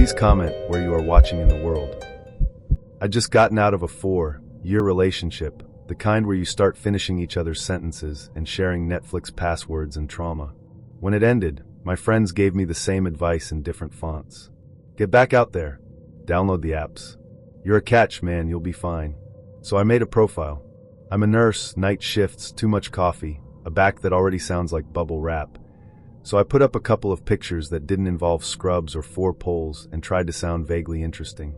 Please comment where you are watching in the world. I'd just gotten out of a 4-year relationship, the kind where you start finishing each other's sentences and sharing Netflix passwords and trauma. When it ended, my friends gave me the same advice in different fonts. Get back out there. Download the apps. You're a catch, man, you'll be fine. So I made a profile. I'm a nurse, night shifts, too much coffee, a back that already sounds like bubble wrap. So I put up a couple of pictures that didn't involve scrubs or 4 poles and tried to sound vaguely interesting.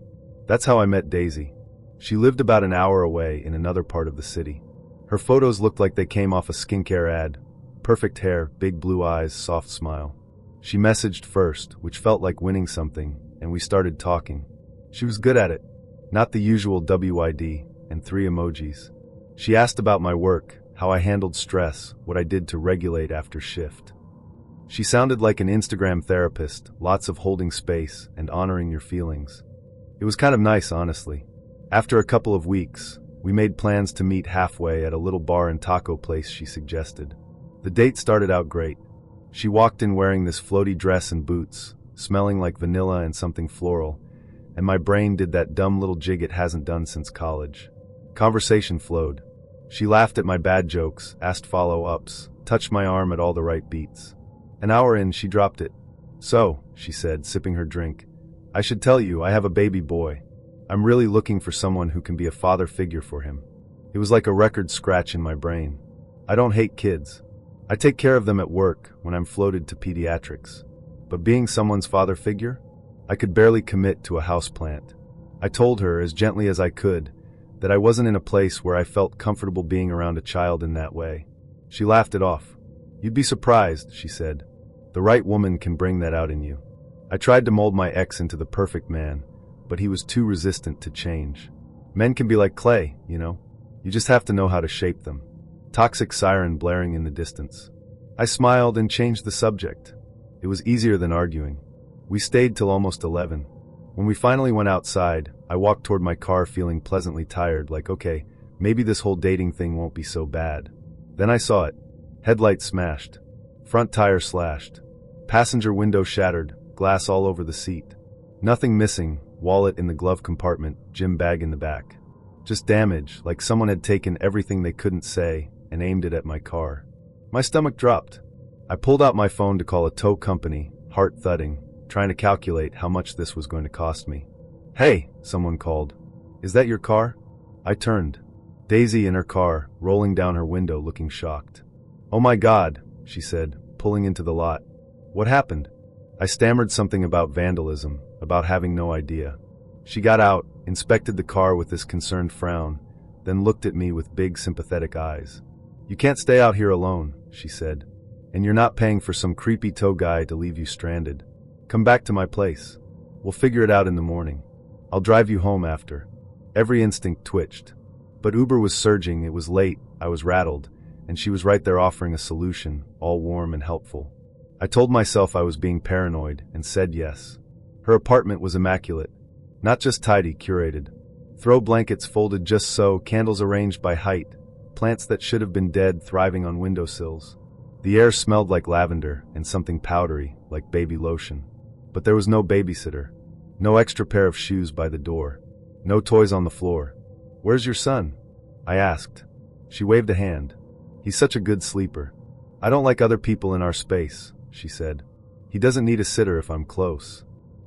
That's how I met Daisy. She lived about an hour away in another part of the city. Her photos looked like they came off a skincare ad. Perfect hair, big blue eyes, soft smile. She messaged first, which felt like winning something, and we started talking. She was good at it. Not the usual WID and 3 emojis. She asked about my work, how I handled stress, what I did to regulate after shift. She sounded like an Instagram therapist, lots of holding space and honoring your feelings. It was kind of nice, honestly. After a couple of weeks, we made plans to meet halfway at a little bar and taco place she suggested. The date started out great. She walked in wearing this floaty dress and boots, smelling like vanilla and something floral, and my brain did that dumb little jig it hasn't done since college. Conversation flowed. She laughed at my bad jokes, asked follow-ups, touched my arm at all the right beats. An hour in, she dropped it. So, she said, sipping her drink, I should tell you, I have a baby boy. I'm really looking for someone who can be a father figure for him. It was like a record scratch in my brain. I don't hate kids. I take care of them at work when I'm floated to pediatrics. But being someone's father figure? I could barely commit to a houseplant. I told her, as gently as I could, that I wasn't in a place where I felt comfortable being around a child in that way. She laughed it off. You'd be surprised, she said. The right woman can bring that out in you. I tried to mold my ex into the perfect man, but he was too resistant to change. Men can be like clay, you know? You just have to know how to shape them. Toxic siren blaring in the distance. I smiled and changed the subject. It was easier than arguing. We stayed till almost 11. When we finally went outside, I walked toward my car feeling pleasantly tired, like, okay, maybe this whole dating thing won't be so bad. Then I saw it. Headlight smashed. Front tire slashed. Passenger window shattered, glass all over the seat. Nothing missing, wallet in the glove compartment, gym bag in the back. Just damage, like someone had taken everything they couldn't say and aimed it at my car. My stomach dropped. I pulled out my phone to call a tow company, heart thudding, trying to calculate how much this was going to cost me. Hey, someone called. Is that your car? I turned. Daisy in her car, rolling down her window looking shocked. Oh my God, she said, pulling into the lot. What happened? I stammered something about vandalism, about having no idea. She got out, inspected the car with this concerned frown, then looked at me with big sympathetic eyes. You can't stay out here alone, she said. And you're not paying for some creepy tow guy to leave you stranded. Come back to my place. We'll figure it out in the morning. I'll drive you home after. Every instinct twitched. But Uber was surging, it was late, I was rattled, and she was right there offering a solution, all warm and helpful. I told myself I was being paranoid and said yes. Her apartment was immaculate. Not just tidy, curated. Throw blankets folded just so, candles arranged by height, plants that should have been dead thriving on windowsills. The air smelled like lavender and something powdery, like baby lotion. But there was no babysitter. No extra pair of shoes by the door. No toys on the floor. Where's your son? I asked. She waved a hand. He's such a good sleeper. I don't like other people in our space, she said. He doesn't need a sitter if I'm close.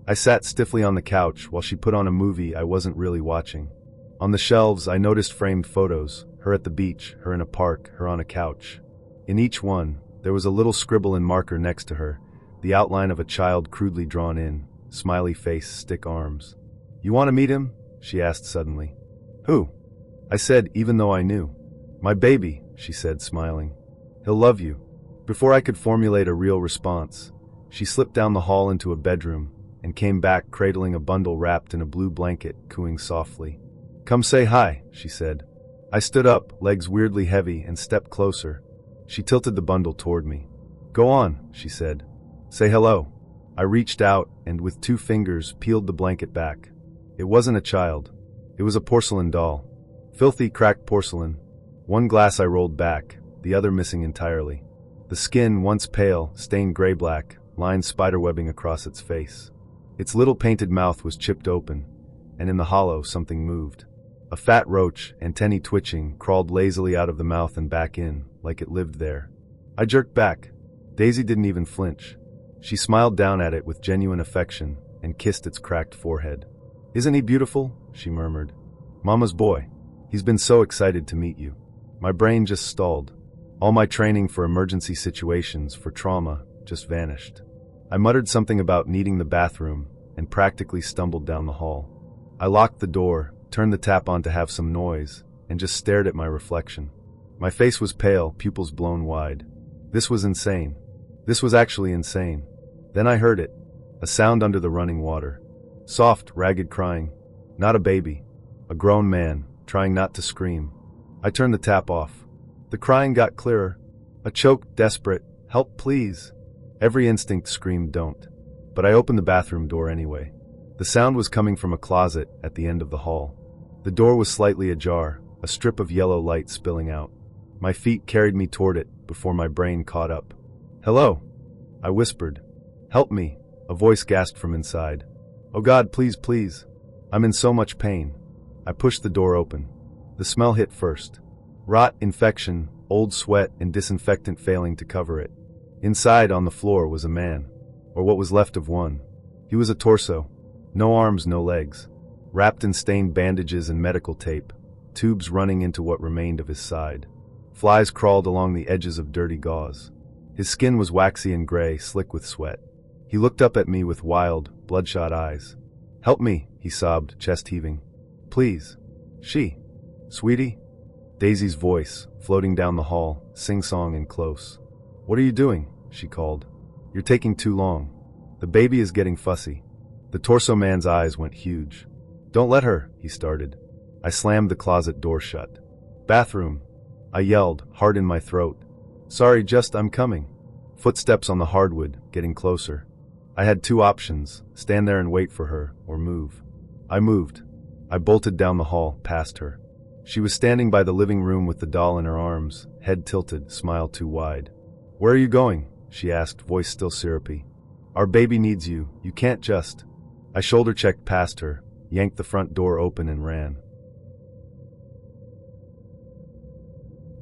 I sat stiffly on the couch while she put on a movie I wasn't really watching. On the shelves, I noticed framed photos, her at the beach, her in a park, her on a couch. In each one, there was a little scribble in marker next to her, the outline of a child crudely drawn in, smiley face, stick arms. You want to meet him? She asked suddenly. Who? I said, even though I knew. My baby, she said, smiling. He'll love you. Before I could formulate a real response, she slipped down the hall into a bedroom and came back cradling a bundle wrapped in a blue blanket, cooing softly. Come say hi, she said. I stood up, legs weirdly heavy, and stepped closer. She tilted the bundle toward me. Go on, she said. Say hello. I reached out and, with 2 fingers, peeled the blanket back. It wasn't a child. It was a porcelain doll. Filthy, cracked porcelain. One glass I rolled back, the other missing entirely. The skin, once pale, stained gray-black, lined spiderwebbing across its face. Its little painted mouth was chipped open, and in the hollow something moved. A fat roach, antennae twitching, crawled lazily out of the mouth and back in, like it lived there. I jerked back. Daisy didn't even flinch. She smiled down at it with genuine affection and kissed its cracked forehead. "Isn't he beautiful?" she murmured. "Mama's boy. He's been so excited to meet you." My brain just stalled. All my training for emergency situations, for trauma, just vanished. I muttered something about needing the bathroom and practically stumbled down the hall. I locked the door, turned the tap on to have some noise, and just stared at my reflection. My face was pale, pupils blown wide. This was insane. This was actually insane. Then I heard it. A sound under the running water. Soft, ragged crying. Not a baby. A grown man, trying not to scream. I turned the tap off. The crying got clearer. A choked, desperate, "Help, please." Every instinct screamed don't. But I opened the bathroom door anyway. The sound was coming from a closet at the end of the hall. The door was slightly ajar, a strip of yellow light spilling out. My feet carried me toward it before my brain caught up. "Hello," I whispered. "Help me," a voice gasped from inside. "Oh God, please, please. I'm in so much pain." I pushed the door open. The smell hit first. Rot, infection, old sweat, and disinfectant failing to cover it. Inside, on the floor, was a man, or what was left of one. He was a torso. No arms, no legs. Wrapped in stained bandages and medical tape, tubes running into what remained of his side. Flies crawled along the edges of dirty gauze. His skin was waxy and gray, slick with sweat. He looked up at me with wild, bloodshot eyes. "Help me," he sobbed, chest heaving. "Please." "She." "Sweetie?" Daisy's voice, floating down the hall, sing-song and close. "What are you doing?" she called. "You're taking too long. The baby is getting fussy." The torso man's eyes went huge. "Don't let her," he started. I slammed the closet door shut. "Bathroom," I yelled, heart in my throat. "Sorry, I'm coming." Footsteps on the hardwood, getting closer. I had two options, stand there and wait for her, or move. I moved. I bolted down the hall, past her. She was standing by the living room with the doll in her arms, head tilted, smile too wide. "Where are you going?" she asked, voice still syrupy. "Our baby needs you. You can't just..." I shoulder-checked past her, yanked the front door open and ran.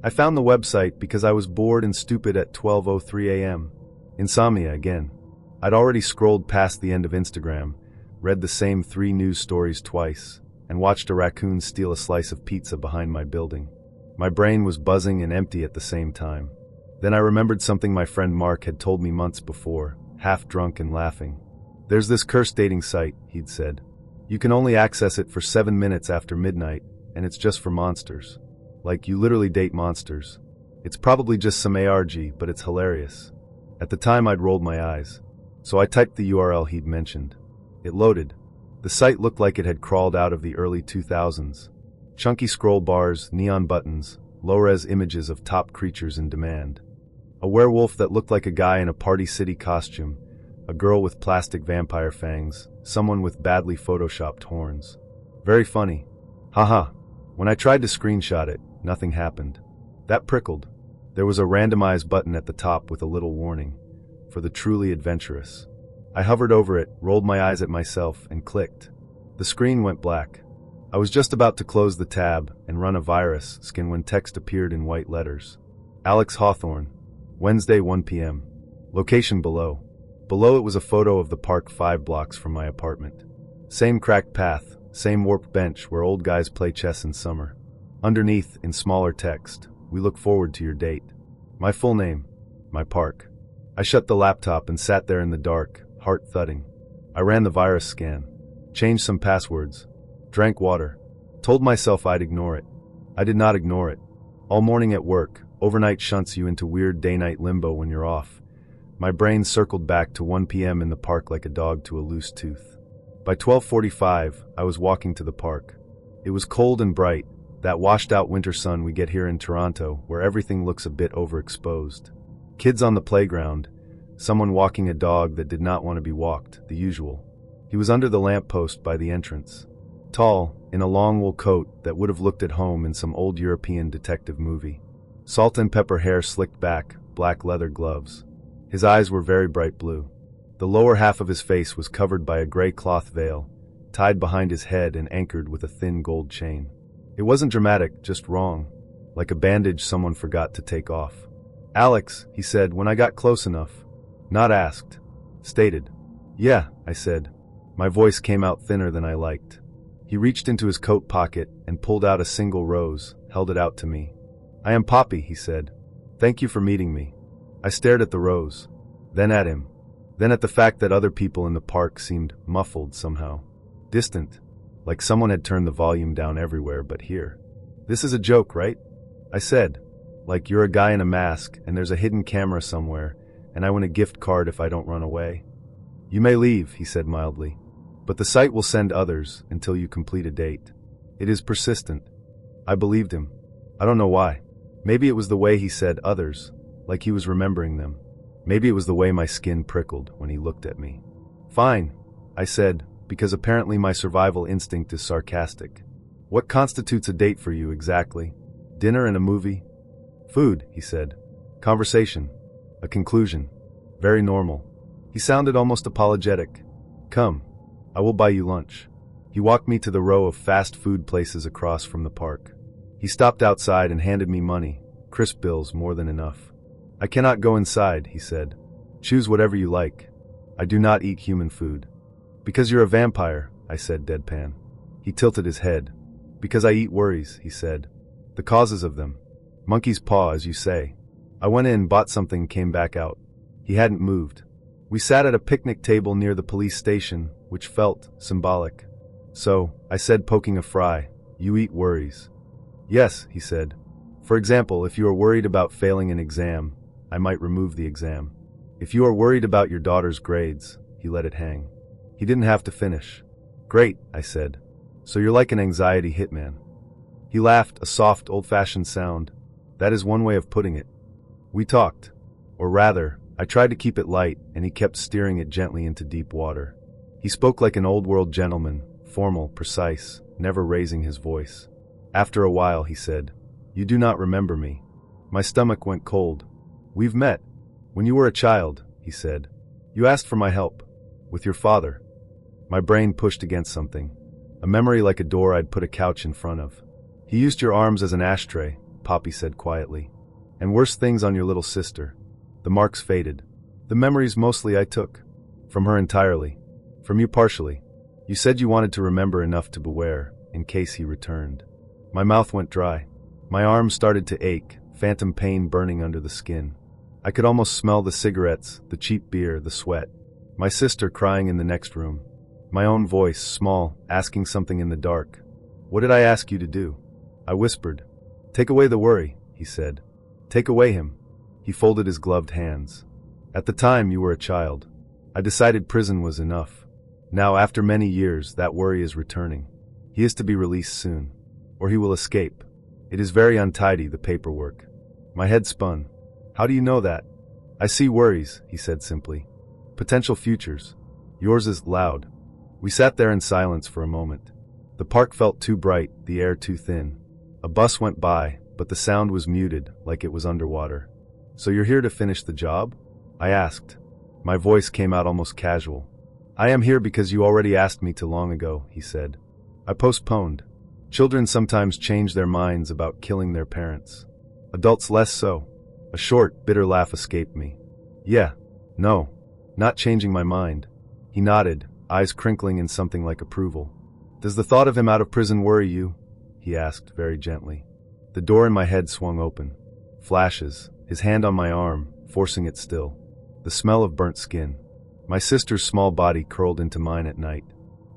I found the website because I was bored and stupid at 12:03 a.m. Insomnia again. I'd already scrolled past the end of Instagram, read the same 3 news stories twice, and watched a raccoon steal a slice of pizza behind my building. My brain was buzzing and empty at the same time. Then I remembered something my friend Mark had told me months before, half drunk and laughing. "There's this cursed dating site," he'd said. "You can only access it for 7 minutes after midnight, and it's just for monsters. Like, you literally date monsters. It's probably just some ARG, but it's hilarious." At the time I'd rolled my eyes. So I typed the URL he'd mentioned. It loaded. The site looked like it had crawled out of the early 2000s. Chunky scroll bars, neon buttons, low-res images of top creatures in demand. A werewolf that looked like a guy in a Party City costume, a girl with plastic vampire fangs, someone with badly photoshopped horns. Very funny. Haha. When I tried to screenshot it, nothing happened. That prickled. There was a randomize button at the top with a little warning. For the truly adventurous. I hovered over it, rolled my eyes at myself, and clicked. The screen went black. I was just about to close the tab and run a virus scan when text appeared in white letters. Alex Hawthorne. Wednesday, 1 p.m. Location below. Below it was a photo of the park 5 blocks from my apartment. Same cracked path, same warped bench where old guys play chess in summer. Underneath, in smaller text, "We look forward to your date." My full name. My park. I shut the laptop and sat there in the dark, heart thudding. I ran the virus scan. Changed some passwords. Drank water. Told myself I'd ignore it. I did not ignore it. All morning at work, overnight shunts you into weird day-night limbo when you're off. My brain circled back to 1 p.m. in the park like a dog to a loose tooth. By 12:45, I was walking to the park. It was cold and bright, that washed-out winter sun we get here in Toronto, where everything looks a bit overexposed. Kids on the playground, someone walking a dog that did not want to be walked, the usual. He was under the lamppost by the entrance. Tall, in a long wool coat that would have looked at home in some old European detective movie. Salt and pepper hair slicked back, black leather gloves. His eyes were very bright blue. The lower half of his face was covered by a gray cloth veil, tied behind his head and anchored with a thin gold chain. It wasn't dramatic, just wrong, like a bandage someone forgot to take off. "Alex," he said when I got close enough. Not asked. Stated. "Yeah," I said. My voice came out thinner than I liked. He reached into his coat pocket and pulled out a single rose, held it out to me. "I am Poppy," he said. "Thank you for meeting me." I stared at the rose, then at him, then at the fact that other people in the park seemed muffled somehow. Distant, like someone had turned the volume down everywhere but here. "This is a joke, right?" I said. "Like you're a guy in a mask and there's a hidden camera somewhere and I win a gift card if I don't run away?" "You may leave," he said mildly, "but the site will send others until you complete a date." It is persistent. I believed him. I don't know why. Maybe it was the way he said others, like he was remembering them. Maybe it was the way my skin prickled when he looked at me. "Fine," I said, because apparently my survival instinct is sarcastic. "What constitutes a date for you exactly? Dinner and a movie?" "Food," he said. "Conversation. A conclusion. Very normal." He sounded almost apologetic. "Come. I will buy you lunch." He walked me to the row of fast food places across from the park. He stopped outside and handed me money, crisp bills more than enough. "I cannot go inside," he said. "Choose whatever you like. I do not eat human food." "Because you're a vampire," I said deadpan. He tilted his head. "Because I eat worries," he said. "The causes of them. Monkey's paw, as you say." I went in, bought something, came back out. He hadn't moved. We sat at a picnic table near the police station, which felt symbolic. "So," I said, poking a fry, "you eat worries." "Yes," he said. "For example, if you are worried about failing an exam, I might remove the exam. If you are worried about your daughter's grades," he let it hang. He didn't have to finish. "Great," I said. "So you're like an anxiety hitman." He laughed, a soft, old-fashioned sound. That is one way of putting it. We talked. Or rather, I tried to keep it light, and he kept steering it gently into deep water. He spoke like an old-world gentleman, formal, precise, never raising his voice. After a while, he said, "You do not remember me." My stomach went cold. "We've met. When you were a child," he said. "You asked for my help. With your father." My brain pushed against something. A memory like a door I'd put a couch in front of. "He used your arms as an ashtray," Poppy said quietly. "And worse things on your little sister." The marks faded. The memories mostly I took. From her entirely. From you partially. You said you wanted to remember enough to beware, in case he returned. My mouth went dry. My arms started to ache, phantom pain burning under the skin. I could almost smell the cigarettes, the cheap beer, the sweat. My sister crying in the next room. My own voice, small, asking something in the dark. "What did I ask you to do?" I whispered. "Take away the worry," he said. "Take away him." He folded his gloved hands. "At the time, you were a child. I decided prison was enough. Now, after many years, that worry is returning. He is to be released soon. Or he will escape. It is very untidy, the paperwork." My head spun. "How do you know that?" "I see worries," he said simply. "Potential futures. Yours is loud." We sat there in silence for a moment. The park felt too bright, the air too thin. A bus went by, but the sound was muted, like it was underwater. "So you're here to finish the job?" I asked. My voice came out almost casual. "I am here because you already asked me to long ago," he said. I postponed. Children sometimes change their minds about killing their parents. Adults less so. A short, bitter laugh escaped me. "Yeah. No. Not changing my mind." He nodded, eyes crinkling in something like approval. "Does the thought of him out of prison worry you?" he asked very gently. The door in my head swung open. Flashes, his hand on my arm, forcing it still. The smell of burnt skin. My sister's small body curled into mine at night.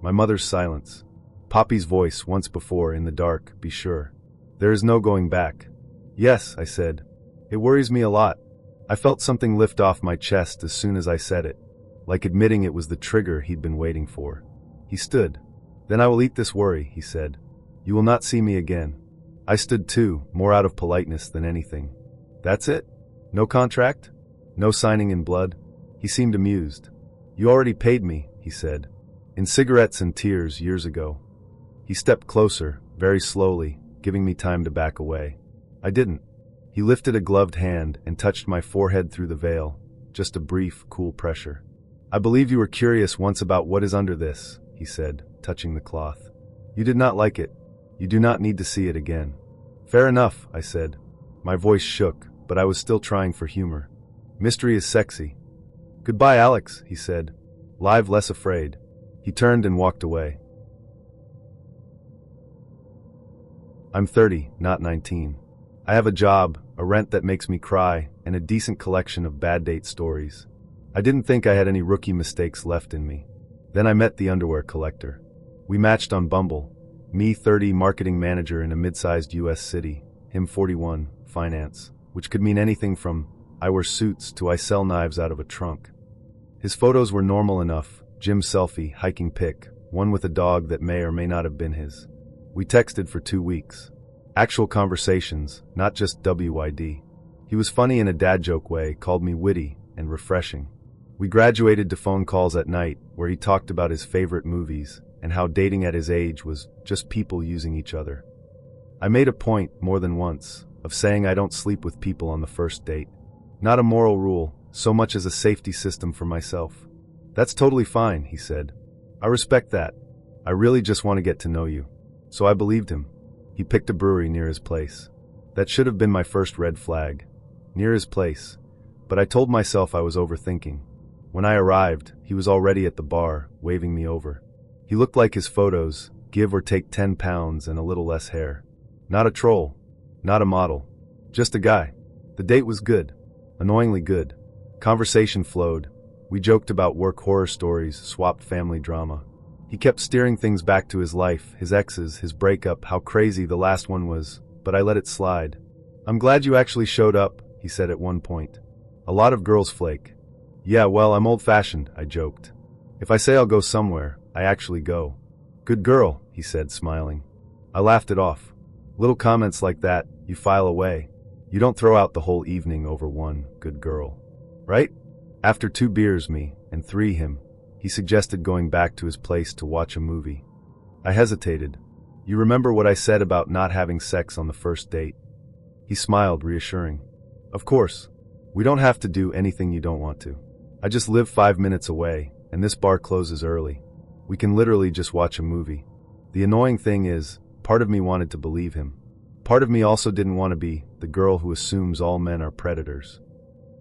My mother's silence. Poppy's voice once before in the dark, "Be sure. There is no going back." "Yes," I said. "It worries me a lot." I felt something lift off my chest as soon as I said it, like admitting it was the trigger he'd been waiting for. He stood. "Then I will eat this worry," he said. "You will not see me again." I stood too, more out of politeness than anything. "That's it? No contract? No signing in blood?" He seemed amused. "You already paid me," he said. "In cigarettes and tears years ago." He stepped closer, very slowly, giving me time to back away. I didn't. He lifted a gloved hand and touched my forehead through the veil, just a brief, cool pressure. I believe you were curious once about what is under this, he said, touching the cloth. You did not like it. You do not need to see it again. Fair enough, I said. My voice shook, but I was still trying for humor. Mystery is sexy. Goodbye, Alex, he said. Live less afraid. He turned and walked away. I'm 30, not 19. I have a job, a rent that makes me cry, and a decent collection of bad date stories. I didn't think I had any rookie mistakes left in me. Then I met the underwear collector. We matched on Bumble. Me 30, marketing manager in a mid-sized US city. Him 41, finance. Which could mean anything from, I wear suits to I sell knives out of a trunk. His photos were normal enough. Gym selfie, hiking pic, one with a dog that may or may not have been his. We texted for 2 weeks. Actual conversations, not just WYD. He was funny in a dad joke way, called me witty and refreshing. We graduated to phone calls at night, where he talked about his favorite movies and how dating at his age was just people using each other. I made a point, more than once, of saying I don't sleep with people on the first date. Not a moral rule, so much as a safety system for myself. That's totally fine, he said. I respect that. I really just want to get to know you. So I believed him. He picked a brewery near his place. That should have been my first red flag. Near his place. But I told myself I was overthinking. When I arrived, he was already at the bar, waving me over. He looked like his photos, give or take 10 pounds and a little less hair. Not a troll. Not a model. Just a guy. The date was good. Annoyingly good. Conversation flowed. We joked about work horror stories, swapped family drama. He kept steering things back to his life, his exes, his breakup, how crazy the last one was, but I let it slide. I'm glad you actually showed up, he said at one point. A lot of girls flake. Yeah, well, I'm old-fashioned, I joked. If I say I'll go somewhere, I actually go. Good girl, he said, smiling. I laughed it off. Little comments like that, you file away. You don't throw out the whole evening over one good girl. Right? After 2 beers, me, and 3 him, he suggested going back to his place to watch a movie. I hesitated. You remember what I said about not having sex on the first date? He smiled, reassuring. Of course. We don't have to do anything you don't want to. I just live 5 minutes away, and this bar closes early. We can literally just watch a movie. The annoying thing is, part of me wanted to believe him. Part of me also didn't want to be the girl who assumes all men are predators.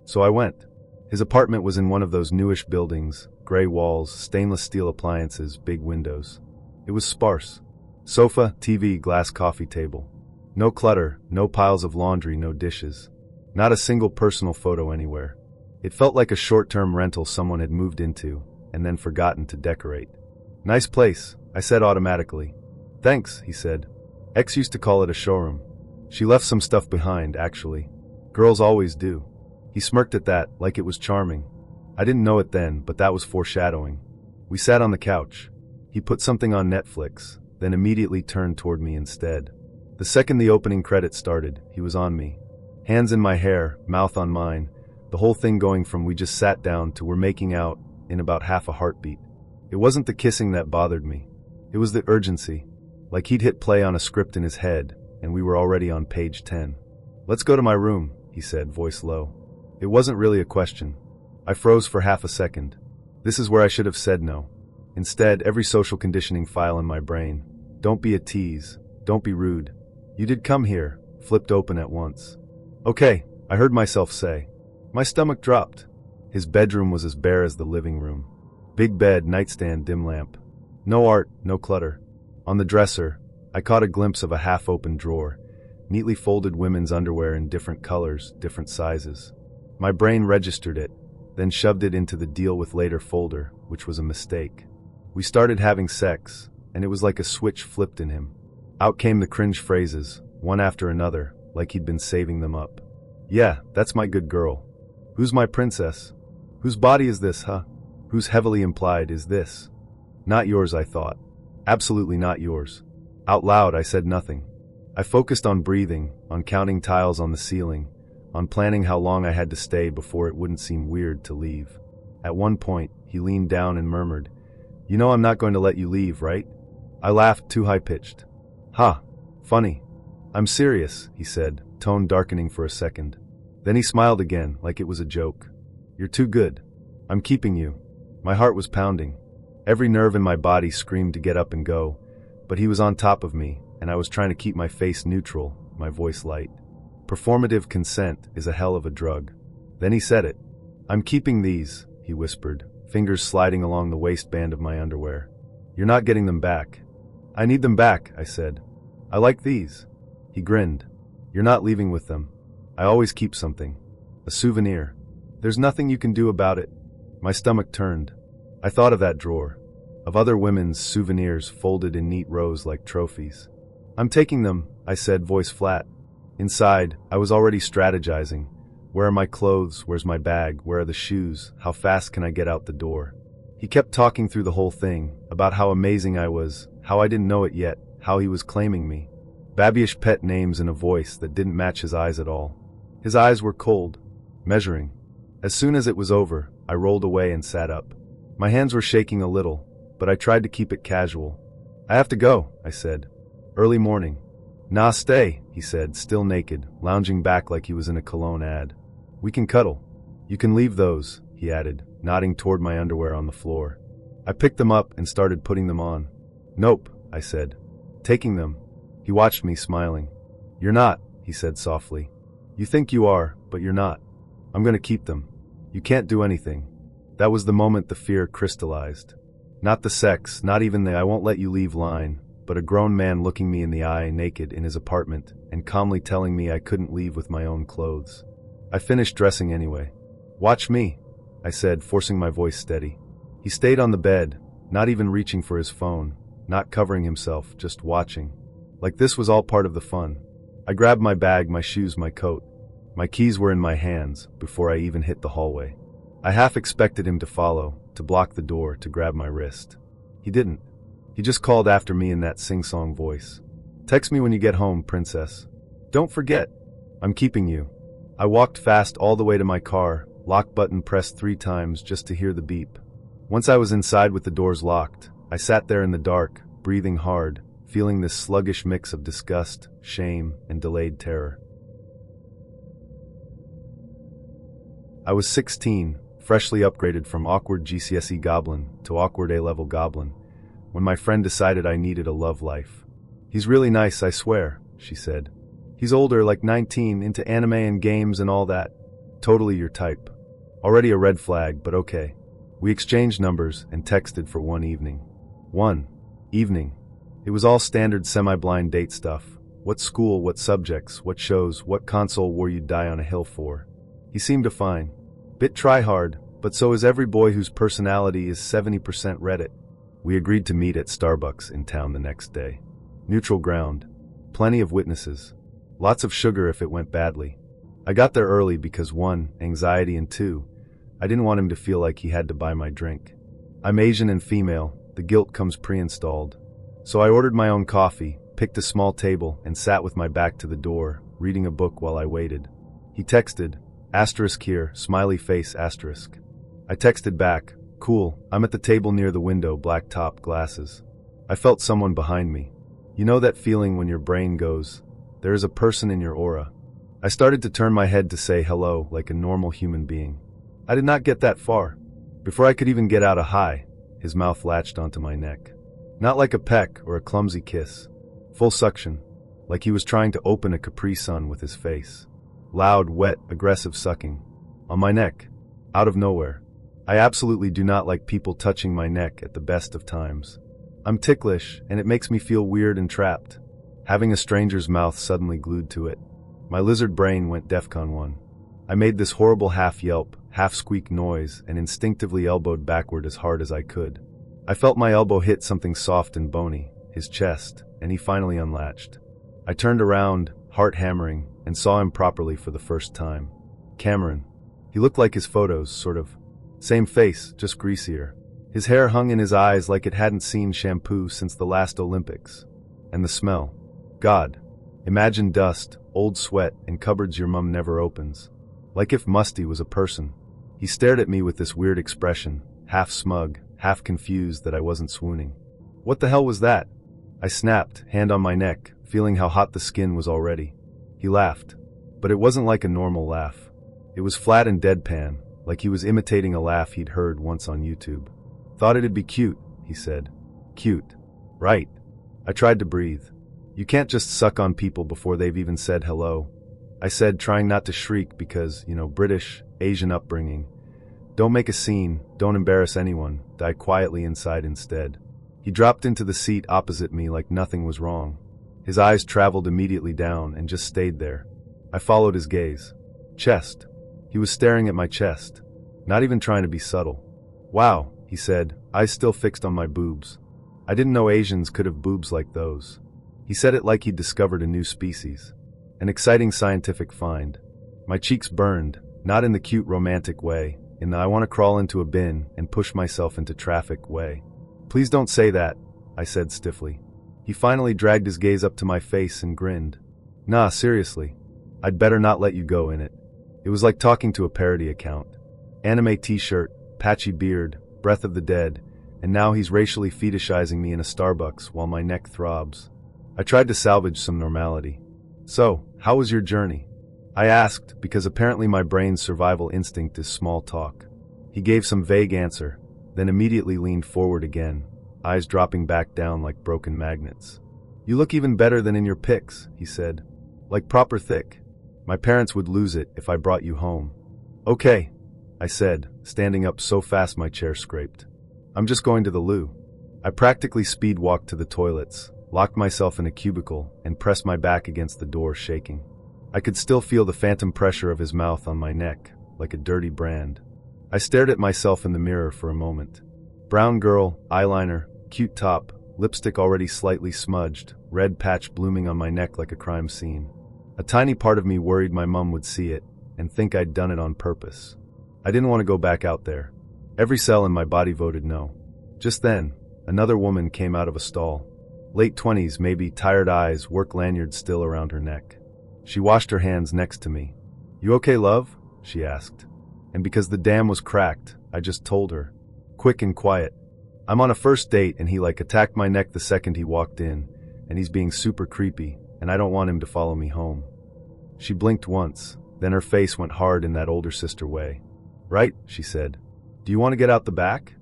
So I went. His apartment was in one of those newish buildings, gray walls, stainless steel appliances, big windows. It was sparse. Sofa, TV, glass coffee table. No clutter, no piles of laundry, no dishes. Not a single personal photo anywhere. It felt like a short-term rental someone had moved into and then forgotten to decorate. Nice place, I said automatically. Thanks, he said. Ex used to call it a showroom. She left some stuff behind, actually. Girls always do. He smirked at that, like it was charming. I didn't know it then, but that was foreshadowing. We sat on the couch. He put something on Netflix, then immediately turned toward me instead. The second the opening credits started, he was on me. Hands in my hair, mouth on mine, the whole thing going from we just sat down to we're making out in about half a heartbeat. It wasn't the kissing that bothered me. It was the urgency. Like he'd hit play on a script in his head, and we were already on page 10. Let's go to my room, he said, voice low. It wasn't really a question. I froze for half a second. This is where I should have said no. Instead, every social conditioning file in my brain. Don't be a tease. Don't be rude. You did come here, flipped open at once. Okay, I heard myself say. My stomach dropped. His bedroom was as bare as the living room. Big bed, nightstand, dim lamp. No art, no clutter. On the dresser, I caught a glimpse of a half-opened drawer, neatly folded women's underwear in different colors, different sizes. My brain registered it, then shoved it into the deal with later folder, which was a mistake. We started having sex, and it was like a switch flipped in him. Out came the cringe phrases, one after another, like he'd been saving them up. Yeah, that's my good girl. Who's my princess? Whose body is this, huh? Whose heavily implied is this? Not yours, I thought. Absolutely not yours. Out loud, I said nothing. I focused on breathing, on counting tiles on the ceiling, on planning how long I had to stay before it wouldn't seem weird to leave. At one point, he leaned down and murmured, "You know I'm not going to let you leave, right?" I laughed, too high-pitched. "Ha, funny." "I'm serious," he said, tone darkening for a second. Then he smiled again, like it was a joke. "You're too good. I'm keeping you." My heart was pounding. Every nerve in my body screamed to get up and go, but he was on top of me, and I was trying to keep my face neutral, my voice light. Performative consent is a hell of a drug. Then he said it. "I'm keeping these," he whispered, fingers sliding along the waistband of my underwear. "You're not getting them back." "I need them back," I said. "I like these." He grinned. "You're not leaving with them. I always keep something. A souvenir. There's nothing you can do about it." My stomach turned. I thought of that drawer, of other women's souvenirs folded in neat rows like trophies. "I'm taking them," I said, voice flat. Inside, I was already strategizing. Where are my clothes? Where's my bag? Where are the shoes? How fast can I get out the door? He kept talking through the whole thing, about how amazing I was, how I didn't know it yet, how he was claiming me. Babyish pet names in a voice that didn't match his eyes at all. His eyes were cold, measuring. As soon as it was over, I rolled away and sat up. My hands were shaking a little, but I tried to keep it casual. "I have to go," I said. "Early morning." "Nah, stay," he said, still naked, lounging back like he was in a cologne ad. "We can cuddle." "You can leave those," he added, nodding toward my underwear on the floor. I picked them up and started putting them on. "Nope," I said. "Taking them." He watched me, smiling. "You're not," he said softly. "You think you are, but you're not. I'm gonna keep them. You can't do anything." That was the moment the fear crystallized. Not the sex, not even the "I won't let you leave" line, but a grown man looking me in the eye naked in his apartment and calmly telling me I couldn't leave with my own clothes. I finished dressing anyway. "Watch me," I said, forcing my voice steady. He stayed on the bed, not even reaching for his phone, not covering himself, just watching. Like this was all part of the fun. I grabbed my bag, my shoes, my coat. My keys were in my hands before I even hit the hallway. I half expected him to follow, to block the door, to grab my wrist. He didn't. He just called after me in that sing-song voice. "Text me when you get home, princess. Don't forget. I'm keeping you." I walked fast all the way to my car, lock button pressed 3 times just to hear the beep. Once I was inside with the doors locked, I sat there in the dark, breathing hard, feeling this sluggish mix of disgust, shame, and delayed terror. I was 16, freshly upgraded from awkward GCSE goblin to awkward A-level goblin, when my friend decided I needed a love life. "He's really nice, I swear," she said. "He's older, like 19, into anime and games and all that. Totally your type." Already a red flag, but okay. We exchanged numbers and texted for one evening. One evening. It was all standard semi-blind date stuff. What school, what subjects, what shows, what console war you'd die on a hill for. He seemed a fine. Bit try-hard, but so is every boy whose personality is 70% Reddit. We agreed to meet at Starbucks in town the next day. Neutral ground. Plenty of witnesses. Lots of sugar if it went badly. I got there early because 1, anxiety, and 2, I didn't want him to feel like he had to buy my drink. I'm Asian and female, the guilt comes pre-installed. So I ordered my own coffee, picked a small table, and sat with my back to the door, reading a book while I waited. He texted, asterisk here, smiley face asterisk. I texted back, cool, I'm at the table near the window, black top, glasses. I felt someone behind me. You know that feeling when your brain goes, there is a person in your aura. I started to turn my head to say hello like a normal human being. I did not get that far. Before I could even get out a hi, his mouth latched onto my neck. Not like a peck or a clumsy kiss. Full suction, like he was trying to open a Capri Sun with his face. Loud, wet, aggressive sucking. On my neck. Out of nowhere. I absolutely do not like people touching my neck at the best of times. I'm ticklish, and it makes me feel weird and trapped. Having a stranger's mouth suddenly glued to it. My lizard brain went DEFCON 1. I made this horrible half-yelp, half-squeak noise and instinctively elbowed backward as hard as I could. I felt my elbow hit something soft and bony, his chest, and he finally unlatched. I turned around, heart hammering, and saw him properly for the first time. Cameron. He looked like his photos, sort of. Same face, just greasier. His hair hung in his eyes like it hadn't seen shampoo since the last Olympics. And the smell. God. Imagine dust, old sweat, and cupboards your mum never opens. Like if Musty was a person. He stared at me with this weird expression, half smug, half confused that I wasn't swooning. What the hell was that? I snapped, hand on my neck, feeling how hot the skin was already. He laughed. But it wasn't like a normal laugh. It was flat and deadpan, like he was imitating a laugh he'd heard once on YouTube. Thought it'd be cute, he said. Cute. Right. I tried to breathe. You can't just suck on people before they've even said hello. I said, trying not to shriek because, British, Asian upbringing. Don't make a scene, don't embarrass anyone, die quietly inside instead. He dropped into the seat opposite me like nothing was wrong. His eyes traveled immediately down and just stayed there. I followed his gaze. Chest. He was staring at my chest, not even trying to be subtle. Wow, he said, eyes still fixed on my boobs. I didn't know Asians could have boobs like those. He said it like he'd discovered a new species. An exciting scientific find. My cheeks burned, not in the cute romantic way, in the I want to crawl into a bin and push myself into traffic way. Please don't say that, I said stiffly. He finally dragged his gaze up to my face and grinned. Nah, seriously. I'd better not let you go in it. It was like talking to a parody account. Anime t-shirt, patchy beard, breath of the dead, and now he's racially fetishizing me in a Starbucks while my neck throbs. I tried to salvage some normality. So, how was your journey? I asked, because apparently my brain's survival instinct is small talk. He gave some vague answer, then immediately leaned forward again, eyes dropping back down like broken magnets. You look even better than in your pics, he said. Like proper thick. My parents would lose it if I brought you home. Okay, I said, standing up so fast my chair scraped. I'm just going to the loo. I practically speed walked to the toilets, locked myself in a cubicle, and pressed my back against the door, shaking. I could still feel the phantom pressure of his mouth on my neck, like a dirty brand. I stared at myself in the mirror for a moment. Brown girl, eyeliner, cute top, lipstick already slightly smudged, red patch blooming on my neck like a crime scene. A tiny part of me worried my mum would see it and think I'd done it on purpose. I didn't want to go back out there. Every cell in my body voted no. Just then, another woman came out of a stall. Late 20s, maybe, tired eyes, work lanyard still around her neck. She washed her hands next to me. You okay, love? She asked. And because the dam was cracked, I just told her. Quick and quiet. I'm on a first date and he attacked my neck the second he walked in, and he's being super creepy, and I don't want him to follow me home. She blinked once, then her face went hard in that older sister way. Right, she said. Do you want to get out the back?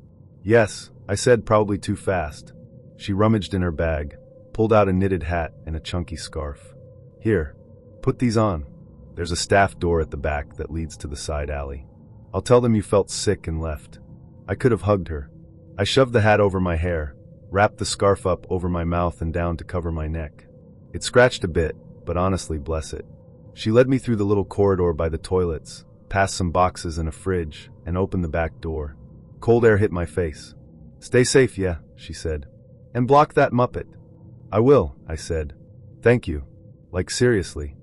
Yes, I said, probably too fast. She rummaged in her bag, pulled out a knitted hat and a chunky scarf. Here, put these on. There's a staff door at the back that leads to the side alley. I'll tell them you felt sick and left. I could have hugged her. I shoved the hat over my hair, wrapped the scarf up over my mouth and down to cover my neck. It scratched a bit, but honestly, bless it. She led me through the little corridor by the toilets, past some boxes and a fridge, and opened the back door. Cold air hit my face. Stay safe, yeah, she said. And block that Muppet. I will, I said. Thank you. Like seriously.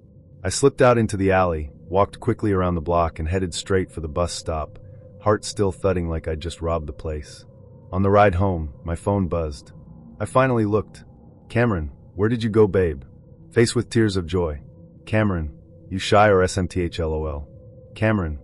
I slipped out into the alley, walked quickly around the block and headed straight for the bus stop, heart still thudding like I'd just robbed the place. On the ride home, my phone buzzed. I finally looked. Cameron, where did you go, babe? Face with tears of joy. Cameron, you shy or SMTH LOL. Cameron,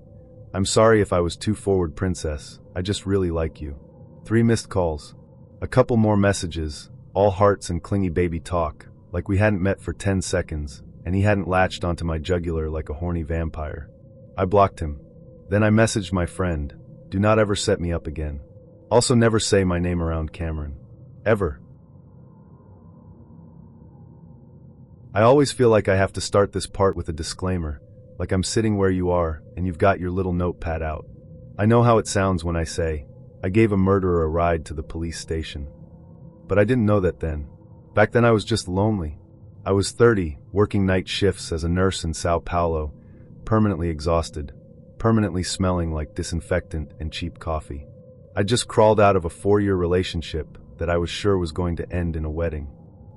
I'm sorry if I was too forward, princess. I just really like you. 3 missed calls. A couple more messages, all hearts and clingy baby talk, like we hadn't met for 10 seconds, and he hadn't latched onto my jugular like a horny vampire. I blocked him. Then I messaged my friend, do not ever set me up again. Also never say my name around Cameron. Ever. I always feel like I have to start this part with a disclaimer, like I'm sitting where you are and you've got your little notepad out. I know how it sounds when I say, I gave a murderer a ride to the police station. But I didn't know that then. Back then I was just lonely. I was 30, working night shifts as a nurse in Sao Paulo, permanently exhausted, permanently smelling like disinfectant and cheap coffee. I just crawled out of a 4-year relationship that I was sure was going to end in a wedding.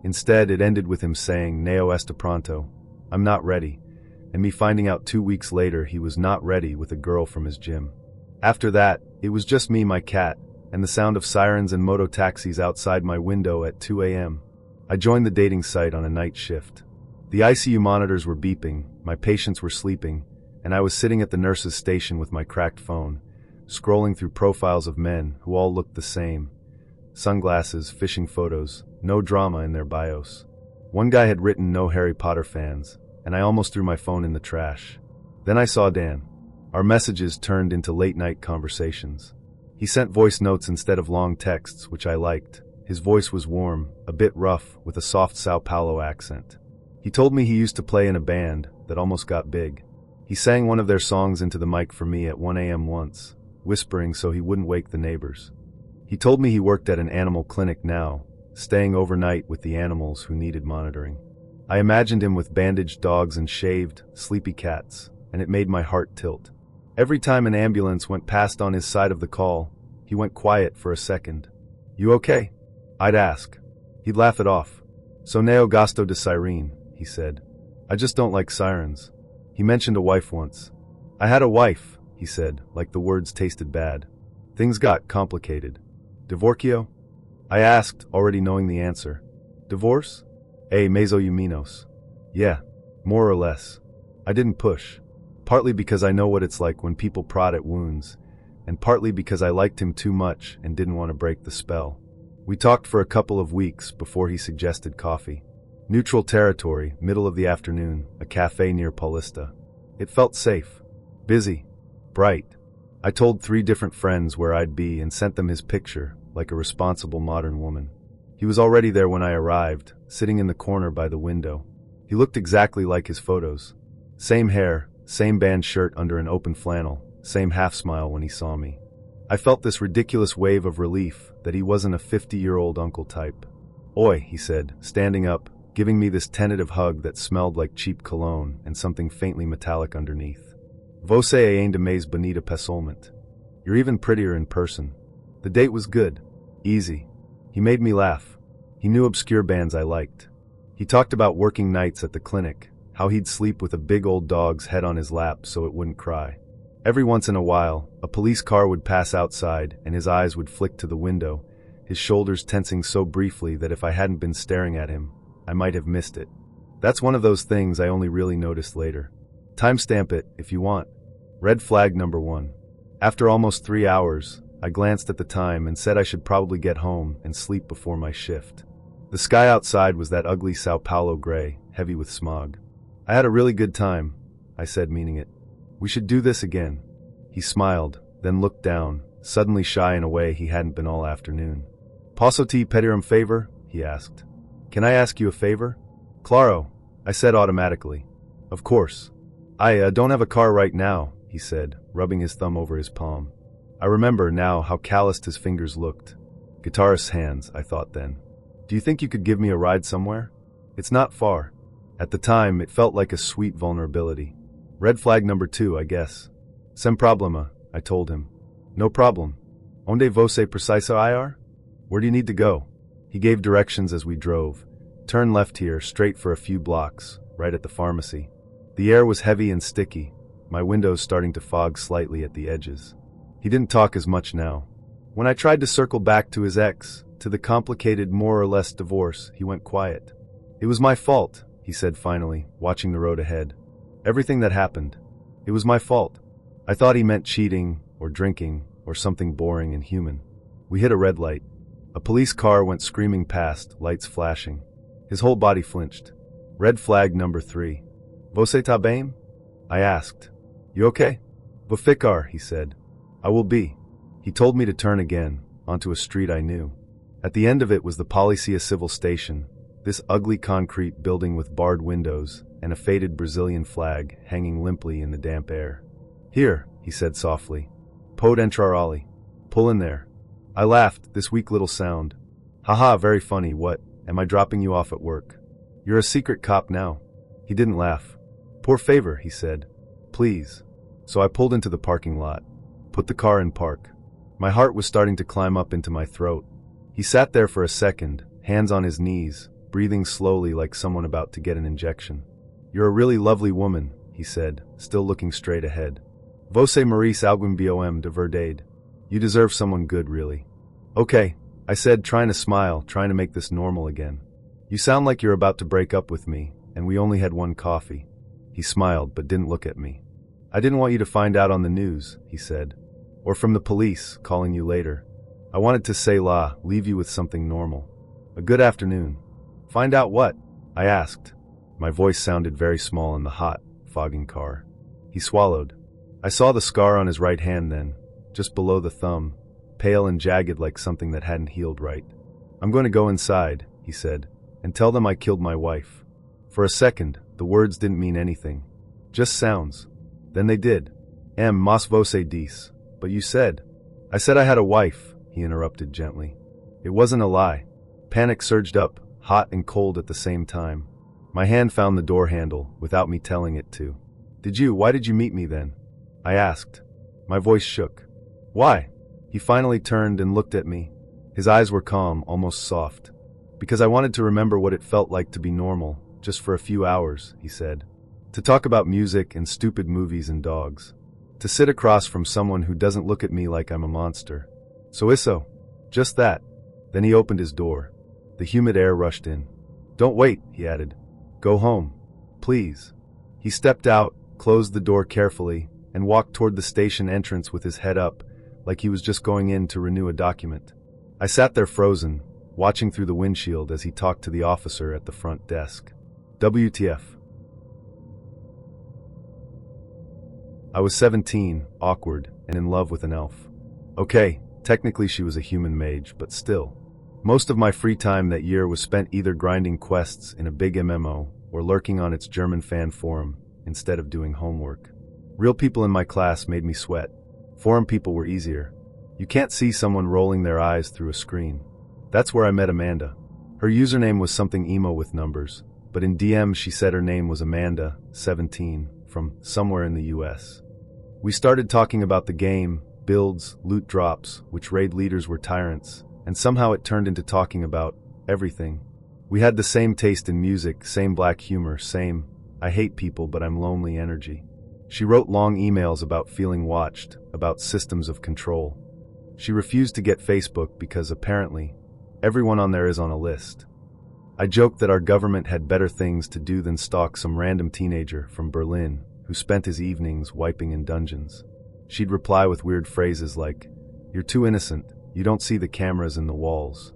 Instead, it ended with him saying, Neo está pronto, I'm not ready, and me finding out 2 weeks later he was not ready with a girl from his gym. After that, it was just me, my cat, and the sound of sirens and moto taxis outside my window at 2 a.m. I joined the dating site on a night shift. The ICU monitors were beeping, my patients were sleeping, and I was sitting at the nurse's station with my cracked phone, scrolling through profiles of men who all looked the same. Sunglasses, fishing photos, no drama in their bios. One guy had written no Harry Potter fans, and I almost threw my phone in the trash. Then I saw Dan. Our messages turned into late-night conversations. He sent voice notes instead of long texts, which I liked. His voice was warm, a bit rough, with a soft Sao Paulo accent. He told me he used to play in a band that almost got big. He sang one of their songs into the mic for me at 1 a.m. once, whispering so he wouldn't wake the neighbors. He told me he worked at an animal clinic now, staying overnight with the animals who needed monitoring. I imagined him with bandaged dogs and shaved, sleepy cats, and it made my heart tilt. Every time an ambulance went past on his side of the call, he went quiet for a second. "You okay?" I'd ask. He'd laugh it off. "So neo gasto de sirene," he said. "I just don't like sirens." He mentioned a wife once. "I had a wife," he said, like the words tasted bad. Things got complicated. "Divorcio?" I asked, already knowing the answer. "Divorce? Mais o menos." "Yeah, more or less." I didn't push. Partly because I know what it's like when people prod at wounds, and partly because I liked him too much and didn't want to break the spell. We talked for a couple of weeks before he suggested coffee. Neutral territory, middle of the afternoon, a cafe near Paulista. It felt safe. Busy. Bright. I told 3 different friends where I'd be and sent them his picture, like a responsible modern woman. He was already there when I arrived, sitting in the corner by the window. He looked exactly like his photos. Same hair, same band shirt under an open flannel, same half-smile when he saw me. I felt this ridiculous wave of relief that he wasn't a 50-year-old uncle type. "Oi," he said, standing up, giving me this tentative hug that smelled like cheap cologne and something faintly metallic underneath. "Você ainda mais bonita pessoalmente. You're even prettier in person." The date was good. Easy. He made me laugh. He knew obscure bands I liked. He talked about working nights at the clinic, how he'd sleep with a big old dog's head on his lap so it wouldn't cry. Every once in a while, a police car would pass outside and his eyes would flick to the window, his shoulders tensing so briefly that if I hadn't been staring at him, I might have missed it. That's one of those things I only really noticed later. Timestamp it, if you want. Red flag number 1. After almost 3 hours, I glanced at the time and said I should probably get home and sleep before my shift. The sky outside was that ugly Sao Paulo gray, heavy with smog. "I had a really good time," I said, meaning it. "We should do this again." He smiled, then looked down, suddenly shy in a way he hadn't been all afternoon. "Posso te pedir favor?" he asked. "Can I ask you a favor?" "Claro," I said automatically. "Of course." I don't have a car right now," he said, rubbing his thumb over his palm. I remember now how calloused his fingers looked. Guitarist's hands, I thought then. "Do you think you could give me a ride somewhere? It's not far." At the time, it felt like a sweet vulnerability. Red flag number 2, I guess. "Sem problema," I told him. "No problem. Onde você precisa ir?" "Where do you need to go?" He gave directions as we drove. "Turn left here, straight for a few blocks, right at the pharmacy." The air was heavy and sticky, my windows starting to fog slightly at the edges. He didn't talk as much now. When I tried to circle back to his ex, to the complicated more or less divorce, he went quiet. "It was my fault," he said finally, watching the road ahead. "Everything that happened. It was my fault." I thought he meant cheating, or drinking, or something boring and human. We hit a red light. A police car went screaming past, lights flashing. His whole body flinched. Red flag number 3. "Você tá bem?" I asked. "You okay?" "Vou ficar," he said. "I will be." He told me to turn again, onto a street I knew. At the end of it was the Policia Civil Station, this ugly concrete building with barred windows and a faded Brazilian flag hanging limply in the damp air. "Here," he said softly. "Pode entrar ali. Pull in there." I laughed, this weak little sound. "Haha, very funny, what? Am I dropping you off at work? You're a secret cop now." He didn't laugh. "Por favor," he said. "Please." So I pulled into the parking lot. Put the car in park. My heart was starting to climb up into my throat. He sat there for a second, hands on his knees, breathing slowly like someone about to get an injection. "You're a really lovely woman," he said, still looking straight ahead. "Você merece algum bom de verdade. You deserve someone good, really." "Okay," I said, trying to smile, trying to make this normal again. "You sound like you're about to break up with me, and we only had one coffee." He smiled, but didn't look at me. "I didn't want you to find out on the news," he said. "Or from the police, calling you later. I wanted to say leave you with something normal. A good afternoon." "Find out what?" I asked. My voice sounded very small in the hot, fogging car. He swallowed. I saw the scar on his right hand then, just below the thumb, pale and jagged like something that hadn't healed right. "I'm going to go inside," he said, "and tell them I killed my wife." For a second, the words didn't mean anything. Just sounds. Then they did. Mas você disse. "But you said." "I said I had a wife," he interrupted gently. It wasn't a lie. Panic surged up, hot and cold at the same time. My hand found the door handle, without me telling it to. Why did you meet me then?" I asked. My voice shook. "Why?" He finally turned and looked at me. His eyes were calm, almost soft. "Because I wanted to remember what it felt like to be normal, just for a few hours," he said. "To talk about music and stupid movies and dogs. To sit across from someone who doesn't look at me like I'm a monster. So isso. Just that." Then he opened his door. The humid air rushed in. "Don't wait," he added. "Go home. Please." He stepped out, closed the door carefully, and walked toward the station entrance with his head up, like he was just going in to renew a document. I sat there frozen, watching through the windshield as he talked to the officer at the front desk. WTF. I was 17, awkward, and in love with an elf. Okay, technically she was a human mage, but still. Most of my free time that year was spent either grinding quests in a big MMO or lurking on its German fan forum instead of doing homework. Real people in my class made me sweat. Forum people were easier. You can't see someone rolling their eyes through a screen. That's where I met Amanda. Her username was something emo with numbers, but in DM she said her name was Amanda, 17, from somewhere in the US. We started talking about the game, builds, loot drops, which raid leaders were tyrants, and somehow it turned into talking about everything. We had the same taste in music, same black humor, same "I hate people but I'm lonely" energy. She wrote long emails about feeling watched, about systems of control. She refused to get Facebook because apparently, everyone on there is on a list. I joked that our government had better things to do than stalk some random teenager from Berlin who spent his evenings wiping in dungeons. She'd reply with weird phrases like, "You're too innocent, you don't see the cameras in the walls."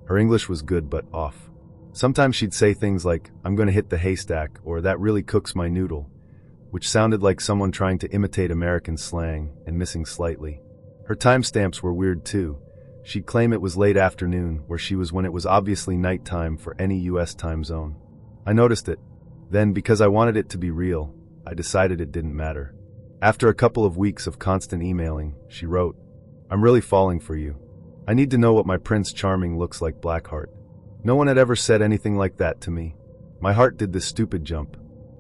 Her English was good but off. Sometimes she'd say things like, "I'm going to hit the haystack," or "That really cooks my noodle," which sounded like someone trying to imitate American slang and missing slightly. Her timestamps were weird too. She'd claim it was late afternoon where she was when it was obviously nighttime for any US time zone. I noticed it. Then, because I wanted it to be real, I decided it didn't matter. After a couple of weeks of constant emailing, she wrote, "I'm really falling for you. I need to know what my Prince Charming looks like, Blackheart." No one had ever said anything like that to me. My heart did this stupid jump.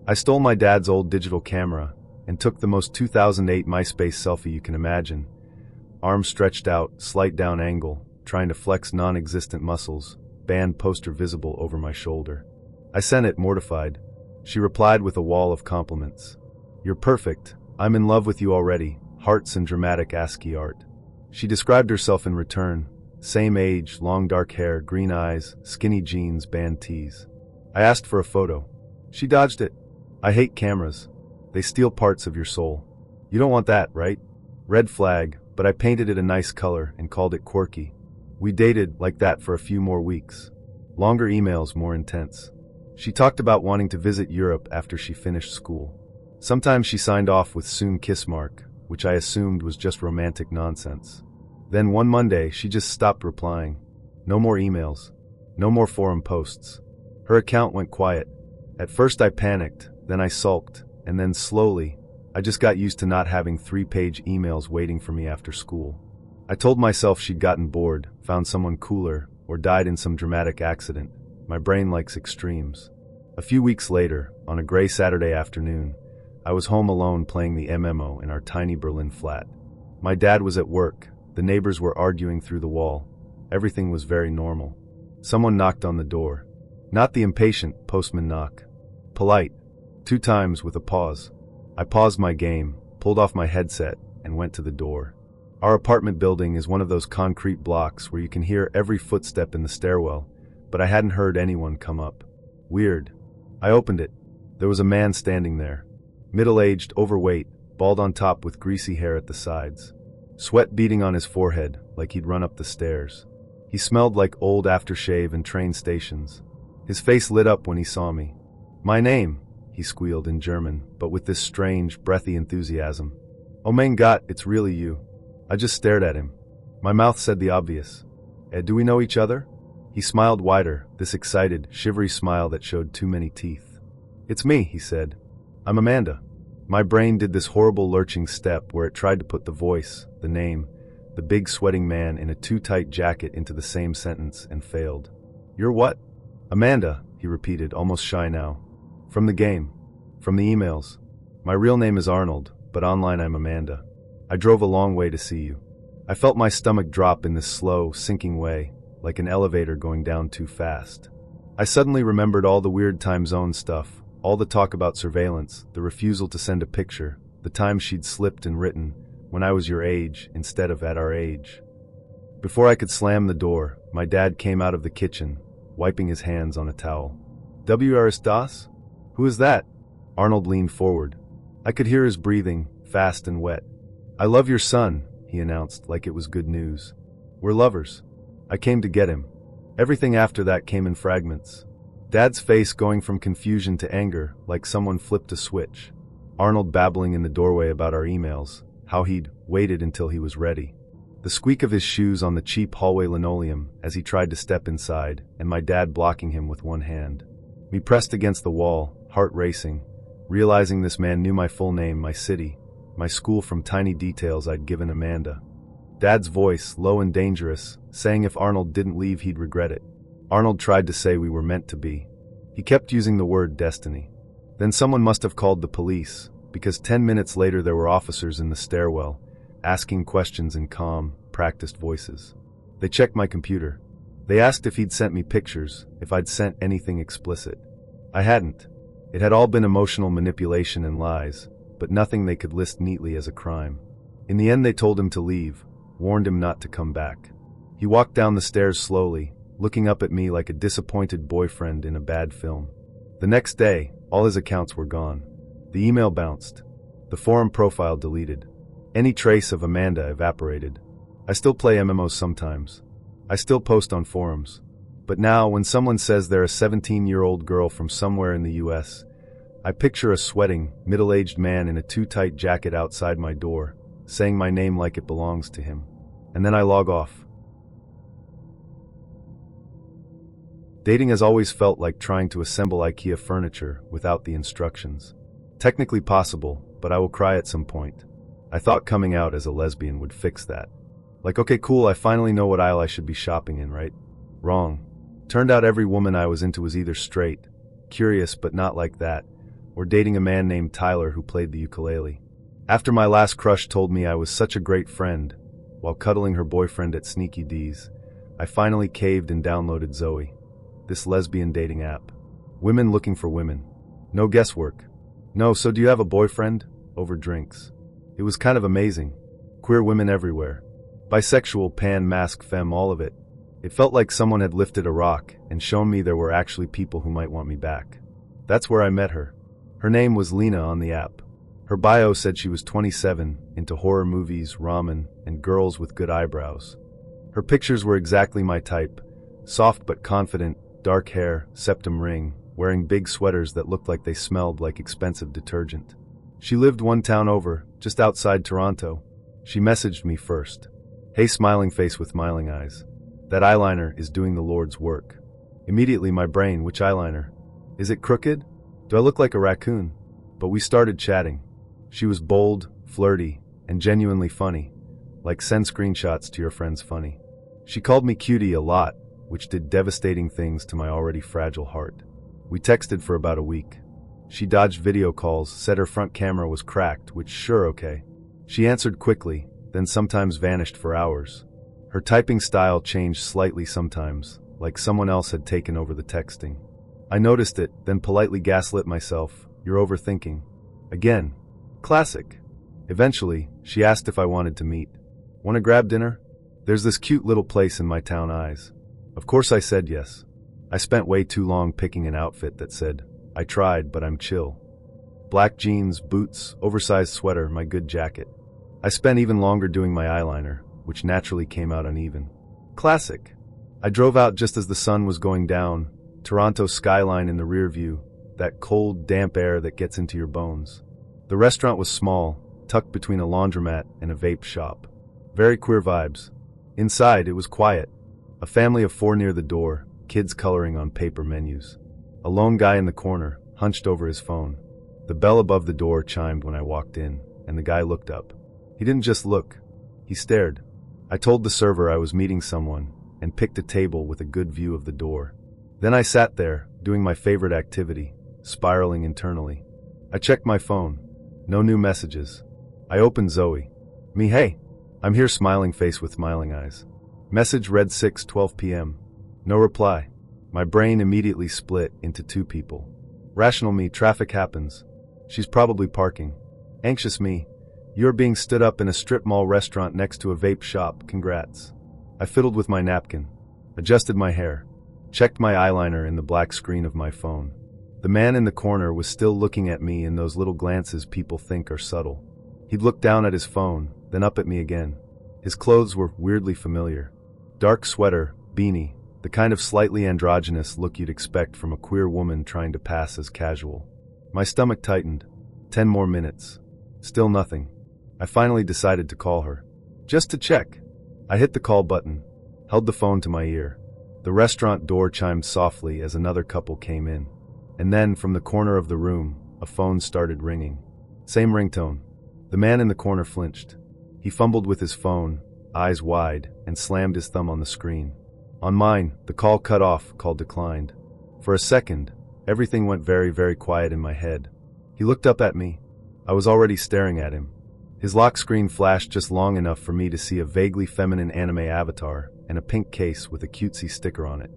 I stole my dad's old digital camera and took the most 2008 MySpace selfie you can imagine. Arms stretched out, slight down angle, trying to flex non-existent muscles, band poster visible over my shoulder. I sent it, mortified. She replied with a wall of compliments. "You're perfect. I'm in love with you already," hearts and dramatic ASCII art. She described herself in return. Same age, long dark hair, green eyes, skinny jeans, band tees. I asked for a photo. She dodged it. "I hate cameras. They steal parts of your soul. You don't want that, right?" Red flag, but I painted it a nice color and called it quirky. We dated like that for a few more weeks. Longer emails, more intense. She talked about wanting to visit Europe after she finished school. Sometimes she signed off with "soon kiss mark," which I assumed was just romantic nonsense. Then one Monday, she just stopped replying. No more emails. No more forum posts. Her account went quiet. At first I panicked, then I sulked, and then slowly, I just got used to not having 3-page emails waiting for me after school. I told myself she'd gotten bored, found someone cooler, or died in some dramatic accident. My brain likes extremes. A few weeks later, on a gray Saturday afternoon, I was home alone playing the MMO in our tiny Berlin flat. My dad was at work. The neighbors were arguing through the wall. Everything was very normal. Someone knocked on the door. Not the impatient postman knock. Polite. 2 times with a pause. I paused my game, pulled off my headset, and went to the door. Our apartment building is one of those concrete blocks where you can hear every footstep in the stairwell, but I hadn't heard anyone come up. Weird. I opened it. There was a man standing there. Middle-aged, overweight, bald on top with greasy hair at the sides. Sweat beading on his forehead, like he'd run up the stairs. He smelled like old aftershave and train stations. His face lit up when he saw me. "My name," he squealed in German, but with this strange, breathy enthusiasm. Oh mein Gott, it's really you. I just stared at him. My mouth said the obvious. Do we know each other? He smiled wider, this excited, shivery smile that showed too many teeth. It's me, he said. I'm Amanda. My brain did this horrible lurching step where it tried to put the voice, the name, the big sweating man in a too tight jacket into the same sentence and failed. You're what? Amanda, he repeated, almost shy now. From the game. From the emails. My real name is Arnold, but online I'm Amanda. I drove a long way to see you. I felt my stomach drop in this slow, sinking way, like an elevator going down too fast. I suddenly remembered all the weird time zone stuff, all the talk about surveillance, the refusal to send a picture, the time she'd slipped and written, when I was your age instead of at our age. Before I could slam the door, my dad came out of the kitchen, wiping his hands on a towel. W.R.S. Das? Who is that? Arnold leaned forward. I could hear his breathing, fast and wet. I love your son, he announced like it was good news. We're lovers. I came to get him. Everything after that came in fragments. Dad's face going from confusion to anger, like someone flipped a switch. Arnold babbling in the doorway about our emails, how he'd waited until he was ready. The squeak of his shoes on the cheap hallway linoleum as he tried to step inside, and my dad blocking him with one hand. Me pressed against the wall, heart racing, realizing this man knew my full name, my city, my school from tiny details I'd given Amanda. Dad's voice, low and dangerous, saying if Arnold didn't leave he'd regret it. Arnold tried to say we were meant to be. He kept using the word destiny. Then someone must have called the police, because 10 minutes later there were officers in the stairwell, asking questions in calm, practiced voices. They checked my computer. They asked if he'd sent me pictures, if I'd sent anything explicit. I hadn't. It had all been emotional manipulation and lies, but nothing they could list neatly as a crime. In the end they told him to leave, warned him not to come back. He walked down the stairs slowly, looking up at me like a disappointed boyfriend in a bad film. The next day, all his accounts were gone. The email bounced. The forum profile deleted. Any trace of Amanda evaporated. I still play MMOs sometimes. I still post on forums. But now, when someone says they're a 17-year-old girl from somewhere in the US, I picture a sweating, middle-aged man in a too-tight jacket outside my door, saying my name like it belongs to him. And then I log off. Dating has always felt like trying to assemble IKEA furniture without the instructions. Technically possible, but I will cry at some point. I thought coming out as a lesbian would fix that. Like, okay, cool, I finally know what aisle I should be shopping in, right? Wrong. Turned out every woman I was into was either straight, curious but not like that, or dating a man named Tyler who played the ukulele. After my last crush told me I was such a great friend, while cuddling her boyfriend at Sneaky D's, I finally caved and downloaded Zoe, this lesbian dating app. Women looking for women. No guesswork. No, so do you have a boyfriend? Over drinks. It was kind of amazing. Queer women everywhere. Bisexual, pan, masc, femme, all of it. It felt like someone had lifted a rock and shown me there were actually people who might want me back. That's where I met her. Her name was Lena on the app. Her bio said she was 27, into horror movies, ramen, and girls with good eyebrows. Her pictures were exactly my type. Soft but confident, dark hair, septum ring, wearing big sweaters that looked like they smelled like expensive detergent. She lived one town over, just outside Toronto. She messaged me first. Hey, smiling face with smiling eyes. That eyeliner is doing the Lord's work. Immediately my brain, which eyeliner? Is it crooked? Do I look like a raccoon? But we started chatting. She was bold, flirty, and genuinely funny. Like send screenshots to your friends funny. She called me cutie a lot, which did devastating things to my already fragile heart. We texted for about a week. She dodged video calls, said her front camera was cracked, which sure okay. She answered quickly, then sometimes vanished for hours. Her typing style changed slightly sometimes, like someone else had taken over the texting. I noticed it, then politely gaslit myself. You're overthinking. Again. Classic. Eventually, she asked if I wanted to meet. Want to grab dinner? There's this cute little place in my town eyes. Of course I said yes. I spent way too long picking an outfit that said, I tried, but I'm chill. Black jeans, boots, oversized sweater, my good jacket. I spent even longer doing my eyeliner, which naturally came out uneven. Classic. I drove out just as the sun was going down, Toronto skyline in the rear view, that cold, damp air that gets into your bones. The restaurant was small, tucked between a laundromat and a vape shop. Very queer vibes. Inside, it was quiet. A family of 4 near the door, kids coloring on paper menus. A lone guy in the corner, hunched over his phone. The bell above the door chimed when I walked in, and the guy looked up. He didn't just look. He stared. I told the server I was meeting someone, and picked a table with a good view of the door. Then I sat there, doing my favorite activity, spiraling internally. I checked my phone. No new messages. I opened Zoe. Me, hey. I'm here, smiling face with smiling eyes. Message read 6:12 p.m. No reply. My brain immediately split into 2 people. Rational me, traffic happens. She's probably parking. Anxious me, you're being stood up in a strip mall restaurant next to a vape shop, congrats. I fiddled with my napkin, adjusted my hair, checked my eyeliner in the black screen of my phone. The man in the corner was still looking at me in those little glances people think are subtle. He'd looked down at his phone, then up at me again. His clothes were weirdly familiar. Dark sweater, beanie, the kind of slightly androgynous look you'd expect from a queer woman trying to pass as casual. My stomach tightened. 10 more minutes. Still nothing. I finally decided to call her. Just to check. I hit the call button, held the phone to my ear. The restaurant door chimed softly as another couple came in. And then, from the corner of the room, a phone started ringing. Same ringtone. The man in the corner flinched. He fumbled with his phone, eyes wide, and slammed his thumb on the screen. On mine, the call cut off, call declined. For a second, everything went very, very quiet in my head. He looked up at me. I was already staring at him. His lock screen flashed just long enough for me to see a vaguely feminine anime avatar and a pink case with a cutesy sticker on it.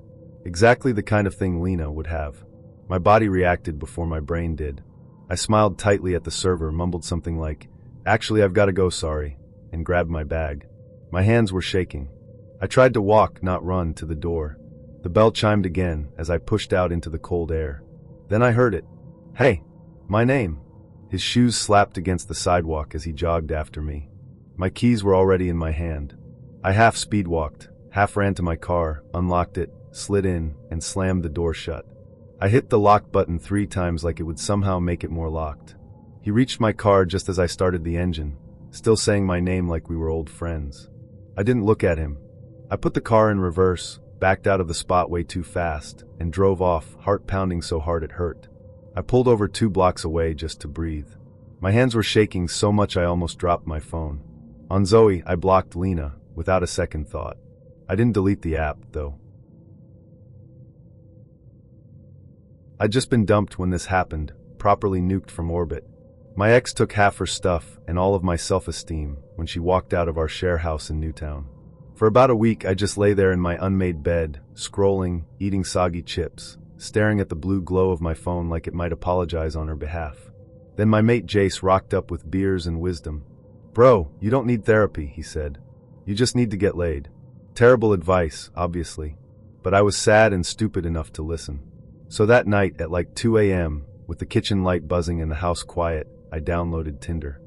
Exactly the kind of thing Lena would have. My body reacted before my brain did. I smiled tightly at the server, mumbled something like, "Actually, I've got to go, sorry," and grabbed my bag. My hands were shaking. I tried to walk, not run, to the door. The bell chimed again as I pushed out into the cold air. Then I heard it. "Hey, my name." His shoes slapped against the sidewalk as he jogged after me. My keys were already in my hand. I half speed walked, half ran to my car, unlocked it, slid in, and slammed the door shut. I hit the lock button 3 times like it would somehow make it more locked. He reached my car just as I started the engine, still saying my name like we were old friends. I didn't look at him. I put the car in reverse, backed out of the spot way too fast, and drove off, heart pounding so hard it hurt. I pulled over 2 blocks away just to breathe. My hands were shaking so much I almost dropped my phone. On Zoe, I blocked Lena, without a second thought. I didn't delete the app, though. I'd just been dumped when this happened, properly nuked from orbit. My ex took half her stuff and all of my self-esteem when she walked out of our share house in Newtown. For about a week, I just lay there in my unmade bed, scrolling, eating soggy chips, staring at the blue glow of my phone like it might apologize on her behalf. Then my mate Jace rocked up with beers and wisdom. "Bro, you don't need therapy," he said. "You just need to get laid." Terrible advice, obviously, but I was sad and stupid enough to listen. So that night at like 2 a.m., with the kitchen light buzzing and the house quiet, I downloaded Tinder.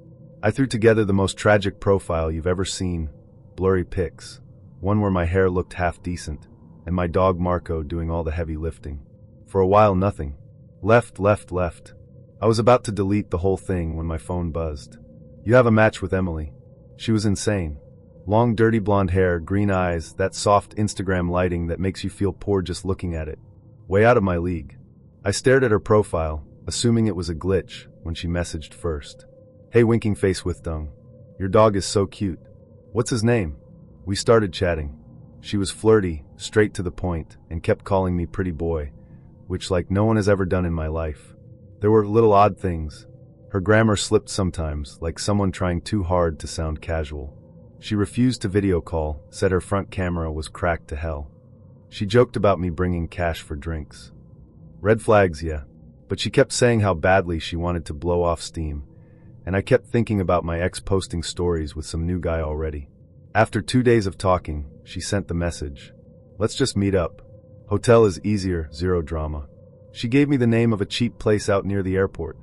I threw together the most tragic profile you've ever seen, blurry pics, one where my hair looked half decent, and my dog Marco doing all the heavy lifting. For a while, nothing. Left. I was about to delete the whole thing when my phone buzzed. "You have a match with Emily." She was insane. Long, dirty blonde hair, green eyes, that soft Instagram lighting that makes you feel poor just looking at it. Way out of my league. I stared at her profile, assuming it was a glitch, when she messaged first. "Hey, winking face with dung. Your dog is so cute. What's his name?" We started chatting. She was flirty, straight to the point, and kept calling me pretty boy, which like no one has ever done in my life. There were little odd things. Her grammar slipped sometimes, like someone trying too hard to sound casual. She refused to video call, said her front camera was cracked to hell. She joked about me bringing cash for drinks. Red flags, yeah. But she kept saying how badly she wanted to blow off steam, and I kept thinking about my ex posting stories with some new guy already. After 2 days of talking, she sent the message. "Let's just meet up. Hotel is easier, zero drama." She gave me the name of a cheap place out near the airport.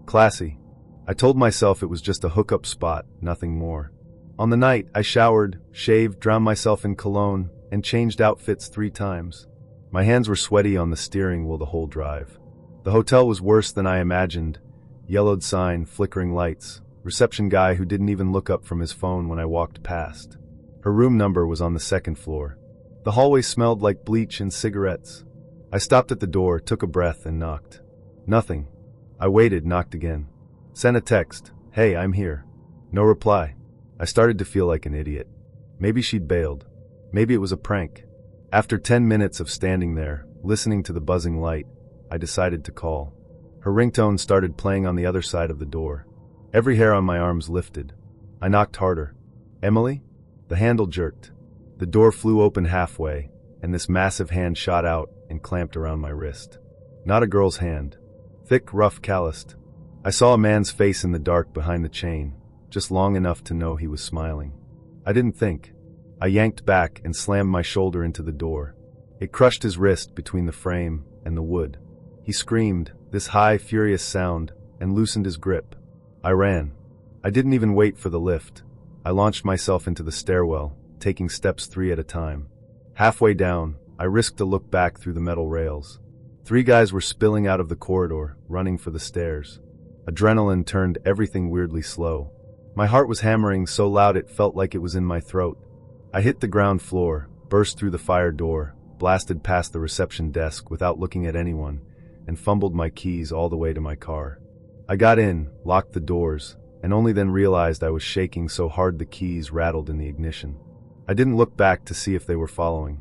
Classy. I told myself it was just a hookup spot, nothing more. On the night, I showered, shaved, drowned myself in cologne, and changed outfits 3 times. My hands were sweaty on the steering wheel the whole drive. The hotel was worse than I imagined. Yellowed sign, flickering lights, reception guy who didn't even look up from his phone when I walked past. Her room number was on the second floor. The hallway smelled like bleach and cigarettes. I stopped at the door, took a breath, and knocked. Nothing. I waited, knocked again. Sent a text, "Hey, I'm here." No reply. I started to feel like an idiot. Maybe she'd bailed. Maybe it was a prank. After 10 minutes of standing there, listening to the buzzing light, I decided to call. Her ringtone started playing on the other side of the door. Every hair on my arms lifted. I knocked harder. "Emily?" The handle jerked. The door flew open halfway, and this massive hand shot out and clamped around my wrist. Not a girl's hand. Thick, rough, calloused. I saw a man's face in the dark behind the chain, just long enough to know he was smiling. I didn't think. I yanked back and slammed my shoulder into the door. It crushed his wrist between the frame and the wood. He screamed, this high, furious sound, and loosened his grip. I ran. I didn't even wait for the lift. I launched myself into the stairwell, taking steps 3 at a time. Halfway down, I risked a look back through the metal rails. 3 guys were spilling out of the corridor, running for the stairs. Adrenaline turned everything weirdly slow. My heart was hammering so loud it felt like it was in my throat. I hit the ground floor, burst through the fire door, blasted past the reception desk without looking at anyone, and fumbled my keys all the way to my car. I got in, locked the doors, and only then realized I was shaking so hard the keys rattled in the ignition. I didn't look back to see if they were following.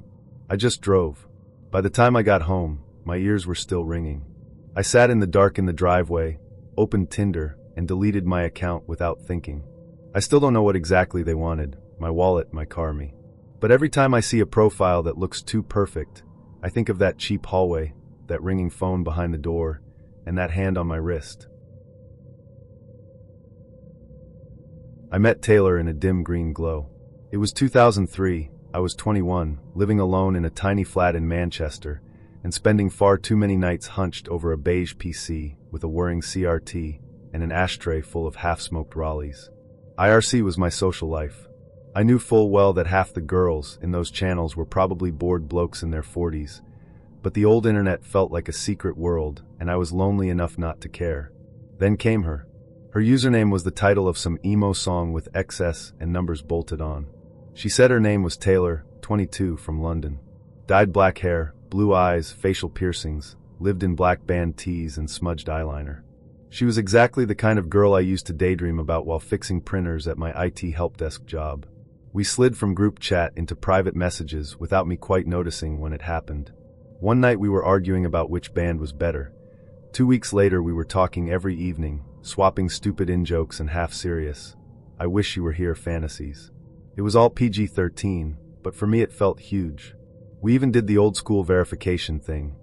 I just drove. By the time I got home, my ears were still ringing. I sat in the dark in the driveway, opened Tinder, and deleted my account without thinking. I still don't know what exactly they wanted, my wallet, my car, me. But every time I see a profile that looks too perfect, I think of that cheap hallway, that ringing phone behind the door, and that hand on my wrist. I met Taylor in a dim green glow. It was 2003, I was 21, living alone in a tiny flat in Manchester, and spending far too many nights hunched over a beige PC with a whirring CRT and an ashtray full of half-smoked Raleighs. IRC was my social life. I knew full well that half the girls in those channels were probably bored blokes in their 40s, but the old internet felt like a secret world, and I was lonely enough not to care. Then came her. Her username was the title of some emo song with XS and numbers bolted on. She said her name was Taylor, 22, from London. Dyed black hair, blue eyes, facial piercings, lived in black band tees and smudged eyeliner. She was exactly the kind of girl I used to daydream about while fixing printers at my IT help desk job. We slid from group chat into private messages without me quite noticing when it happened. One night we were arguing about which band was better. 2 weeks later we were talking every evening, swapping stupid in-jokes and half-serious "I wish you were here" fantasies. It was all PG-13, but for me it felt huge. We even did the old-school verification thing.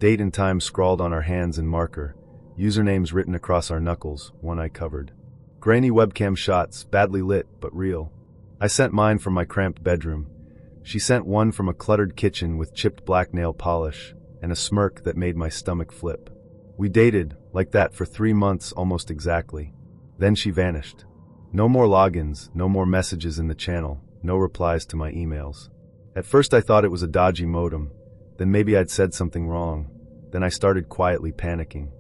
Date and time scrawled on our hands in marker, usernames written across our knuckles, one eye covered. Grainy webcam shots, badly lit, but real. I sent mine from my cramped bedroom. She sent one from a cluttered kitchen with chipped black nail polish, and a smirk that made my stomach flip. We dated, like that, for 3 months almost exactly. Then she vanished. No more logins, no more messages in the channel, no replies to my emails. At first I thought it was a dodgy modem, then maybe I'd said something wrong. Then I started quietly panicking.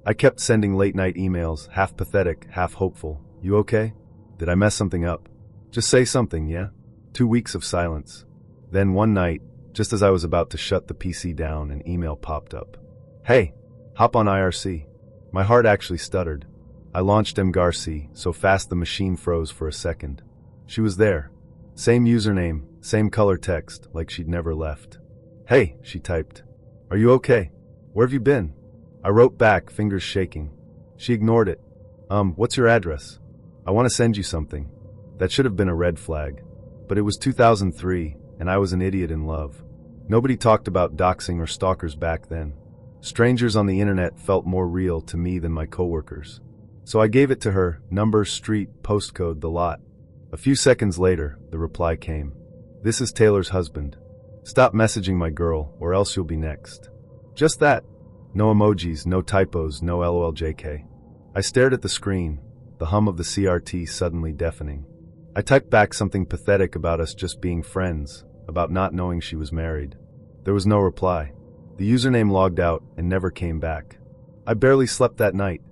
I kept sending late-night emails, half pathetic, half hopeful. "You okay? Did I mess something up? Just say something, yeah?" 2 weeks of silence. Then one night, just as I was about to shut the PC down, an email popped up. "Hey, hop on IRC." My heart actually stuttered. I launched mrnightmare, so fast the machine froze for a second. She was there. Same username, same color text, like she'd never left. "Hey," she typed. "Are you okay? Where have you been?" I wrote back, fingers shaking. She ignored it. What's your address? I want to send you something." That should have been a red flag. But it was 2003, and I was an idiot in love. Nobody talked about doxing or stalkers back then. Strangers on the internet felt more real to me than my coworkers. So I gave it to her, number, street, postcode, the lot. A few seconds later, the reply came. "This is Taylor's husband. Stop messaging my girl, or else you'll be next." Just that. No emojis, no typos, no LOLJK. I stared at the screen, the hum of the CRT suddenly deafening. I typed back something pathetic about us just being friends, about not knowing she was married. There was no reply. The username logged out and never came back. I barely slept that night.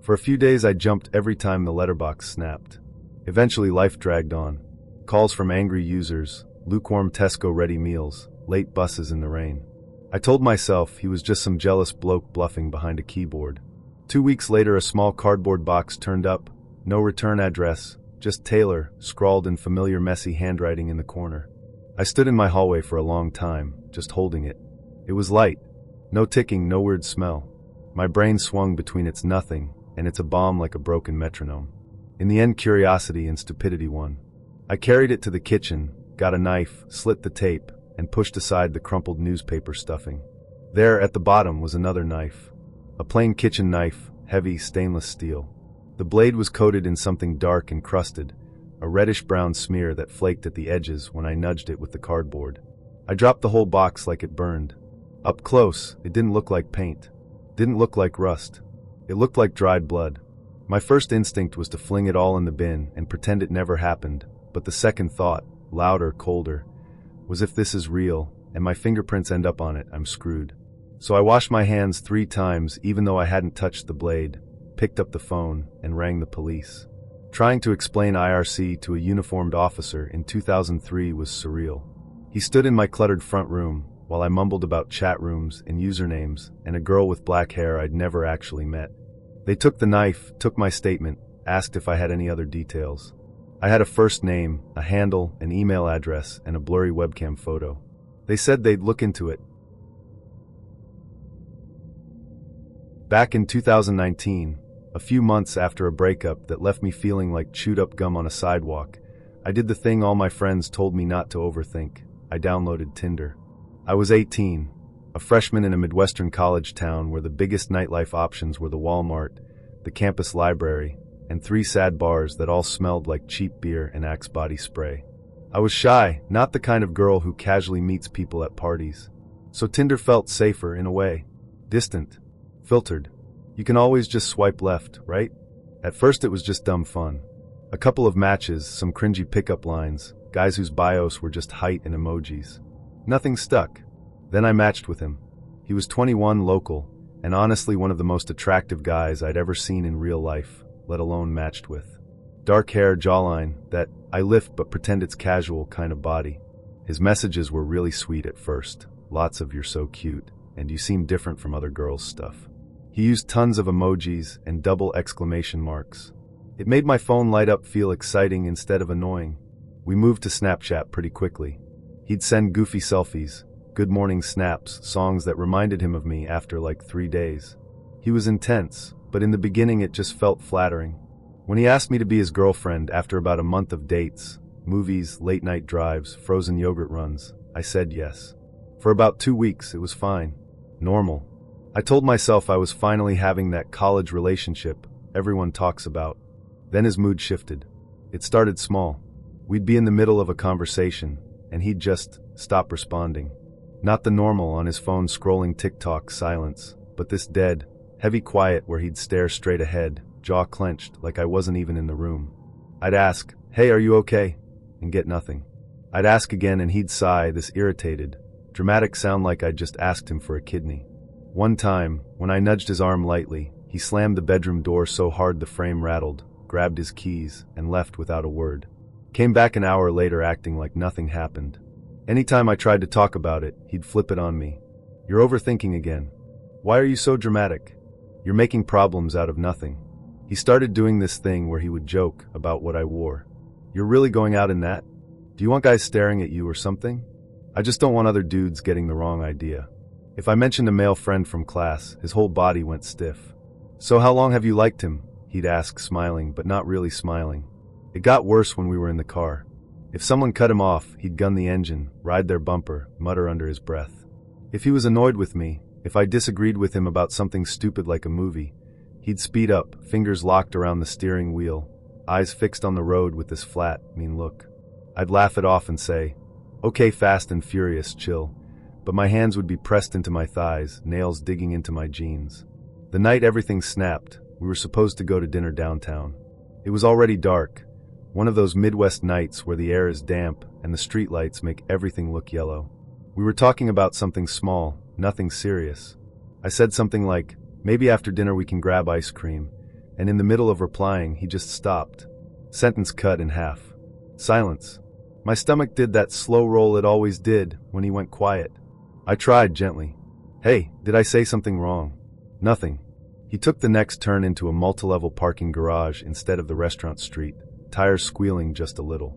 For a few days I jumped every time the letterbox snapped. Eventually life dragged on. Calls from angry users, lukewarm Tesco-ready meals, late buses in the rain. I told myself he was just some jealous bloke bluffing behind a keyboard. 2 weeks later a small cardboard box turned up, no return address, just Taylor, scrawled in familiar messy handwriting in the corner. I stood in my hallway for a long time, just holding it. It was light. No ticking, no weird smell. My brain swung between its nothing and it's a bomb like a broken metronome. In the end, curiosity and stupidity won. I carried it to the kitchen, got a knife, slit the tape, and pushed aside the crumpled newspaper stuffing. There, at the bottom, was another knife. A plain kitchen knife, heavy stainless steel. The blade was coated in something dark and crusted, a reddish-brown smear that flaked at the edges when I nudged it with the cardboard. I dropped the whole box like it burned. Up close, it didn't look like paint. Didn't look like rust. It looked like dried blood. My first instinct was to fling it all in the bin and pretend it never happened, but the second thought, louder, colder, was if this is real, and my fingerprints end up on it, I'm screwed. So I washed my hands 3 times even though I hadn't touched the blade, picked up the phone, and rang the police. Trying to explain IRC to a uniformed officer in 2003 was surreal. He stood in my cluttered front room while I mumbled about chat rooms and usernames and a girl with black hair I'd never actually met. They took the knife, took my statement, asked if I had any other details. I had a first name, a handle, an email address, and a blurry webcam photo. They said they'd look into it. Back in 2019, a few months after a breakup that left me feeling like chewed-up gum on a sidewalk, I did the thing all my friends told me not to overthink. I downloaded Tinder. I was 18, a freshman in a Midwestern college town where the biggest nightlife options were the Walmart, the campus library, and 3 sad bars that all smelled like cheap beer and Axe body spray. I was shy, not the kind of girl who casually meets people at parties. So Tinder felt safer in a way. Distant. Filtered. You can always just swipe left, right? At first it was just dumb fun. A couple of matches, some cringy pickup lines, guys whose bios were just height and emojis. Nothing stuck. Then I matched with him. He was 21, local, and honestly one of the most attractive guys I'd ever seen in real life, let alone matched with. Dark hair, jawline, that I lift but pretend it's casual kind of body. His messages were really sweet at first. Lots of "you're so cute," and "you seem different from other girls" stuff. He used tons of emojis and double exclamation marks. It made my phone light up feel exciting instead of annoying. We moved to Snapchat pretty quickly. He'd send goofy selfies, good morning snaps, songs that reminded him of me after like 3 days. He was intense, but in the beginning it just felt flattering. When he asked me to be his girlfriend after about a month of dates, movies, late-night drives, frozen yogurt runs, I said yes. For about 2 weeks it was fine. Normal. I told myself I was finally having that college relationship everyone talks about. Then his mood shifted. It started small. We'd be in the middle of a conversation, and he'd just stop responding. Not the normal on his phone scrolling TikTok silence, but this dead, heavy quiet where he'd stare straight ahead, jaw clenched, like I wasn't even in the room. I'd ask, "Hey, are you okay?" and get nothing. I'd ask again and he'd sigh, this irritated, dramatic sound like I'd just asked him for a kidney. One time, when I nudged his arm lightly, he slammed the bedroom door so hard the frame rattled, grabbed his keys, and left without a word. Came back an hour later acting like nothing happened. Anytime I tried to talk about it, he'd flip it on me. "You're overthinking again. Why are you so dramatic? You're making problems out of nothing." He started doing this thing where he would joke about what I wore. "You're really going out in that? Do you want guys staring at you or something? I just don't want other dudes getting the wrong idea." If I mentioned a male friend from class, his whole body went stiff. "So how long have you liked him?" he'd ask, smiling, but not really smiling. It got worse when we were in the car. If someone cut him off, he'd gun the engine, ride their bumper, mutter under his breath. If he was annoyed with me, if I disagreed with him about something stupid like a movie, he'd speed up, fingers locked around the steering wheel, eyes fixed on the road with this flat, mean look. I'd laugh it off and say, "Okay, Fast and Furious, chill," but my hands would be pressed into my thighs, nails digging into my jeans. The night everything snapped, we were supposed to go to dinner downtown. It was already dark, one of those Midwest nights where the air is damp and the streetlights make everything look yellow. We were talking about something small, nothing serious. I said something like, "Maybe after dinner we can grab ice cream," and in the middle of replying, he just stopped. Sentence cut in half. Silence. My stomach did that slow roll it always did when he went quiet. I tried gently. Hey, did I say something wrong? Nothing. He took the next turn into a multi-level parking garage instead of the restaurant street, tires squealing just a little.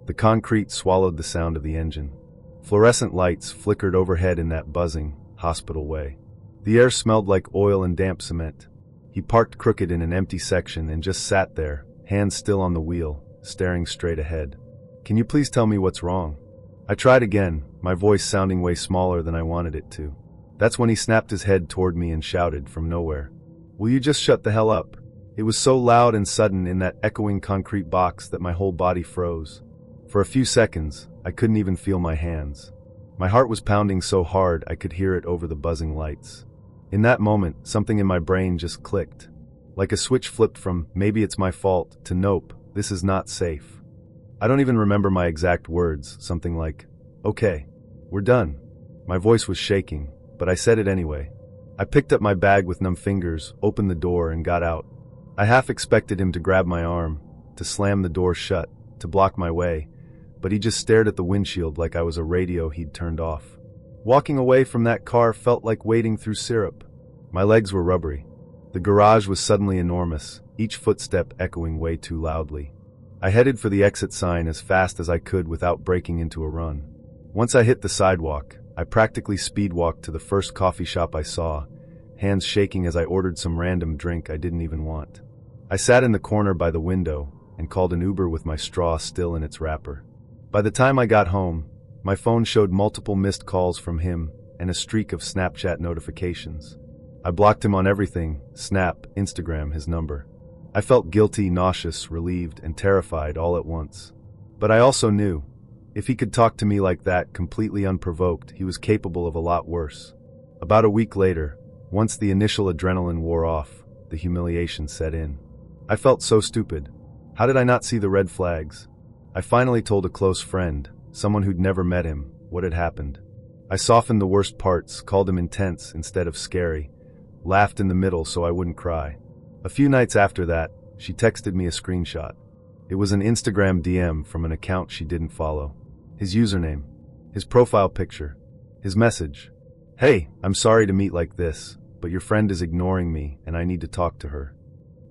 The concrete swallowed the sound of the engine. Fluorescent lights flickered overhead in that buzzing, hospital way. The air smelled like oil and damp cement. He parked crooked in an empty section and just sat there, hands still on the wheel, staring straight ahead. Can you please tell me what's wrong? I tried again, my voice sounding way smaller than I wanted it to. That's when he snapped his head toward me and shouted from nowhere, "Will you just shut the hell up?" It was so loud and sudden in that echoing concrete box that my whole body froze. For a few seconds, I couldn't even feel my hands. My heart was pounding so hard I could hear it over the buzzing lights. In that moment, something in my brain just clicked. Like a switch flipped from, maybe it's my fault, to nope, this is not safe. I don't even remember my exact words, something like, okay, we're done. My voice was shaking, but I said it anyway. I picked up my bag with numb fingers, opened the door, and got out. I half expected him to grab my arm, to slam the door shut, to block my way, but he just stared at the windshield like I was a radio he'd turned off. Walking away from that car felt like wading through syrup. My legs were rubbery. The garage was suddenly enormous, each footstep echoing way too loudly. I headed for the exit sign as fast as I could without breaking into a run. Once I hit the sidewalk, I practically speed-walked to the first coffee shop I saw, hands shaking as I ordered some random drink I didn't even want. I sat in the corner by the window and called an Uber with my straw still in its wrapper. By the time I got home, my phone showed multiple missed calls from him and a streak of Snapchat notifications. I blocked him on everything, Snap, Instagram, his number. I felt guilty, nauseous, relieved, and terrified all at once. But I also knew, if he could talk to me like that, completely unprovoked, he was capable of a lot worse. About a week later, once the initial adrenaline wore off, the humiliation set in. I felt so stupid. How did I not see the red flags? I finally told a close friend, someone who'd never met him, what had happened. I softened the worst parts, called him intense instead of scary, laughed in the middle so I wouldn't cry. A few nights after that, she texted me a screenshot. It was an Instagram DM from an account she didn't follow. His username, his profile picture, his message. Hey, I'm sorry to meet like this, but your friend is ignoring me and I need to talk to her.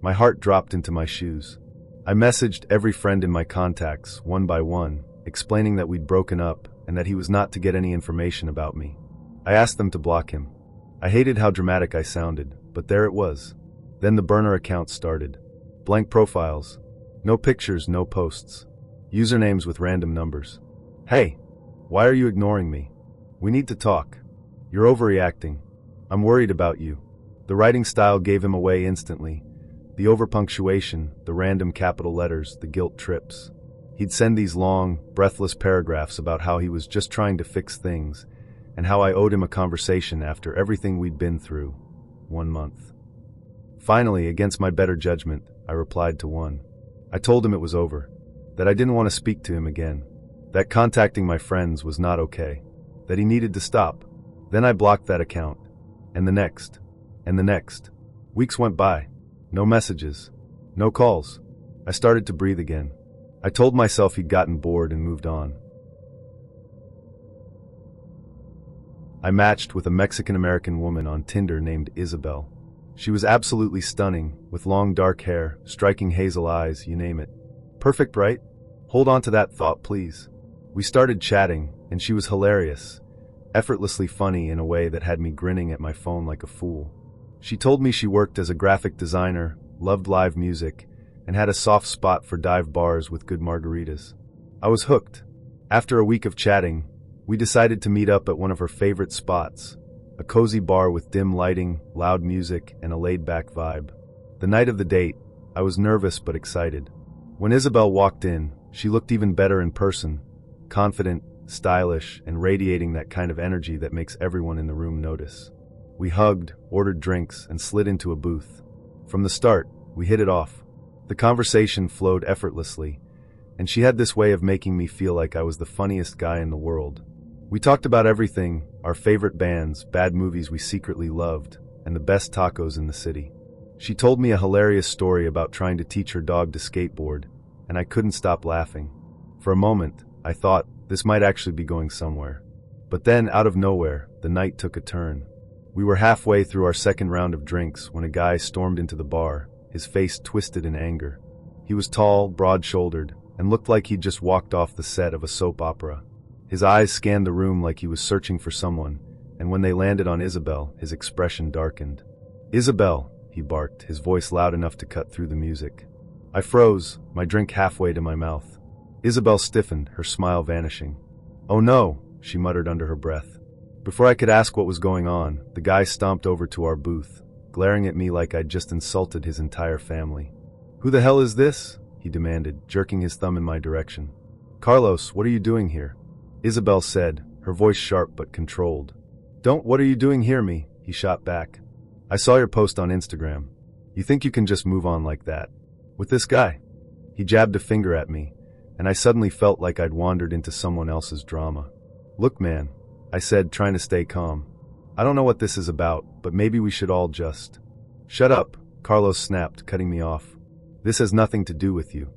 My heart dropped into my shoes. I messaged every friend in my contacts, one by one, explaining that we'd broken up and that he was not to get any information about me. I asked them to block him. I hated how dramatic I sounded, but there it was. Then the burner account started. Blank profiles. No pictures, no posts. Usernames with random numbers. Hey, why are you ignoring me? We need to talk. You're overreacting. I'm worried about you. The writing style gave him away instantly. The overpunctuation, the random capital letters, the guilt trips. He'd send these long, breathless paragraphs about how he was just trying to fix things, and how I owed him a conversation after everything we'd been through. 1 month. Finally, against my better judgment, I replied to one. I told him it was over, that I didn't want to speak to him again, that contacting my friends was not okay, that he needed to stop. Then I blocked that account, and the next, and the next. Weeks went by. No messages. No calls. I started to breathe again. I told myself he'd gotten bored and moved on. I matched with a Mexican-American woman on Tinder named Isabel. She was absolutely stunning, with long dark hair, striking hazel eyes, you name it. Perfect, right? Hold on to that thought, please. We started chatting, and she was hilarious, effortlessly funny in a way that had me grinning at my phone like a fool. She told me she worked as a graphic designer, loved live music, and had a soft spot for dive bars with good margaritas. I was hooked. After a week of chatting, we decided to meet up at one of her favorite spots, a cozy bar with dim lighting, loud music, and a laid-back vibe. The night of the date, I was nervous but excited. When Isabel walked in, she looked even better in person, confident, stylish, and radiating that kind of energy that makes everyone in the room notice. We hugged, ordered drinks, and slid into a booth. From the start, we hit it off. The conversation flowed effortlessly, and she had this way of making me feel like I was the funniest guy in the world. We talked about everything, our favorite bands, bad movies we secretly loved, and the best tacos in the city. She told me a hilarious story about trying to teach her dog to skateboard, and I couldn't stop laughing. For a moment, I thought this might actually be going somewhere. But then, out of nowhere, the night took a turn. We were halfway through our second round of drinks when a guy stormed into the bar, his face twisted in anger. He was tall, broad-shouldered, and looked like he'd just walked off the set of a soap opera. His eyes scanned the room like he was searching for someone, and when they landed on Isabel, his expression darkened. "Isabel," he barked, his voice loud enough to cut through the music. I froze, my drink halfway to my mouth. Isabel stiffened, her smile vanishing. "Oh no," she muttered under her breath. Before I could ask what was going on, the guy stomped over to our booth, glaring at me like I'd just insulted his entire family. "Who the hell is this?" he demanded, jerking his thumb in my direction. "Carlos, what are you doing here?" Isabel said, her voice sharp but controlled. What are you doing here, me?" he shot back. "I saw your post on Instagram. You think you can just move on like that? With this guy?" He jabbed a finger at me, and I suddenly felt like I'd wandered into someone else's drama. "Look, man," I said, trying to stay calm. "I don't know what this is about, but maybe we should all just—" "Shut up," Carlos snapped, cutting me off. "This has nothing to do with you."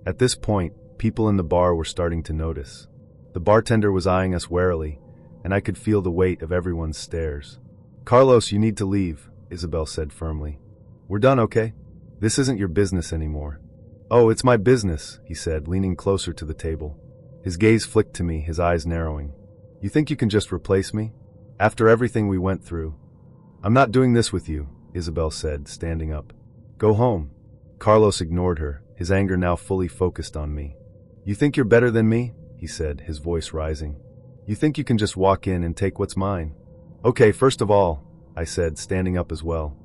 At this point, people in the bar were starting to notice. The bartender was eyeing us warily, and I could feel the weight of everyone's stares. "Carlos, you need to leave," Isabel said firmly. "We're done, okay? This isn't your business anymore." "Oh, it's my business," he said, leaning closer to the table. His gaze flicked to me, his eyes narrowing. "You think you can just replace me? After everything we went through?" "I'm not doing this with you," Isabel said, standing up. "Go home." Carlos ignored her, his anger now fully focused on me. "You think you're better than me?" he said, his voice rising. "You think you can just walk in and take what's mine?" "Okay, first of all," I said, standing up as well,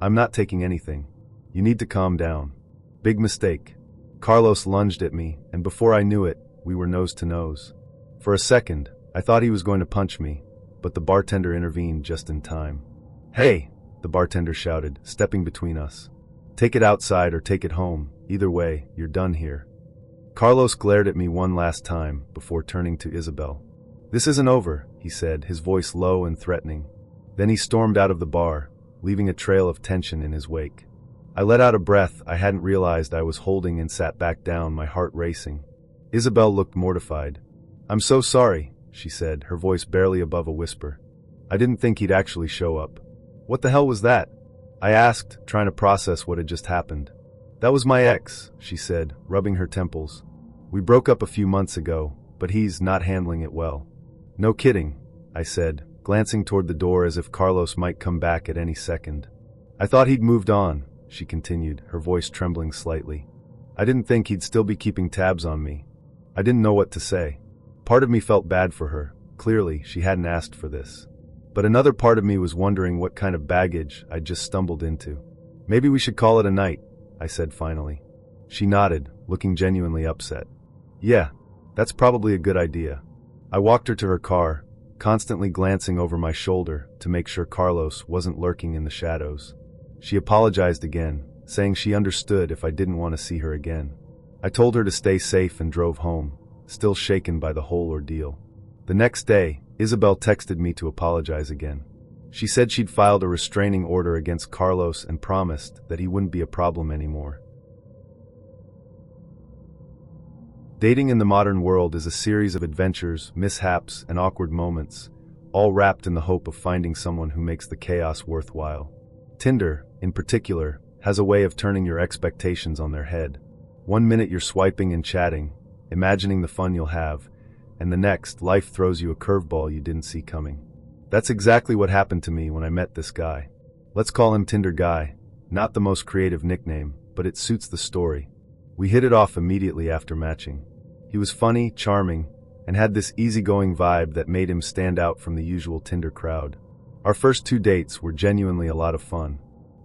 "I'm not taking anything. You need to calm down." "Big mistake." Carlos lunged at me, and before I knew it, we were nose to nose. For a second, I thought he was going to punch me, but the bartender intervened just in time. "Hey!" the bartender shouted, stepping between us. "Take it outside or take it home. Either way, you're done here." Carlos glared at me one last time before turning to Isabel. "This isn't over," he said, his voice low and threatening. Then he stormed out of the bar, leaving a trail of tension in his wake. I let out a breath I hadn't realized I was holding and sat back down, my heart racing. Isabel looked mortified. "I'm so sorry," she said, her voice barely above a whisper. "I didn't think he'd actually show up." "What the hell was that?" I asked, trying to process what had just happened. "That was my ex," she said, rubbing her temples. "We broke up a few months ago, but he's not handling it well." "No kidding," I said, glancing toward the door as if Carlos might come back at any second. "I thought he'd moved on," she continued, her voice trembling slightly. "I didn't think he'd still be keeping tabs on me." I didn't know what to say. Part of me felt bad for her. Clearly, she hadn't asked for this. But another part of me was wondering what kind of baggage I'd just stumbled into. "Maybe we should call it a night," I said finally. She nodded, looking genuinely upset. "Yeah, that's probably a good idea." I walked her to her car, constantly glancing over my shoulder to make sure Carlos wasn't lurking in the shadows. She apologized again, saying she understood if I didn't want to see her again. I told her to stay safe and drove home, still shaken by the whole ordeal. The next day, Isabel texted me to apologize again. She said she'd filed a restraining order against Carlos and promised that he wouldn't be a problem anymore. Dating in the modern world is a series of adventures, mishaps, and awkward moments, all wrapped in the hope of finding someone who makes the chaos worthwhile. Tinder, in particular, has a way of turning your expectations on their head. One minute you're swiping and chatting, imagining the fun you'll have, and the next, life throws you a curveball you didn't see coming. That's exactly what happened to me when I met this guy. Let's call him Tinder Guy. Not the most creative nickname, but it suits the story. We hit it off immediately after matching. He was funny, charming, and had this easygoing vibe that made him stand out from the usual Tinder crowd. Our first 2 dates were genuinely a lot of fun.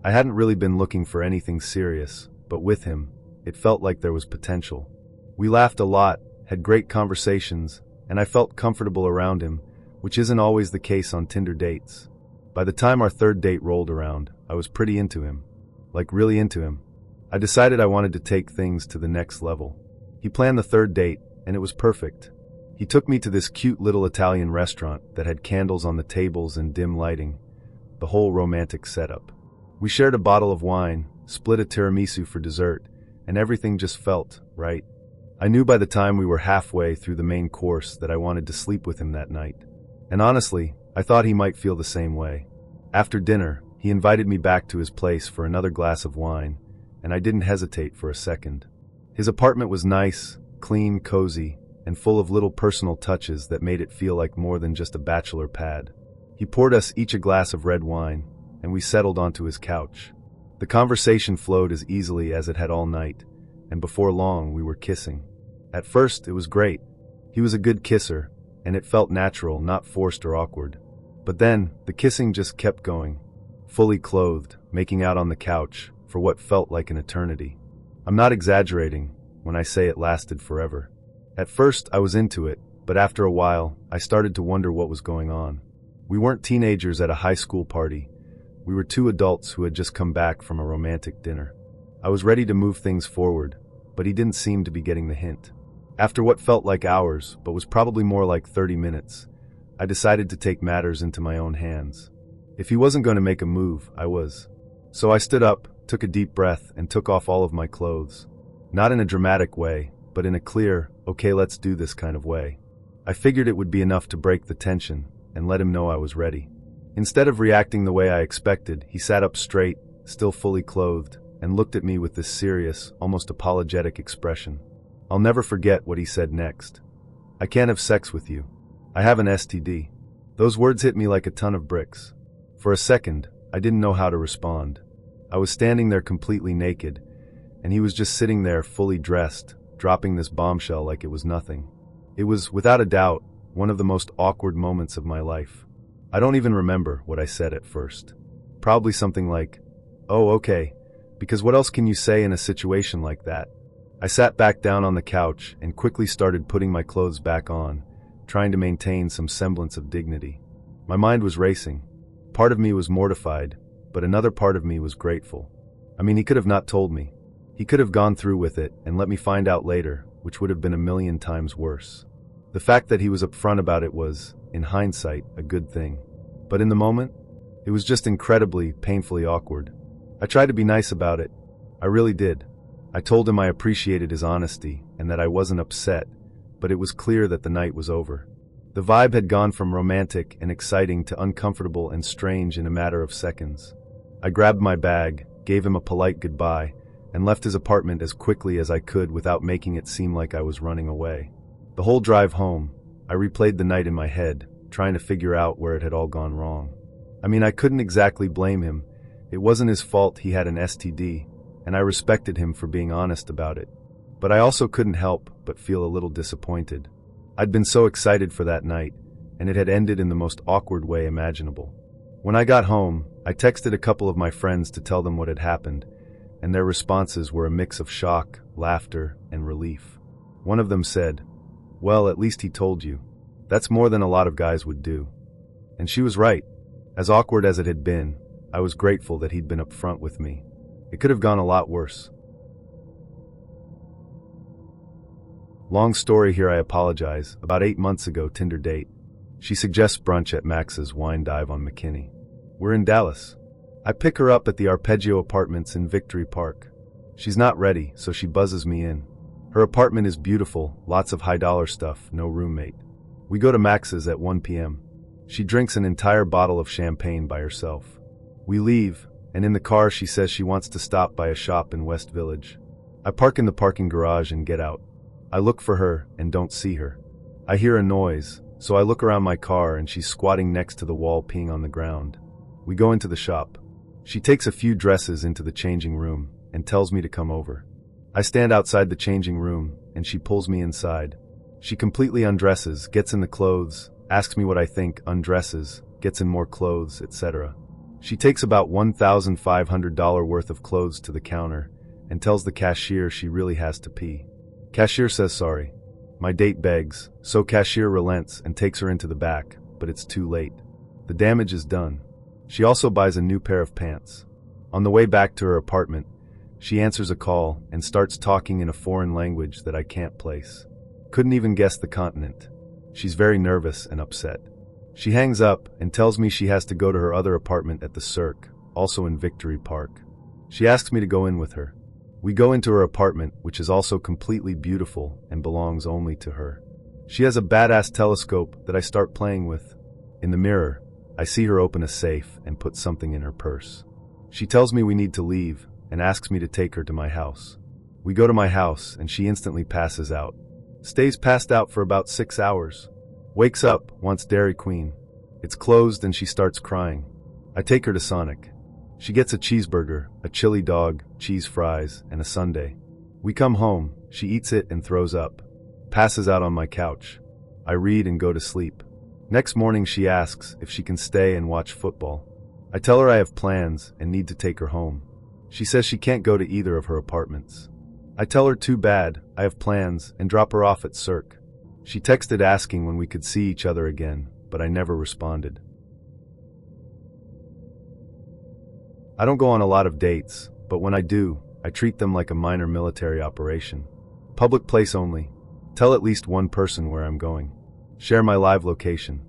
I hadn't really been looking for anything serious, but with him, it felt like there was potential. We laughed a lot, had great conversations, and I felt comfortable around him, which isn't always the case on Tinder dates. By the time our 3rd date rolled around, I was pretty into him. Like really into him. I decided I wanted to take things to the next level. He planned the 3rd date, and it was perfect. He took me to this cute little Italian restaurant that had candles on the tables and dim lighting, the whole romantic setup. We shared a bottle of wine, split a tiramisu for dessert, and everything just felt right. I knew by the time we were halfway through the main course that I wanted to sleep with him that night. And honestly, I thought he might feel the same way. After dinner, he invited me back to his place for another glass of wine, and I didn't hesitate for a second. His apartment was nice, clean, cozy, and full of little personal touches that made it feel like more than just a bachelor pad. He poured us each a glass of red wine, and we settled onto his couch. The conversation flowed as easily as it had all night, and before long we were kissing. At first, it was great. He was a good kisser, and it felt natural, not forced or awkward. But then, the kissing just kept going. Fully clothed, making out on the couch, for what felt like an eternity. I'm not exaggerating when I say it lasted forever. At first, I was into it, but after a while, I started to wonder what was going on. We weren't teenagers at a high school party. We were two adults who had just come back from a romantic dinner. I was ready to move things forward, but he didn't seem to be getting the hint. After what felt like hours, but was probably more like 30 minutes, I decided to take matters into my own hands. If he wasn't going to make a move, I was. So I stood up, took a deep breath, and took off all of my clothes. Not in a dramatic way, but in a clear, okay, let's do this kind of way. I figured it would be enough to break the tension and let him know I was ready. Instead of reacting the way I expected, he sat up straight, still fully clothed, and looked at me with this serious, almost apologetic expression. I'll never forget what he said next. I can't have sex with you. I have an STD. Those words hit me like a ton of bricks. For a second, I didn't know how to respond. I was standing there completely naked, and he was just sitting there fully dressed, dropping this bombshell like it was nothing. It was, without a doubt, one of the most awkward moments of my life. I don't even remember what I said at first. Probably something like, "Oh, okay," because what else can you say in a situation like that? I sat back down on the couch and quickly started putting my clothes back on, trying to maintain some semblance of dignity. My mind was racing. Part of me was mortified, but another part of me was grateful. I mean, he could have not told me. He could have gone through with it and let me find out later, which would have been a million times worse. The fact that he was upfront about it was, in hindsight, a good thing. But in the moment, it was just incredibly, painfully awkward. I tried to be nice about it. I really did. I told him I appreciated his honesty and that I wasn't upset, but it was clear that the night was over. The vibe had gone from romantic and exciting to uncomfortable and strange in a matter of seconds. I grabbed my bag, gave him a polite goodbye, and left his apartment as quickly as I could without making it seem like I was running away. The whole drive home, I replayed the night in my head, trying to figure out where it had all gone wrong. I mean, I couldn't exactly blame him. It wasn't his fault he had an STD, and I respected him for being honest about it. But I also couldn't help but feel a little disappointed. I'd been so excited for that night, and it had ended in the most awkward way imaginable. When I got home, I texted a couple of my friends to tell them what had happened, and their responses were a mix of shock, laughter, and relief. One of them said, "Well, at least he told you. That's more than a lot of guys would do." And she was right. As awkward as it had been, I was grateful that he'd been upfront with me. It could have gone a lot worse. Long story here, I apologize. About 8 months ago, Tinder date. She suggests brunch at Max's Wine Dive on McKinney. We're in Dallas. I pick her up at the Arpeggio Apartments in Victory Park. She's not ready, so she buzzes me in. Her apartment is beautiful, lots of high-dollar stuff, no roommate. We go to Max's at 1 p.m. She drinks an entire bottle of champagne by herself. We leave, and in the car she says she wants to stop by a shop in West Village. I park in the parking garage and get out. I look for her and don't see her. I hear a noise, so I look around my car and she's squatting next to the wall peeing on the ground. We go into the shop. She takes a few dresses into the changing room and tells me to come over. I stand outside the changing room and she pulls me inside. She completely undresses, gets in the clothes, asks me what I think, undresses, gets in more clothes, etc. She takes about $1,500 worth of clothes to the counter and tells the cashier she really has to pee. Cashier says sorry. My date begs, so cashier relents and takes her into the back, but it's too late. The damage is done. She also buys a new pair of pants. On the way back to her apartment, she answers a call and starts talking in a foreign language that I can't place. Couldn't even guess the continent. She's very nervous and upset. She hangs up and tells me she has to go to her other apartment at the Cirque, also in Victory Park. She asks me to go in with her. We go into her apartment, which is also completely beautiful and belongs only to her. She has a badass telescope that I start playing with. In the mirror, I see her open a safe and put something in her purse. She tells me we need to leave and asks me to take her to my house. We go to my house and she instantly passes out. Stays passed out for about 6 hours. Wakes up, wants Dairy Queen. It's closed and she starts crying. I take her to Sonic. She gets a cheeseburger, a chili dog, cheese fries, and a sundae. We come home, she eats it and throws up. Passes out on my couch. I read and go to sleep. Next morning she asks if she can stay and watch football. I tell her I have plans and need to take her home. She says she can't go to either of her apartments. I tell her too bad, I have plans, and drop her off at Cirque. She texted asking when we could see each other again, but I never responded. I don't go on a lot of dates, but when I do, I treat them like a minor military operation. Public place only. Tell at least one person where I'm going. Share my live location.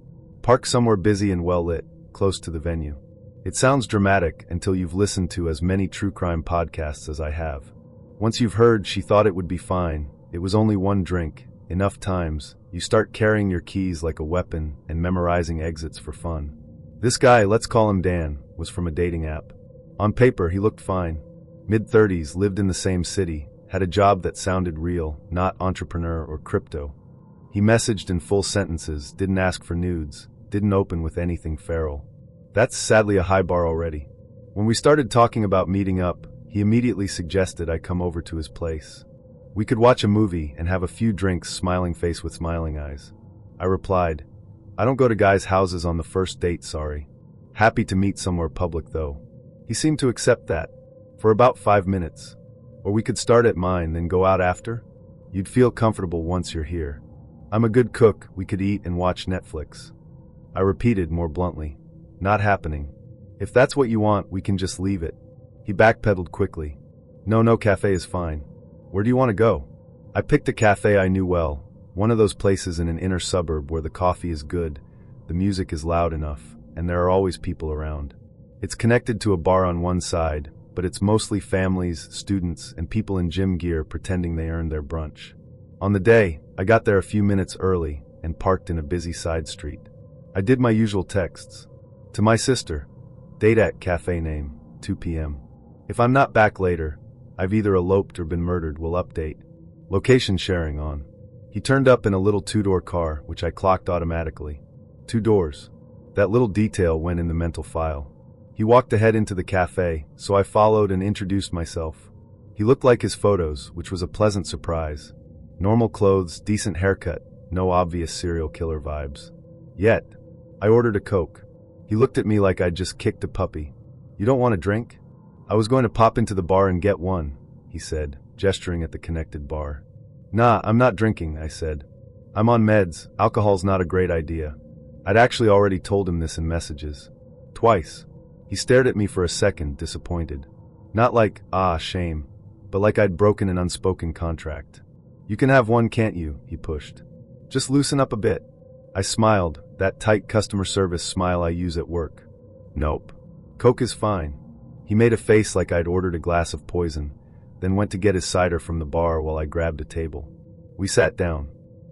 Park somewhere busy and well lit, close to the venue. It sounds dramatic until you've listened to as many true crime podcasts as I have. Once you've heard she thought it would be fine, it was only one drink, enough times, you start carrying your keys like a weapon and memorizing exits for fun. This guy, let's call him Dan, was from a dating app. On paper, he looked fine. Mid-30s, lived in the same city, had a job that sounded real, not entrepreneur or crypto. He messaged in full sentences, didn't ask for nudes, didn't open with anything feral. That's sadly a high bar already. When we started talking about meeting up, he immediately suggested I come over to his place. We could watch a movie and have a few drinks, smiling face with smiling eyes. I replied, I don't go to guys' houses on the first date, sorry. Happy to meet somewhere public though. He seemed to accept that. For about 5 minutes. Or we could start at mine, then go out after? You'd feel comfortable once you're here. I'm a good cook, we could eat and watch Netflix. I repeated more bluntly, not happening. If that's what you want, we can just leave it. He backpedaled quickly. No, cafe is fine. Where do you want to go? I picked a cafe I knew well, one of those places in an inner suburb where the coffee is good, the music is loud enough, and there are always people around. It's connected to a bar on one side, but it's mostly families, students, and people in gym gear pretending they earned their brunch. On the day, I got there a few minutes early and parked in a busy side street. I did my usual texts. To my sister, date at cafe name, 2 p.m. If I'm not back later, I've either eloped or been murdered, will update. Location sharing on. He turned up in a little 2-door car, which I clocked automatically. 2 doors. That little detail went in the mental file. He walked ahead into the cafe, so I followed and introduced myself. He looked like his photos, which was a pleasant surprise. Normal clothes, decent haircut, no obvious serial killer vibes. Yet, I ordered a Coke. He looked at me like I'd just kicked a puppy. You don't want a drink? I was going to pop into the bar and get one, he said, gesturing at the connected bar. Nah, I'm not drinking, I said. I'm on meds, alcohol's not a great idea. I'd actually already told him this in messages. Twice. He stared at me for a second, disappointed. Not like, shame, but like I'd broken an unspoken contract. You can have one, can't you? He pushed. Just loosen up a bit. I smiled, that tight customer service smile I use at work. Nope. Coke is fine. He made a face like I'd ordered a glass of poison, then went to get his cider from the bar while I grabbed a table. We sat down.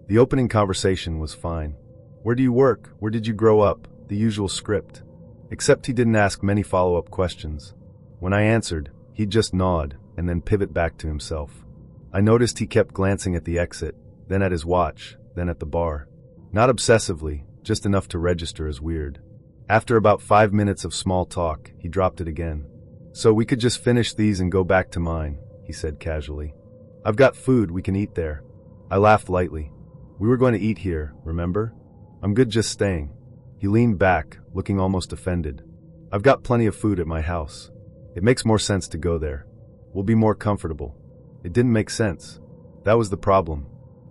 The opening conversation was fine. Where do you work? Where did you grow up? The usual script. Except he didn't ask many follow-up questions. When I answered, he'd just nod and then pivot back to himself. I noticed he kept glancing at the exit, then at his watch, then at the bar. Not obsessively, just enough to register as weird. After about 5 minutes of small talk, he dropped it again. So we could just finish these and go back to mine, he said casually. I've got food, we can eat there. I laughed lightly. We were going to eat here, remember? I'm good just staying. He leaned back, looking almost offended. I've got plenty of food at my house. It makes more sense to go there. We'll be more comfortable. It didn't make sense. That was the problem.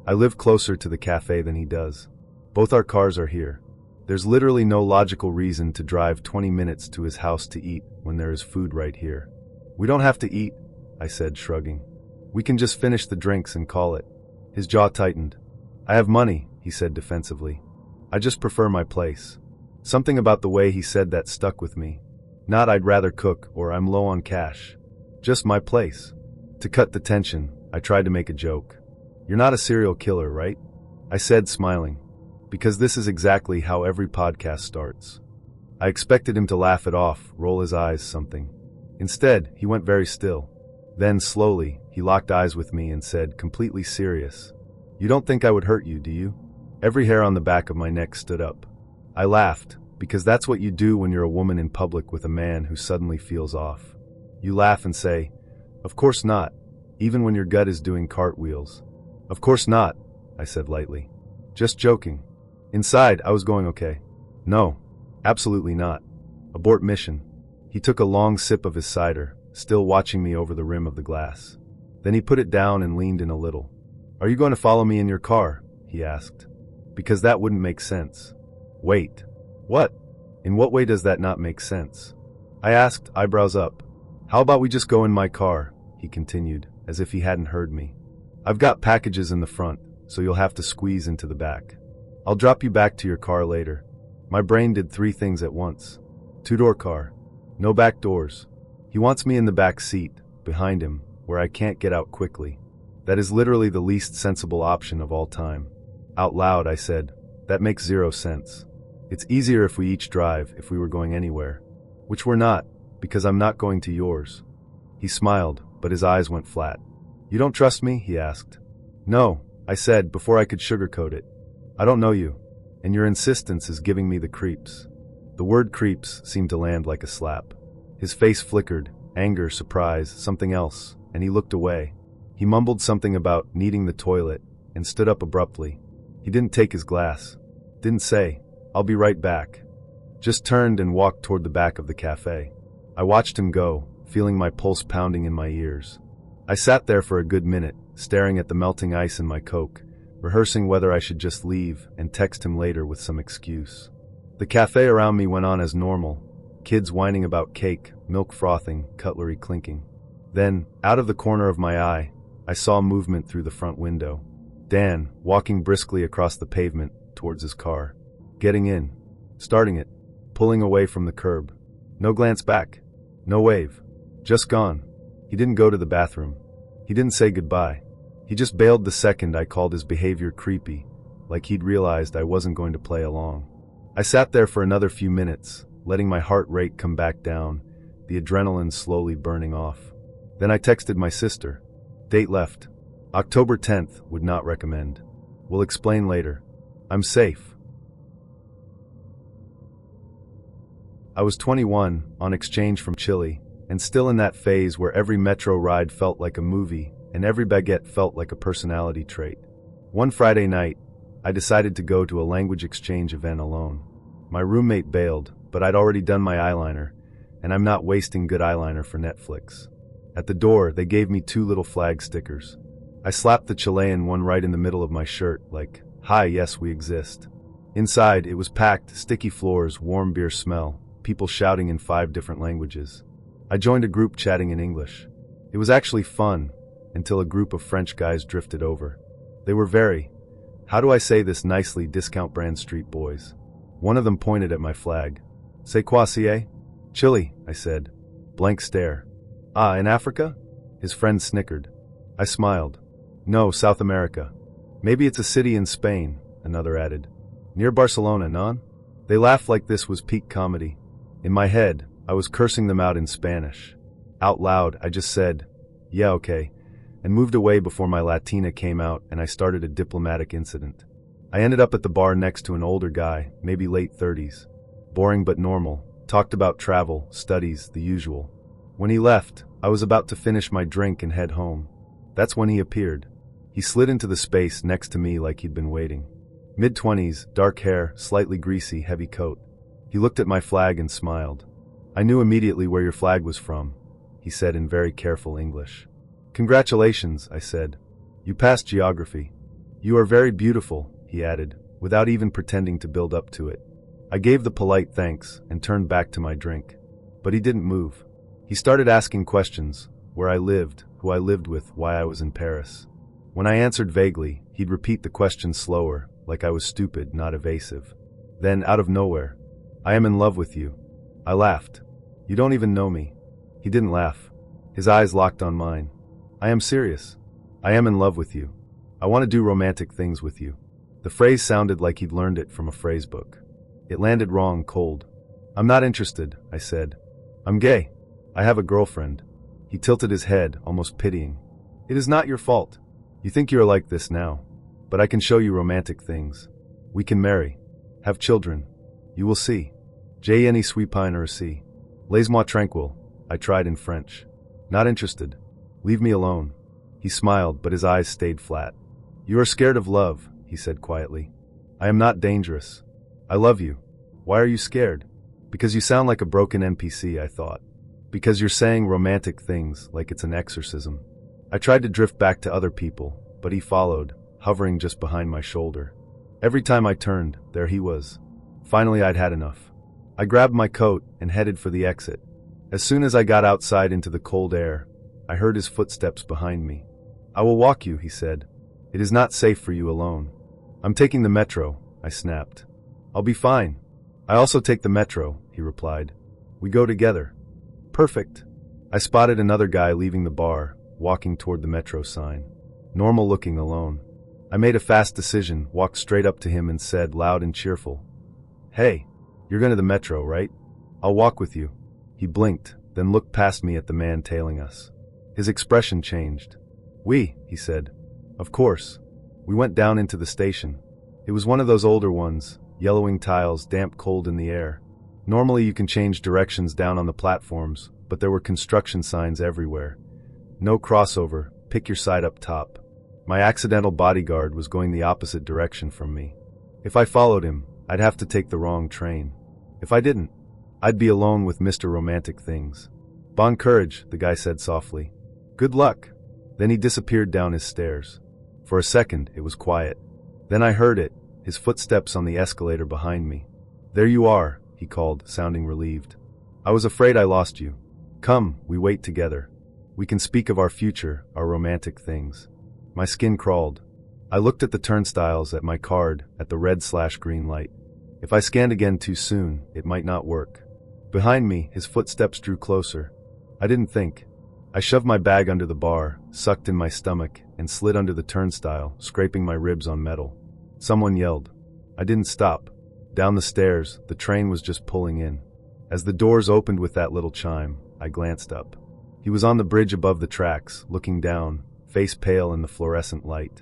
I live closer to the cafe than he does. Both our cars are here. There's literally no logical reason to drive 20 minutes to his house to eat when there is food right here. We don't have to eat, I said, shrugging. We can just finish the drinks and call it. His jaw tightened. I have money, he said defensively. I just prefer my place. Something about the way he said that stuck with me. Not "I'd rather cook" or "I'm low on cash." Just my place. To cut the tension, I tried to make a joke. "You're not a serial killer, right?" I said, smiling. Because this is exactly how every podcast starts. I expected him to laugh it off, roll his eyes, something. Instead, he went very still. Then, slowly, he locked eyes with me and said, completely serious, "You don't think I would hurt you, do you?" Every hair on the back of my neck stood up. I laughed, because that's what you do when you're a woman in public with a man who suddenly feels off. You laugh and say, "Of course not," even when your gut is doing cartwheels. "Of course not," I said lightly. "Just joking." Inside, I was going, okay. "No, absolutely not. Abort mission." He took a long sip of his cider, still watching me over the rim of the glass. Then he put it down and leaned in a little. "Are you going to follow me in your car?" he asked. "Because that wouldn't make sense." "Wait. What? In what way does that not make sense?" I asked, eyebrows up. "How about we just go in my car?" he continued, as if he hadn't heard me. "I've got packages in the front, so you'll have to squeeze into the back. I'll drop you back to your car later." My brain did 3 things at once. 2-door car. No back doors. He wants me in the back seat, behind him, where I can't get out quickly. That is literally the least sensible option of all time. Out loud, I said, "That makes 0 sense. It's easier if we each drive, if we were going anywhere." "Which we're not, because I'm not going to yours." He smiled, but his eyes went flat. "You don't trust me?" he asked. "No," I said before I could sugarcoat it. "I don't know you, and your insistence is giving me the creeps." The word creeps seemed to land like a slap. His face flickered, anger, surprise, something else, and he looked away. He mumbled something about needing the toilet and stood up abruptly. He didn't take his glass. Didn't say, "I'll be right back." Just turned and walked toward the back of the cafe. I watched him go, feeling my pulse pounding in my ears. I sat there for a good minute, staring at the melting ice in my Coke, rehearsing whether I should just leave and text him later with some excuse. The cafe around me went on as normal, kids whining about cake, milk frothing, cutlery clinking. Then, out of the corner of my eye, I saw movement through the front window. Dan, walking briskly across the pavement towards his car. Getting in. Starting it. Pulling away from the curb. No glance back. No wave. Just gone. He didn't go to the bathroom. He didn't say goodbye. He just bailed the second I called his behavior creepy, like he'd realized I wasn't going to play along. I sat there for another few minutes, letting my heart rate come back down, the adrenaline slowly burning off. Then I texted my sister. Date left. October 10th, would not recommend. Will explain later. I'm safe. I was 21, on exchange from Chile, and still in that phase where every metro ride felt like a movie and every baguette felt like a personality trait. One Friday night, I decided to go to a language exchange event alone. My roommate bailed, but I'd already done my eyeliner, and I'm not wasting good eyeliner for Netflix. At the door, they gave me 2 little flag stickers. I slapped the Chilean one right in the middle of my shirt, like, "Hi, yes, we exist." Inside, it was packed, sticky floors, warm beer smell, people shouting in 5 different languages. I joined a group chatting in English. It was actually fun, until a group of French guys drifted over. They were very, how do I say this nicely, discount brand street boys. One of them pointed at my flag. "C'est quoi, c'est?" "Chile," I said. Blank stare. "Ah, in Africa?" His friend snickered. I smiled. "No, South America." "Maybe it's a city in Spain," another added. "Near Barcelona, non?" They laughed like this was peak comedy. In my head, I was cursing them out in Spanish. Out loud, I just said, "Yeah, okay," and moved away before my Latina came out and I started a diplomatic incident. I ended up at the bar next to an older guy, maybe late 30s. Boring but normal, talked about travel, studies, the usual. When he left, I was about to finish my drink and head home. That's when he appeared. He slid into the space next to me like he'd been waiting. Mid-20s, dark hair, slightly greasy, heavy coat. He looked at my flag and smiled. "I knew immediately where your flag was from," he said in very careful English. "Congratulations," I said. "You passed geography." "You are very beautiful," he added, without even pretending to build up to it. I gave the polite thanks and turned back to my drink. But he didn't move. He started asking questions, where I lived, who I lived with, why I was in Paris. When I answered vaguely, he'd repeat the question slower, like I was stupid, not evasive. Then, out of nowhere, "I am in love with you." I laughed. You don't even know me. He didn't laugh. His eyes locked on mine. I am serious. I am in love with you. I want to do romantic things with you. The phrase sounded like he'd learned it from a phrase book. It landed wrong, cold. I'm not interested, I said. I'm gay. I have a girlfriend. He tilted his head, almost pitying. It is not your fault. You think you are like this now. But I can show you romantic things. We can marry. Have children. You will see. Je ne suis pas intéressé. Laisse-moi tranquille, I tried in French. Not interested. Leave me alone. He smiled, but his eyes stayed flat. You are scared of love, he said quietly. I am not dangerous. I love you. Why are you scared? Because you sound like a broken NPC, I thought. Because you're saying romantic things like it's an exorcism. I tried to drift back to other people, but he followed, hovering just behind my shoulder. Every time I turned, there he was. Finally, I'd had enough. I grabbed my coat and headed for the exit. As soon as I got outside into the cold air, I heard his footsteps behind me. I will walk you, he said. It is not safe for you alone. I'm taking the metro, I snapped. I'll be fine. I also take the metro, he replied. We go together. Perfect. I spotted another guy leaving the bar, walking toward the metro sign. Normal looking alone. I made a fast decision, walked straight up to him and said, loud and cheerful, Hey, you're going to the metro, right? I'll walk with you. He blinked, then looked past me at the man tailing us. His expression changed. Oui, he said. Of course. We went down into the station. It was one of those older ones, yellowing tiles, damp cold in the air. Normally you can change directions down on the platforms, but there were construction signs everywhere. No crossover, pick your side up top. My accidental bodyguard was going the opposite direction from me. If I followed him, I'd have to take the wrong train. If I didn't, I'd be alone with Mr. Romantic Things. Bon courage, the guy said softly. Good luck. Then he disappeared down his stairs. For a second, it was quiet. Then I heard it, his footsteps on the escalator behind me. There you are, he called, sounding relieved. I was afraid I lost you. Come, we wait together. We can speak of our future, our romantic things. My skin crawled. I looked at the turnstiles, at my card, at the red/green light. If I scanned again too soon, it might not work. Behind me, his footsteps drew closer. I didn't think. I shoved my bag under the bar, sucked in my stomach, and slid under the turnstile, scraping my ribs on metal. Someone yelled. I didn't stop. Down the stairs, the train was just pulling in. As the doors opened with that little chime, I glanced up. He was on the bridge above the tracks, looking down, face pale in the fluorescent light.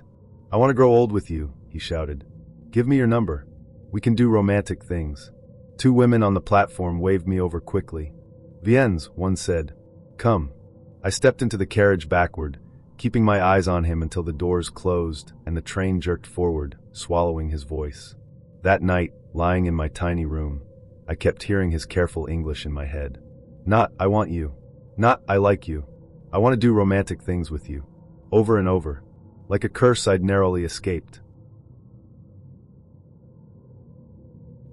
I want to grow old with you, he shouted. Give me your number. We can do romantic things. Two women on the platform waved me over quickly. Viens, one said. Come. I stepped into the carriage backward, keeping my eyes on him until the doors closed and the train jerked forward, swallowing his voice. That night, lying in my tiny room, I kept hearing his careful English in my head. Not, I want you. Not, I like you. I want to do romantic things with you. Over and over. Like a curse I'd narrowly escaped.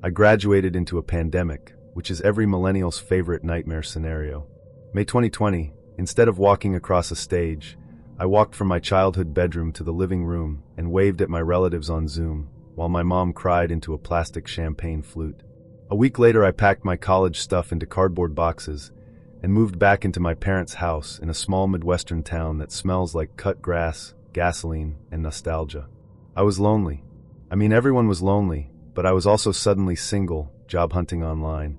I graduated into a pandemic, which is every millennial's favorite nightmare scenario. May 2020, instead of walking across a stage, I walked from my childhood bedroom to the living room and waved at my relatives on Zoom, while my mom cried into a plastic champagne flute. A week later, I packed my college stuff into cardboard boxes and moved back into my parents' house in a small Midwestern town that smells like cut grass, gasoline, and nostalgia. I was lonely. I mean, everyone was lonely, but I was also suddenly single, job hunting online,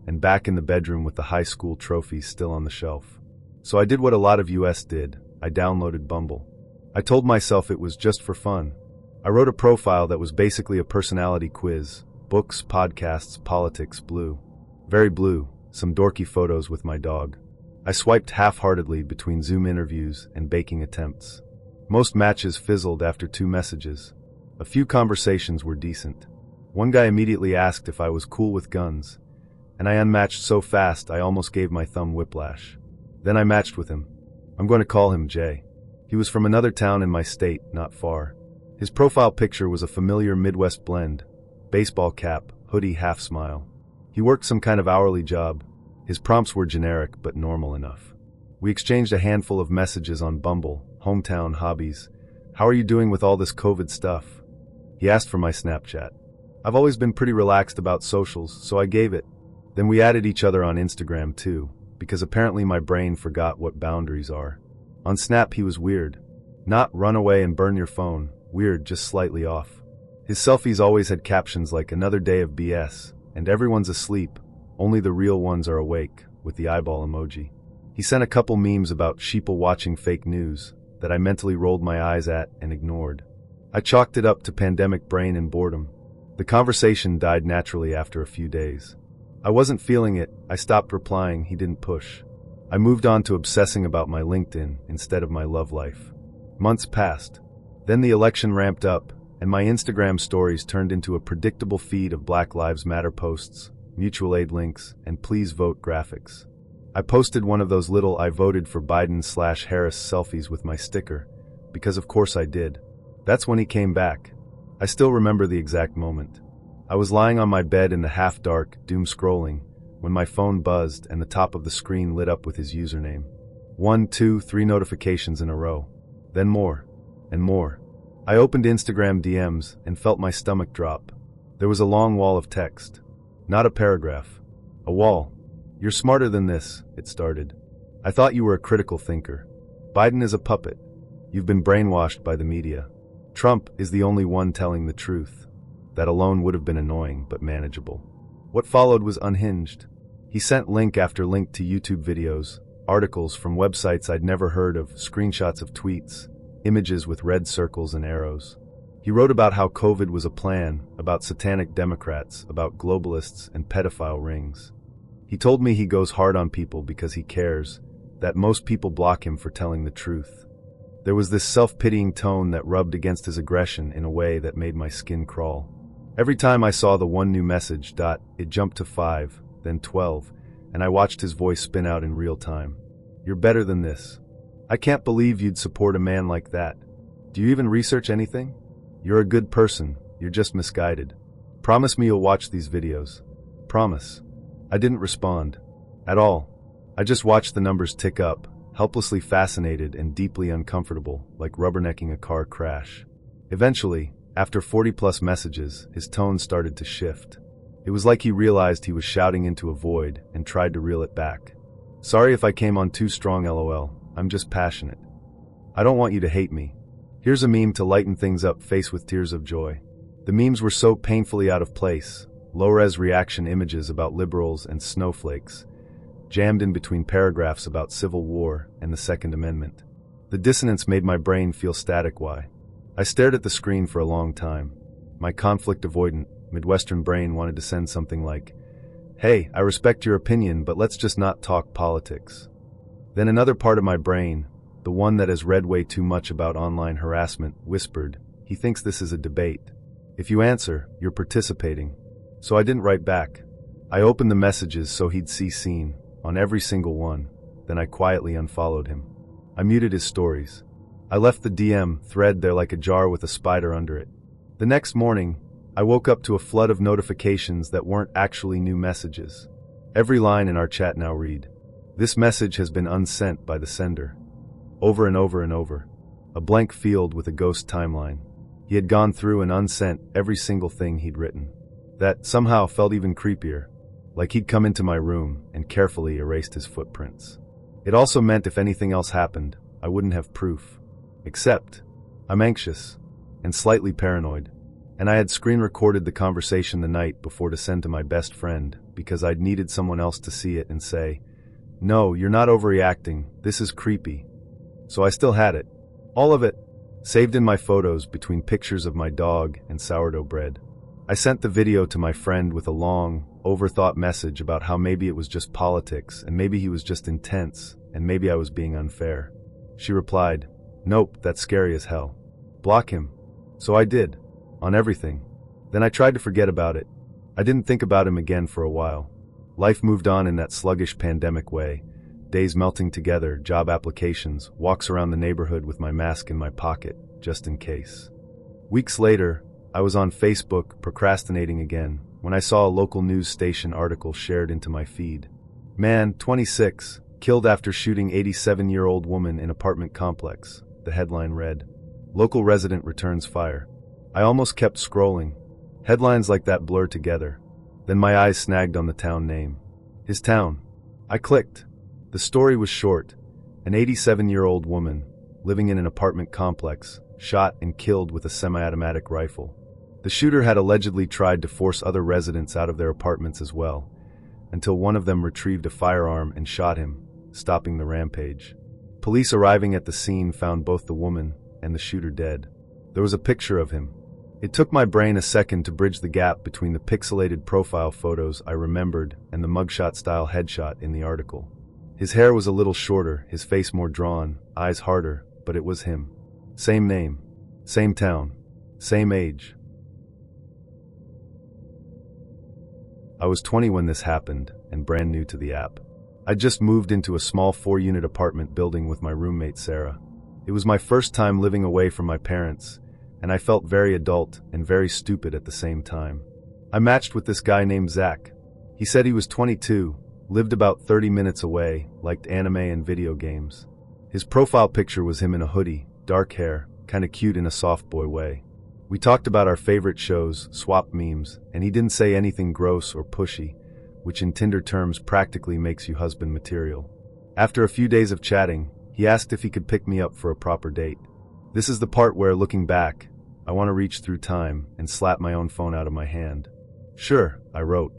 and back in the bedroom with the high school trophies still on the shelf. So I did what a lot of US did. I downloaded Bumble. I told myself it was just for fun. I wrote a profile that was basically a personality quiz. Books, podcasts, politics, blue. Very blue, some dorky photos with my dog. I swiped half-heartedly between Zoom interviews and baking attempts. Most matches fizzled after 2 messages. A few conversations were decent. One guy immediately asked if I was cool with guns, and I unmatched so fast I almost gave my thumb whiplash. Then I matched with him. I'm going to call him Jay. He was from another town in my state, not far. His profile picture was a familiar Midwest blend. Baseball cap, hoodie, half smile. He worked some kind of hourly job. His prompts were generic, but normal enough. We exchanged a handful of messages on Bumble, hometown, hobbies. How are you doing with all this COVID stuff? He asked for my Snapchat. I've always been pretty relaxed about socials, so I gave it. Then we added each other on Instagram too, because apparently my brain forgot what boundaries are. On Snap he was weird. Not run away and burn your phone, weird, just slightly off. His selfies always had captions like another day of BS, and everyone's asleep, only the real ones are awake, with the eyeball emoji. He sent a couple memes about sheeple watching fake news that I mentally rolled my eyes at and ignored. I chalked it up to pandemic brain and boredom. The conversation died naturally after a few days. I wasn't feeling it, I stopped replying, he didn't push. I moved on to obsessing about my LinkedIn instead of my love life. Months passed. Then the election ramped up, and my Instagram stories turned into a predictable feed of Black Lives Matter posts, mutual aid links, and please vote graphics. I posted one of those little I voted for Biden/Harris selfies with my sticker, because of course I did. That's when he came back. I still remember the exact moment. I was lying on my bed in the half-dark, doom scrolling, when my phone buzzed and the top of the screen lit up with his username. 1, 2, 3 notifications in a row. Then more. And more. I opened Instagram DMs and felt my stomach drop. There was a long wall of text. Not a paragraph. A wall. "You're smarter than this," it started. "I thought you were a critical thinker. Biden is a puppet. You've been brainwashed by the media. Trump is the only one telling the truth." That alone would have been annoying, but manageable. What followed was unhinged. He sent link after link to YouTube videos, articles from websites I'd never heard of, screenshots of tweets, images with red circles and arrows. He wrote about how COVID was a plan, about satanic Democrats, about globalists and pedophile rings. He told me he goes hard on people because he cares, that most people block him for telling the truth. There was this self-pitying tone that rubbed against his aggression in a way that made my skin crawl. Every time I saw the one new message, it jumped to 5, then 12, and I watched his voice spin out in real time. "You're better than this. I can't believe you'd support a man like that. Do you even research anything? You're a good person, you're just misguided. Promise me you'll watch these videos. Promise." I didn't respond. At all. I just watched the numbers tick up, helplessly fascinated and deeply uncomfortable, like rubbernecking a car crash. Eventually, after 40-plus messages, his tone started to shift. It was like he realized he was shouting into a void and tried to reel it back. "Sorry if I came on too strong, lol. I'm just passionate. I don't want you to hate me. Here's a meme to lighten things up, face with tears of joy." The memes were so painfully out of place, low-res reaction images about liberals and snowflakes, jammed in between paragraphs about Civil War and the Second Amendment. The dissonance made my brain feel static. Why? I stared at the screen for a long time. My conflict-avoidant, Midwestern brain wanted to send something like, "Hey, I respect your opinion, but let's just not talk politics." Then another part of my brain, the one that has read way too much about online harassment, whispered, "He thinks this is a debate. If you answer, you're participating." So I didn't write back. I opened the messages so he'd see seen, on every single one, then I quietly unfollowed him. I muted his stories. I left the DM thread there like a jar with a spider under it. The next morning, I woke up to a flood of notifications that weren't actually new messages. Every line in our chat now read, "This message has been unsent by the sender." Over and over and over. A blank field with a ghost timeline. He had gone through and unsent every single thing he'd written. That somehow felt even creepier, like he'd come into my room and carefully erased his footprints. It also meant if anything else happened, I wouldn't have proof. Except, I'm anxious and slightly paranoid, and I had screen recorded the conversation the night before to send to my best friend because I'd needed someone else to see it and say, "No, you're not overreacting, this is creepy." So I still had it. All of it. Saved in my photos between pictures of my dog and sourdough bread. I sent the video to my friend with a long, overthought message about how maybe it was just politics and maybe he was just intense and maybe I was being unfair. She replied, "Nope, that's scary as hell. Block him." So I did. On everything. Then I tried to forget about it. I didn't think about him again for a while. Life moved on in that sluggish pandemic way. Days melting together, job applications, walks around the neighborhood with my mask in my pocket, just in case. Weeks later, I was on Facebook procrastinating again when I saw a local news station article shared into my feed. "Man, 26, killed after shooting 87-year-old woman in apartment complex," the headline read. "Local resident returns fire." I almost kept scrolling. Headlines like that blur together. Then my eyes snagged on the town name. His town. I clicked. The story was short. An 87-year-old woman, living in an apartment complex, shot and killed with a semi-automatic rifle. The shooter had allegedly tried to force other residents out of their apartments as well, until one of them retrieved a firearm and shot him, stopping the rampage. Police arriving at the scene found both the woman and the shooter dead. There was a picture of him. It took my brain a second to bridge the gap between the pixelated profile photos I remembered and the mugshot-style headshot in the article. His hair was a little shorter, his face more drawn, eyes harder, but it was him. Same name, same town, same age. I was 20 when this happened, and brand new to the app. I just moved into a small 4-unit apartment building with my roommate Sarah. It was my first time living away from my parents, and I felt very adult and very stupid at the same time. I matched with this guy named Zach. He said he was 22, lived about 30 minutes away, liked anime and video games. His profile picture was him in a hoodie, dark hair, kinda cute in a soft boy way. We talked about our favorite shows, swapped memes, and he didn't say anything gross or pushy, which in Tinder terms practically makes you husband material. After a few days of chatting, he asked if he could pick me up for a proper date. This is the part where, looking back, I want to reach through time and slap my own phone out of my hand. Sure, I wrote.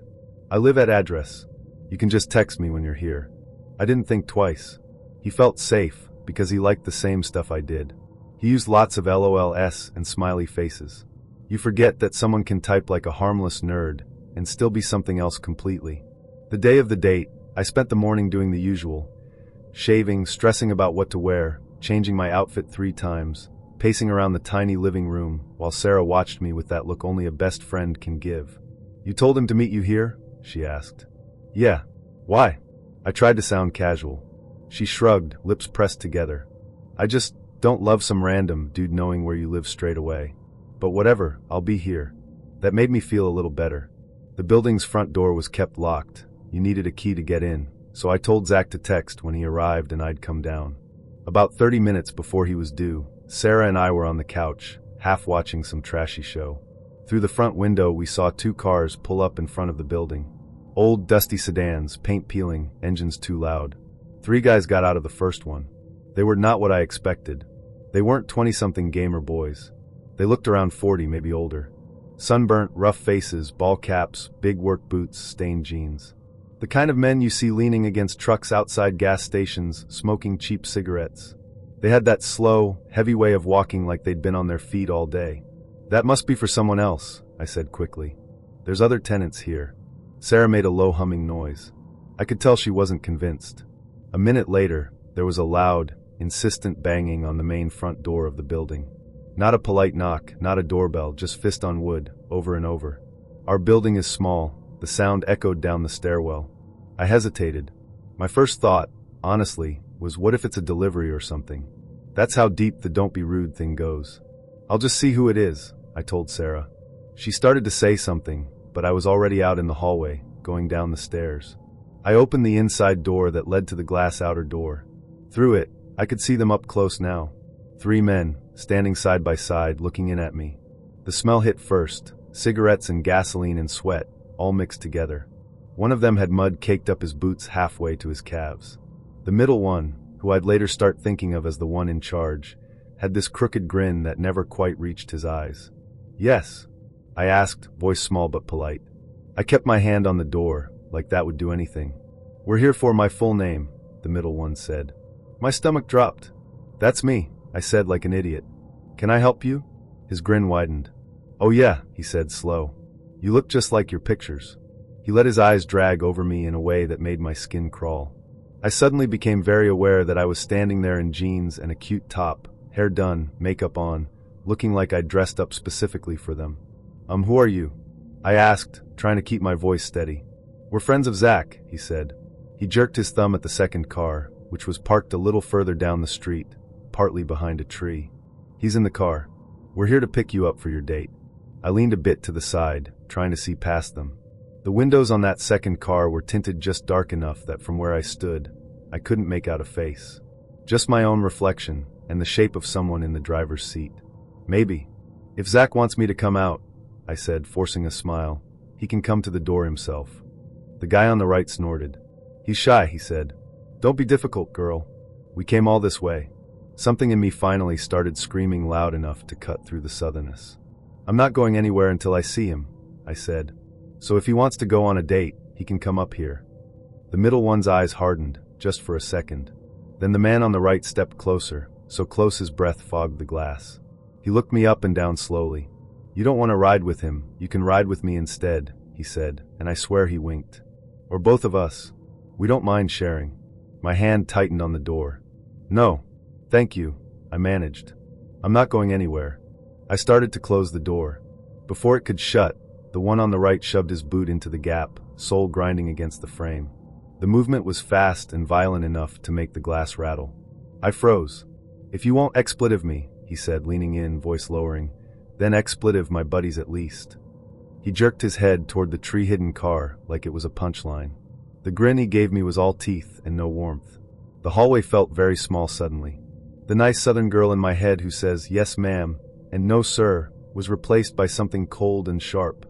I live at address. You can just text me when you're here. I didn't think twice. He felt safe because he liked the same stuff I did. He used lots of LOLs and smiley faces. You forget that someone can type like a harmless nerd and still be something else completely. The day of the date, I spent the morning doing the usual. Shaving, stressing about what to wear, changing my outfit 3 times, pacing around the tiny living room while Sarah watched me with that look only a best friend can give. You told him to meet you here? She asked. Yeah. Why? I tried to sound casual. She shrugged, lips pressed together. I just don't love some random dude knowing where you live straight away. But whatever, I'll be here. That made me feel a little better. The building's front door was kept locked. You needed a key to get in, so I told Zach to text when he arrived and I'd come down. About 30 minutes before he was due, Sarah and I were on the couch, half watching some trashy show. Through the front window, we saw 2 cars pull up in front of the building. Old, dusty sedans, paint peeling, engines too loud. 3 guys got out of the first one. They were not what I expected. They weren't 20-something gamer boys. They looked around 40, maybe older. Sunburnt, rough faces, ball caps, big work boots, stained jeans. The kind of men you see leaning against trucks outside gas stations, smoking cheap cigarettes. They had that slow, heavy way of walking like they'd been on their feet all day. That must be for someone else, I said quickly. There's other tenants here. Sarah made a low humming noise. I could tell she wasn't convinced. A minute later, there was a loud, insistent banging on the main front door of the building. Not a polite knock, not a doorbell, just fist on wood, over and over. Our building is small. The sound echoed down the stairwell. I hesitated. My first thought, honestly, was what if it's a delivery or something? That's how deep the don't be rude thing goes. I'll just see who it is, I told Sarah. She started to say something, but I was already out in the hallway, going down the stairs. I opened the inside door that led to the glass outer door. Through it, I could see them up close now. 3 men, standing side by side, looking in at me. The smell hit first, cigarettes and gasoline and sweat, all mixed together. One of them had mud caked up his boots halfway to his calves. The middle one, who I'd later start thinking of as the one in charge, had this crooked grin that never quite reached his eyes. Yes, I asked, voice small but polite. I kept my hand on the door, like that would do anything. We're here for my full name, the middle one said. My stomach dropped. That's me, I said like an idiot. Can I help you? His grin widened. Oh yeah, he said slow. You look just like your pictures. He let his eyes drag over me in a way that made my skin crawl. I suddenly became very aware that I was standing there in jeans and a cute top, hair done, makeup on, looking like I'd dressed up specifically for them. Who are you? I asked, trying to keep my voice steady. We're friends of Zach, he said. He jerked his thumb at the second car, which was parked a little further down the street, partly behind a tree. He's in the car. We're here to pick you up for your date. I leaned a bit to the side, trying to see past them. The windows on that second car were tinted just dark enough that from where I stood, I couldn't make out a face. Just my own reflection and the shape of someone in the driver's seat. Maybe. If Zach wants me to come out, I said, forcing a smile, he can come to the door himself. The guy on the right snorted. He's shy, he said. Don't be difficult, girl. We came all this way. Something in me finally started screaming loud enough to cut through the southernness. I'm not going anywhere until I see him, I said. So if he wants to go on a date, he can come up here. The middle one's eyes hardened, just for a second. Then the man on the right stepped closer, so close his breath fogged the glass. He looked me up and down slowly. You don't want to ride with him, you can ride with me instead, he said, and I swear he winked. Or both of us. We don't mind sharing. My hand tightened on the door. No. Thank you, I managed. I'm not going anywhere. I started to close the door. Before it could shut, the one on the right shoved his boot into the gap, sole grinding against the frame. The movement was fast and violent enough to make the glass rattle. I froze. If you won't expletive me, he said, leaning in, voice lowering, then expletive my buddies at least. He jerked his head toward the tree-hidden car like it was a punchline. The grin he gave me was all teeth and no warmth. The hallway felt very small suddenly. The nice southern girl in my head who says, "Yes, ma'am," and "No, sir," was replaced by something cold and sharp.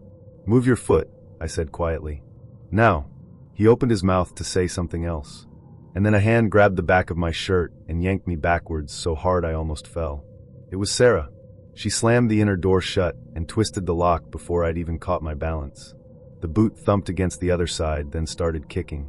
"Move your foot," I said quietly. "Now." He opened his mouth to say something else. And then a hand grabbed the back of my shirt and yanked me backwards so hard I almost fell. It was Sarah. She slammed the inner door shut and twisted the lock before I'd even caught my balance. The boot thumped against the other side, then started kicking.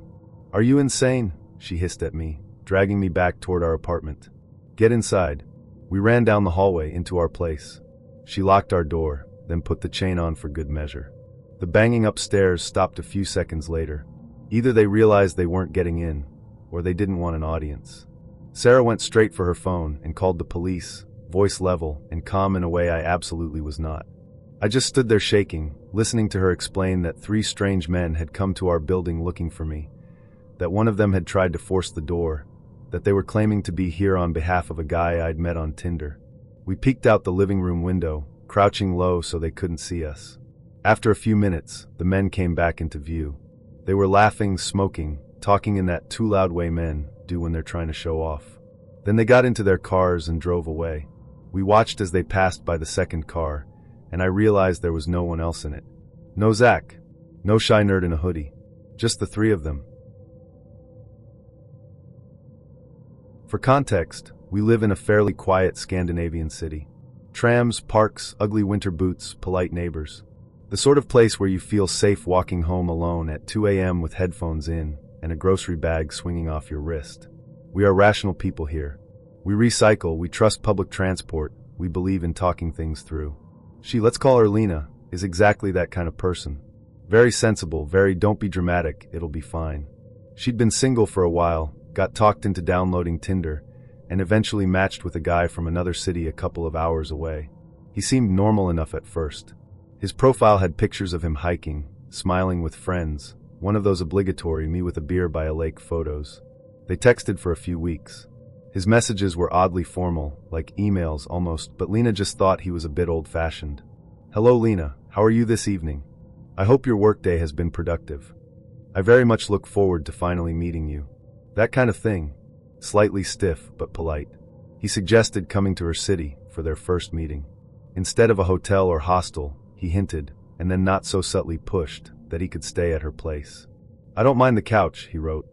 "Are you insane?" she hissed at me, dragging me back toward our apartment. "Get inside." We ran down the hallway into our place. She locked our door, then put the chain on for good measure. The banging upstairs stopped a few seconds later. Either they realized they weren't getting in, or they didn't want an audience. Sarah went straight for her phone and called the police, voice level and calm in a way I absolutely was not. I just stood there shaking, listening to her explain that 3 strange men had come to our building looking for me, that one of them had tried to force the door, that they were claiming to be here on behalf of a guy I'd met on Tinder. We peeked out the living room window, crouching low so they couldn't see us. After a few minutes, the men came back into view. They were laughing, smoking, talking in that too loud way men do when they're trying to show off. Then they got into their cars and drove away. We watched as they passed by the second car, and I realized there was no one else in it. No Zach. No shy nerd in a hoodie. Just the 3 of them. For context, we live in a fairly quiet Scandinavian city. Trams, parks, ugly winter boots, polite neighbors. The sort of place where you feel safe walking home alone at 2 a.m. with headphones in and a grocery bag swinging off your wrist. We are rational people here. We recycle, we trust public transport, we believe in talking things through. She, let's call her Lena, is exactly that kind of person. Very sensible, very don't be dramatic, it'll be fine. She'd been single for a while, got talked into downloading Tinder, and eventually matched with a guy from another city a couple of hours away. He seemed normal enough at first. His profile had pictures of him hiking, smiling with friends, one of those obligatory me with a beer by a lake photos. They texted for a few weeks. His messages were oddly formal, like emails almost, but Lena just thought he was a bit old-fashioned. "Hello Lena, how are you this evening? I hope your workday has been productive. I very much look forward to finally meeting you." That kind of thing. Slightly stiff, but polite. He suggested coming to her city for their first meeting. Instead of a hotel or hostel, he hinted, and then not so subtly pushed, that he could stay at her place. "I don't mind the couch," he wrote.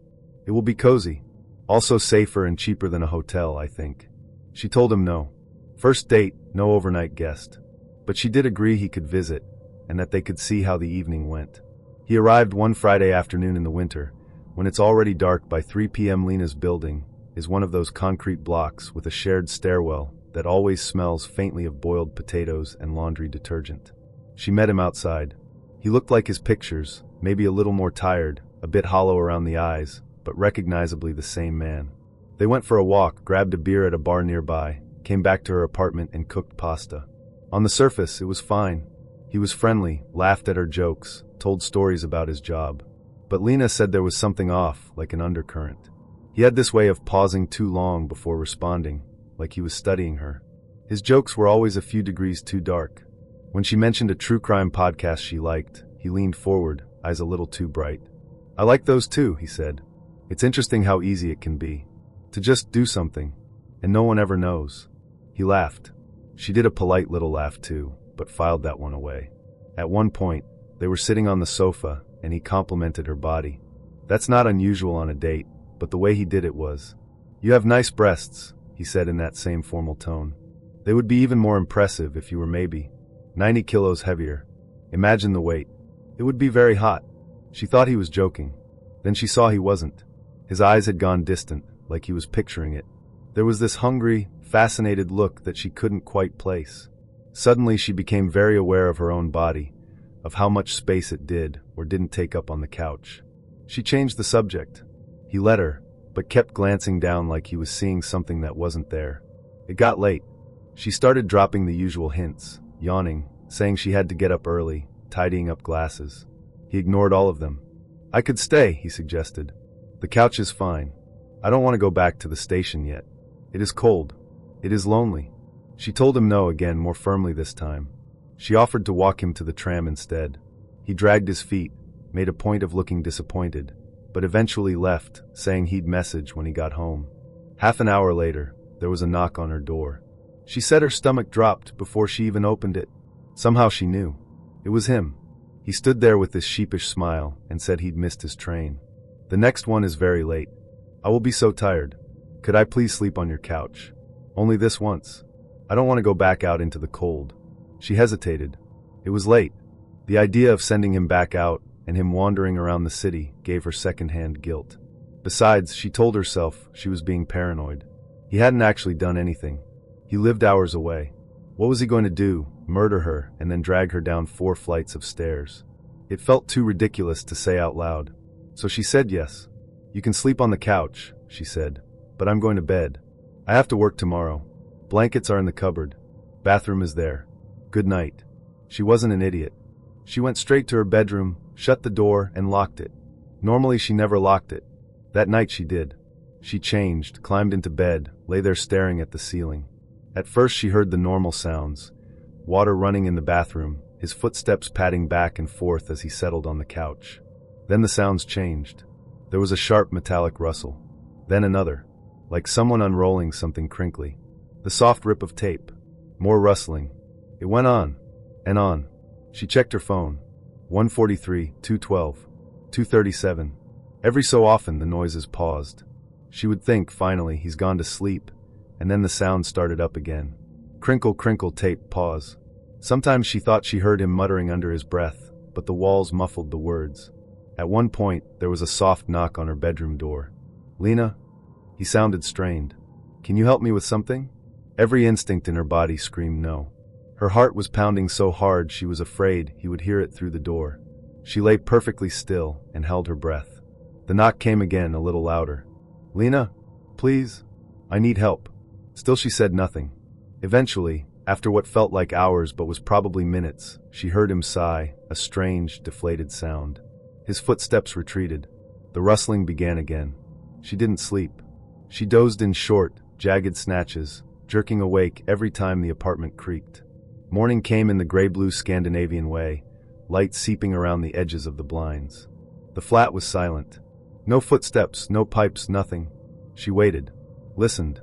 "It will be cozy. Also safer and cheaper than a hotel, I think." She told him no. First date, no overnight guest. But she did agree he could visit, and that they could see how the evening went. He arrived one Friday afternoon in the winter, when it's already dark by 3 p.m. Lena's building is one of those concrete blocks with a shared stairwell that always smells faintly of boiled potatoes and laundry detergent. She met him outside. He looked like his pictures, maybe a little more tired, a bit hollow around the eyes, but recognizably the same man. They went for a walk, grabbed a beer at a bar nearby, came back to her apartment and cooked pasta. On the surface, it was fine. He was friendly, laughed at her jokes, told stories about his job. But Lena said there was something off, like an undercurrent. He had this way of pausing too long before responding, like he was studying her. His jokes were always a few degrees too dark. When she mentioned a true crime podcast she liked, he leaned forward, eyes a little too bright. "I like those too," he said. "It's interesting how easy it can be. To just do something, and no one ever knows." He laughed. She did a polite little laugh too, but filed that one away. At one point, they were sitting on the sofa, and he complimented her body. That's not unusual on a date, but the way he did it was. "You have nice breasts," he said in that same formal tone. "They would be even more impressive if you were maybe 90 kilos heavier. Imagine the weight. It would be very hot." She thought he was joking. Then she saw he wasn't. His eyes had gone distant, like he was picturing it. There was this hungry, fascinated look that she couldn't quite place. Suddenly she became very aware of her own body, of how much space it did or didn't take up on the couch. She changed the subject. He let her, but kept glancing down like he was seeing something that wasn't there. It got late. She started dropping the usual hints, yawning, saying she had to get up early, tidying up glasses. He ignored all of them. "I could stay," he suggested. "The couch is fine. I don't want to go back to the station yet. It is cold. It is lonely." She told him no again, more firmly this time. She offered to walk him to the tram instead. He dragged his feet, made a point of looking disappointed, but eventually left, saying he'd message when he got home. Half an hour later, there was a knock on her door. She said her stomach dropped before she even opened it. Somehow she knew. It was him. He stood there with this sheepish smile and said he'd missed his train. "The next one is very late. I will be so tired. Could I please sleep on your couch? Only this once. I don't want to go back out into the cold." She hesitated. It was late. The idea of sending him back out and him wandering around the city gave her second-hand guilt. Besides, she told herself she was being paranoid. He hadn't actually done anything. He lived hours away. What was he going to do? Murder her and then drag her down 4 flights of stairs? It felt too ridiculous to say out loud. So she said yes. "You can sleep on the couch," she said, "but I'm going to bed. I have to work tomorrow. Blankets are in the cupboard. Bathroom is there. Good night." She wasn't an idiot. She went straight to her bedroom, shut the door, and locked it. Normally she never locked it. That night she did. She changed, climbed into bed, lay there staring at the ceiling. At first she heard the normal sounds. Water running in the bathroom, his footsteps padding back and forth as he settled on the couch. Then the sounds changed. There was a sharp metallic rustle. Then another, like someone unrolling something crinkly. The soft rip of tape. More rustling. It went on. And on. She checked her phone. 1:43, 2:12, 2:37. Every so often the noises paused. She would think, finally, he's gone to sleep, and then the sound started up again. Crinkle, crinkle, tape, pause. Sometimes she thought she heard him muttering under his breath, but the walls muffled the words. At one point, there was a soft knock on her bedroom door. "Lena?" He sounded strained. "Can you help me with something?" Every instinct in her body screamed no. Her heart was pounding so hard she was afraid he would hear it through the door. She lay perfectly still and held her breath. The knock came again, a little louder. "Lena? Please? I need help." Still she said nothing. Eventually, after what felt like hours but was probably minutes, she heard him sigh, a strange, deflated sound. His footsteps retreated. The rustling began again. She didn't sleep. She dozed in short, jagged snatches, jerking awake every time the apartment creaked. Morning came in the gray-blue Scandinavian way, light seeping around the edges of the blinds. The flat was silent. No footsteps, no pipes, nothing. She waited, listened.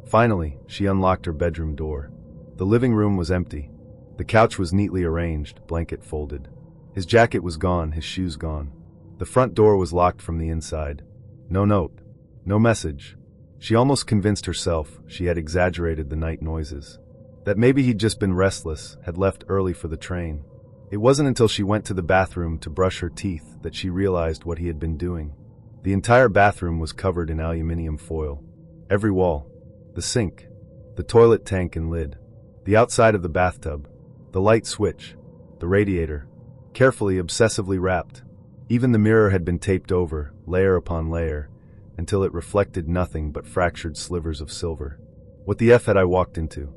Finally, she unlocked her bedroom door. The living room was empty. The couch was neatly arranged, blanket folded. His jacket was gone, his shoes gone. The front door was locked from the inside. No note. No message. She almost convinced herself she had exaggerated the night noises. That maybe he'd just been restless, had left early for the train. It wasn't until she went to the bathroom to brush her teeth that she realized what he had been doing. The entire bathroom was covered in aluminum foil. Every wall. The sink. The toilet tank and lid. The outside of the bathtub. The light switch. The radiator. Carefully, obsessively wrapped. Even the mirror had been taped over, layer upon layer, until it reflected nothing but fractured slivers of silver. What the F had I walked into?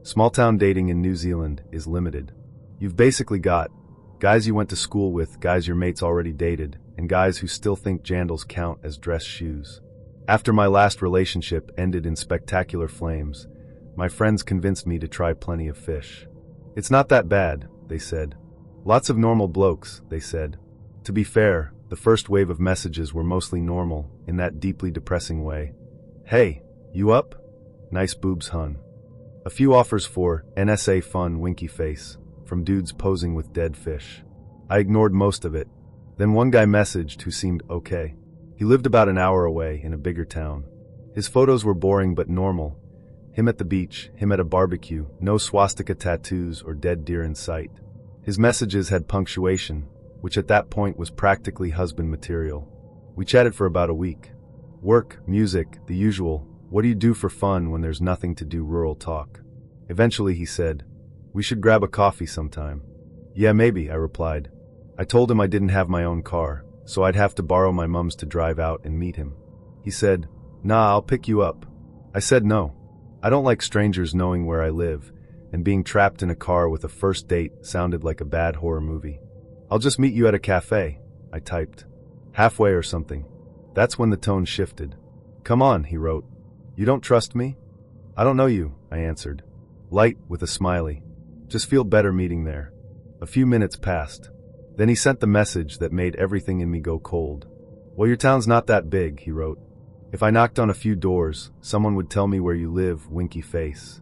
Small-town dating in New Zealand is limited. You've basically got guys you went to school with, guys your mates already dated, and guys who still think jandals count as dress shoes. After my last relationship ended in spectacular flames, my friends convinced me to try plenty of fish. It's not that bad, they said. Lots of normal blokes, they said. To be fair, the first wave of messages were mostly normal, in that deeply depressing way. Hey, you up? Nice boobs, hun. A few offers for NSA fun, winky face. from dudes posing with dead fish. I ignored most of it. Then one guy messaged who seemed okay. He lived about an hour away in a bigger town. His photos were boring but normal. Him at the beach, him at a barbecue, no swastika tattoos or dead deer in sight. His messages had punctuation, which at that point was practically husband material. We chatted for about a week. Work, music, the usual. What do you do for fun when there's nothing to do rural talk? Eventually he said, "We should grab a coffee sometime." "Yeah, maybe," I replied. I told him I didn't have my own car, so I'd have to borrow my mum's to drive out and meet him. He said, "Nah, I'll pick you up." I said no. I don't like strangers knowing where I live, and being trapped in a car with a first date sounded like a bad horror movie. "I'll just meet you at a cafe," I typed. "Halfway or something." That's when the tone shifted. "Come on," he wrote. "You don't trust me?" "I don't know you," I answered. Light with a smiley. "Just feel better meeting there." A few minutes passed. Then he sent the message that made everything in me go cold. "Well, your town's not that big," he wrote. "If I knocked on a few doors, someone would tell me where you live, winky face."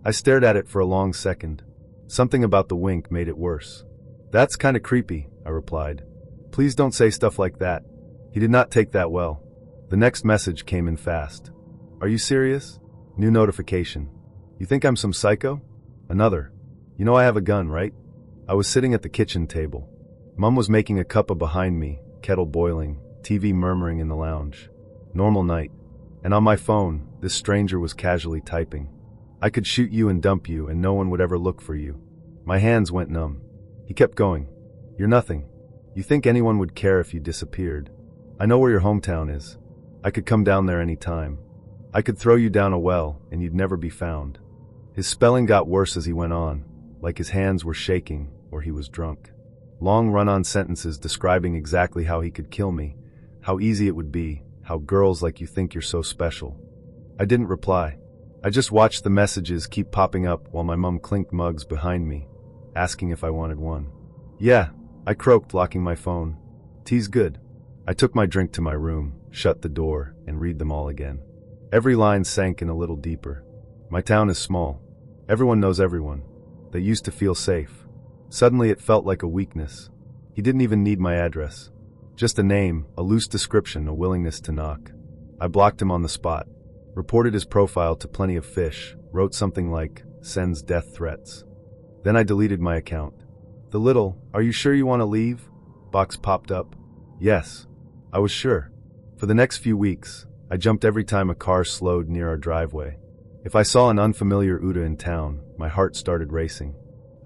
I stared at it for a long second. Something about the wink made it worse. "That's kinda creepy," I replied. "Please don't say stuff like that." He did not take that well. The next message came in fast. "Are you serious?" New notification. "You think I'm some psycho?" Another. "You know I have a gun, right?" I was sitting at the kitchen table. Mum was making a cuppa behind me, kettle boiling, TV murmuring in the lounge. Normal night. And on my phone, this stranger was casually typing. "I could shoot you and dump you and no one would ever look for you." My hands went numb. He kept going. "You're nothing. You think anyone would care if you disappeared? I know where your hometown is. I could come down there any time. I could throw you down a well and you'd never be found." His spelling got worse as he went on, like his hands were shaking or he was drunk. Long run-on sentences describing exactly how he could kill me, how easy it would be, how girls like you think you're so special. I didn't reply. I just watched the messages keep popping up while my mum clinked mugs behind me, asking if I wanted one. "Yeah," I croaked, locking my phone. "Tea's good." I took my drink to my room, shut the door, and read them all again. Every line sank in a little deeper. My town is small. Everyone knows everyone. They used to feel safe. Suddenly it felt like a weakness. He didn't even need my address. Just a name, a loose description, a willingness to knock. I blocked him on the spot. Reported his profile to Plenty of Fish, wrote something like, "Sends death threats." Then I deleted my account. The little, "Are you sure you want to leave?" box popped up. Yes, I was sure. For the next few weeks, I jumped every time a car slowed near our driveway. If I saw an unfamiliar Uda in town, my heart started racing.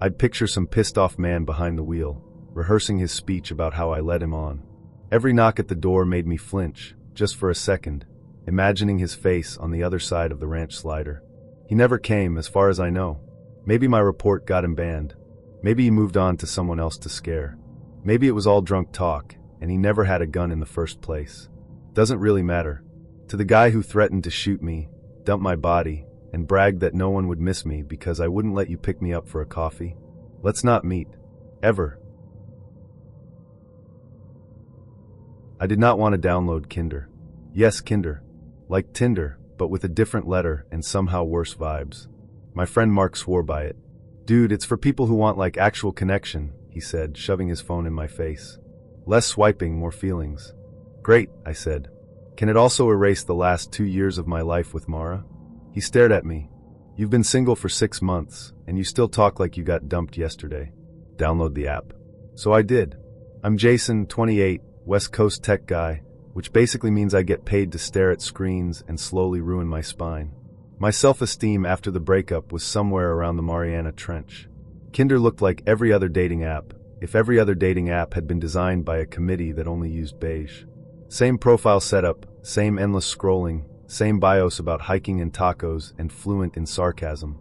I'd picture some pissed-off man behind the wheel, rehearsing his speech about how I led him on. Every knock at the door made me flinch, just for a second, imagining his face on the other side of the ranch slider. He never came, as far as I know. Maybe my report got him banned. Maybe he moved on to someone else to scare. Maybe it was all drunk talk, and he never had a gun in the first place. Doesn't really matter. To the guy who threatened to shoot me, dump my body, and bragged that no one would miss me because I wouldn't let you pick me up for a coffee. Let's not meet. Ever. I did not want to download Kinder. Yes, Kinder. Like Tinder, but with a different letter and somehow worse vibes. My friend Mark swore by it. "Dude, it's for people who want like actual connection," he said, shoving his phone in my face. "Less swiping, more feelings." "Great," I said. "Can it also erase the last 2 years of my life with Mara?" He stared at me. "You've been single for 6 months, and you still talk like you got dumped yesterday. Download the app." So I did. I'm Jason, 28, West Coast tech guy, which basically means I get paid to stare at screens and slowly ruin my spine. My self-esteem after the breakup was somewhere around the Mariana Trench. Kinder looked like every other dating app, if every other dating app had been designed by a committee that only used beige. Same profile setup, same endless scrolling, same bios about hiking and tacos, and fluent in sarcasm.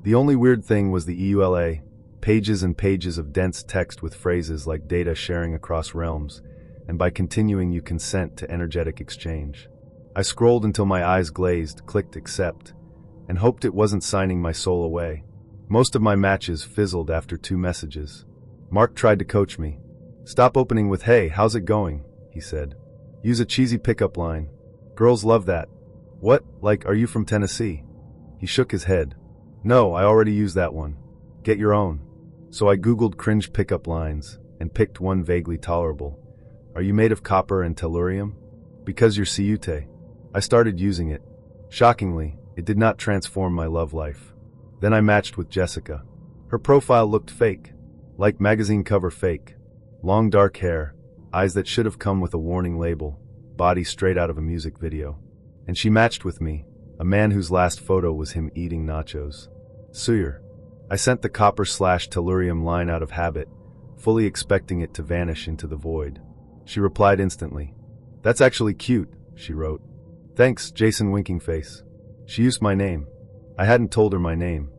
The only weird thing was the EULA, pages and pages of dense text with phrases like data sharing across realms, and by continuing you consent to energetic exchange. I scrolled until my eyes glazed, clicked accept, and hoped it wasn't signing my soul away. Most of my matches fizzled after 2 messages. Mark tried to coach me. "Stop opening with 'Hey, how's it going?'" he said. "Use a cheesy pickup line. Girls love that." "What, like, are you from Tennessee?" He shook his head. "No, I already used that one. Get your own." So I googled cringe pickup lines and picked one vaguely tolerable. Are you made of copper and tellurium? Because you're Siute. I started using it. Shockingly, it did not transform my love life. Then I matched with Jessica. Her profile looked fake, like magazine cover fake. Long dark hair, eyes that should have come with a warning label, body straight out of a music video. And she matched with me, a man whose last photo was him eating nachos. Suyer. I sent the copper/tellurium line out of habit, fully expecting it to vanish into the void. She replied instantly. That's actually cute, she wrote. Thanks, Jason winking face. She used my name. I hadn't told her my name.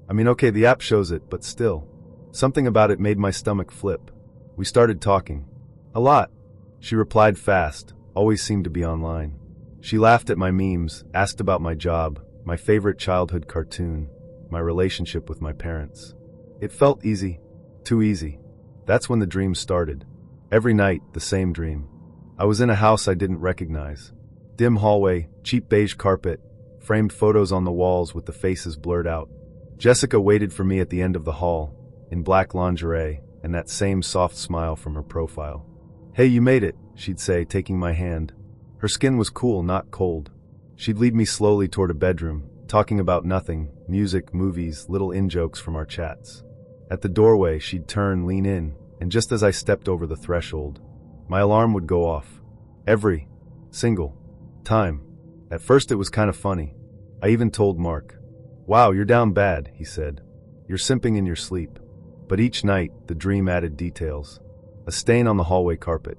I mean, okay, the app shows it, but still. Something about it made my stomach flip. We started talking. A lot. She replied fast, always seemed to be online. She laughed at my memes, asked about my job, my favorite childhood cartoon, my relationship with my parents. It felt easy. Too easy. That's when the dreams started. Every night, the same dream. I was in a house I didn't recognize. Dim hallway, cheap beige carpet, framed photos on the walls with the faces blurred out. Jessica waited for me at the end of the hall, in black lingerie, and that same soft smile from her profile. Hey, you made it, she'd say, taking my hand. Her skin was cool, not cold. She'd lead me slowly toward a bedroom, talking about nothing, music, movies, little in-jokes from our chats. At the doorway, she'd turn, lean in, and just as I stepped over the threshold, my alarm would go off. Every single time. At first it was kind of funny. I even told Mark. Wow, you're down bad, he said. You're simping in your sleep. But each night, the dream added details. A stain on the hallway carpet.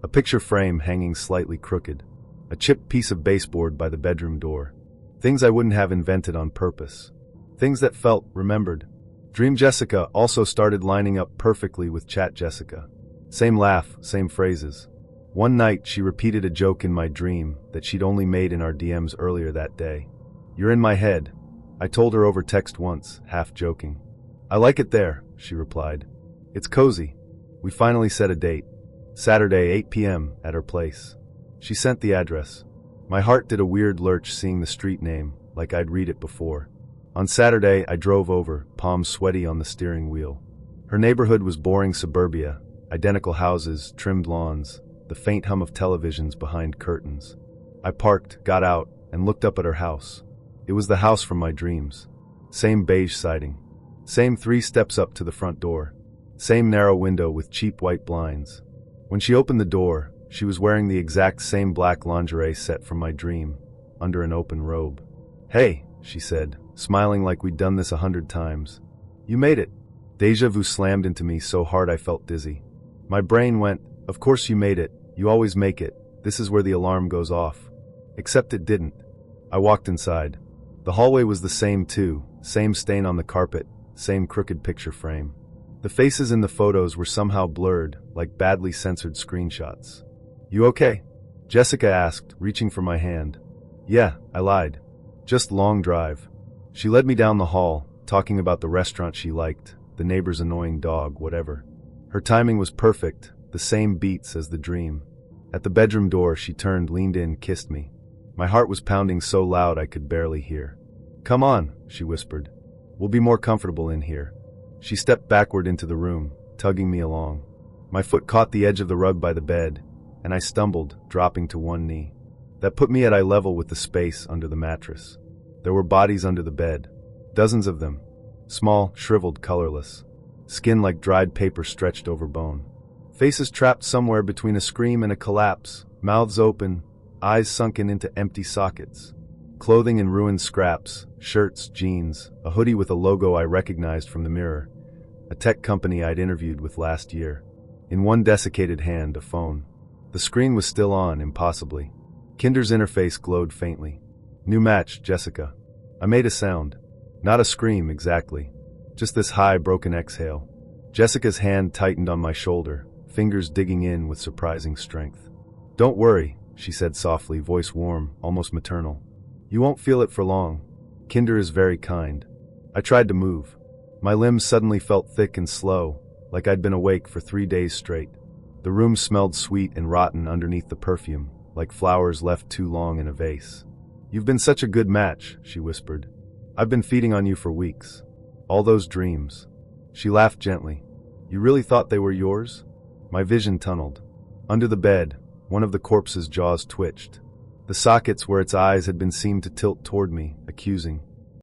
A picture frame hanging slightly crooked. A chipped piece of baseboard by the bedroom door. Things I wouldn't have invented on purpose. Things that felt remembered. Dream Jessica also started lining up perfectly with Chat Jessica. Same laugh, same phrases. One night, she repeated a joke in my dream that she'd only made in our DMs earlier that day. You're in my head. I told her over text once, half joking. I like it there, she replied. It's cozy. We finally set a date. Saturday, 8 p.m. at her place. She sent the address. My heart did a weird lurch seeing the street name, like I'd read it before. On Saturday, I drove over, palms sweaty on the steering wheel. Her neighborhood was boring suburbia, identical houses, trimmed lawns, the faint hum of televisions behind curtains. I parked, got out, and looked up at her house. It was the house from my dreams. Same beige siding. Same 3 steps up to the front door. Same narrow window with cheap white blinds. When she opened the door, she was wearing the exact same black lingerie set from my dream, under an open robe. Hey, she said, smiling like we'd done this 100 times. You made it. Deja vu slammed into me so hard I felt dizzy. My brain went, of course you made it, you always make it, this is where the alarm goes off. Except it didn't. I walked inside. The hallway was the same too, same stain on the carpet, same crooked picture frame. The faces in the photos were somehow blurred, like badly censored screenshots. You okay? Jessica asked, reaching for my hand. Yeah, I lied. Just long drive. She led me down the hall, talking about the restaurant she liked, the neighbor's annoying dog, whatever. Her timing was perfect, the same beats as the dream. At the bedroom door, she turned, leaned in, kissed me. My heart was pounding so loud I could barely hear. Come on, she whispered. We'll be more comfortable in here. She stepped backward into the room, tugging me along. My foot caught the edge of the rug by the bed, and I stumbled, dropping to one knee. That put me at eye level with the space under the mattress. There were bodies under the bed. Dozens of them. Small, shriveled, colorless. Skin like dried paper stretched over bone. Faces trapped somewhere between a scream and a collapse, mouths open, eyes sunken into empty sockets. Clothing in ruined scraps, shirts, jeans, a hoodie with a logo I recognized from the mirror, a tech company I'd interviewed with last year. In one desiccated hand, a phone. The screen was still on, impossibly. Kinder's interface glowed faintly. New match, Jessica. I made a sound. Not a scream, exactly. Just this high, broken exhale. Jessica's hand tightened on my shoulder, fingers digging in with surprising strength. Don't worry, she said softly, voice warm, almost maternal. You won't feel it for long. Kinder is very kind. I tried to move. My limbs suddenly felt thick and slow, like I'd been awake for 3 days straight. The room smelled sweet and rotten underneath the perfume, like flowers left too long in a vase. You've been such a good match, she whispered. I've been feeding on you for weeks. All those dreams. She laughed gently. You really thought they were yours? My vision tunneled. Under the bed, one of the corpse's jaws twitched. The sockets where its eyes had been seen to tilt toward me, accusing.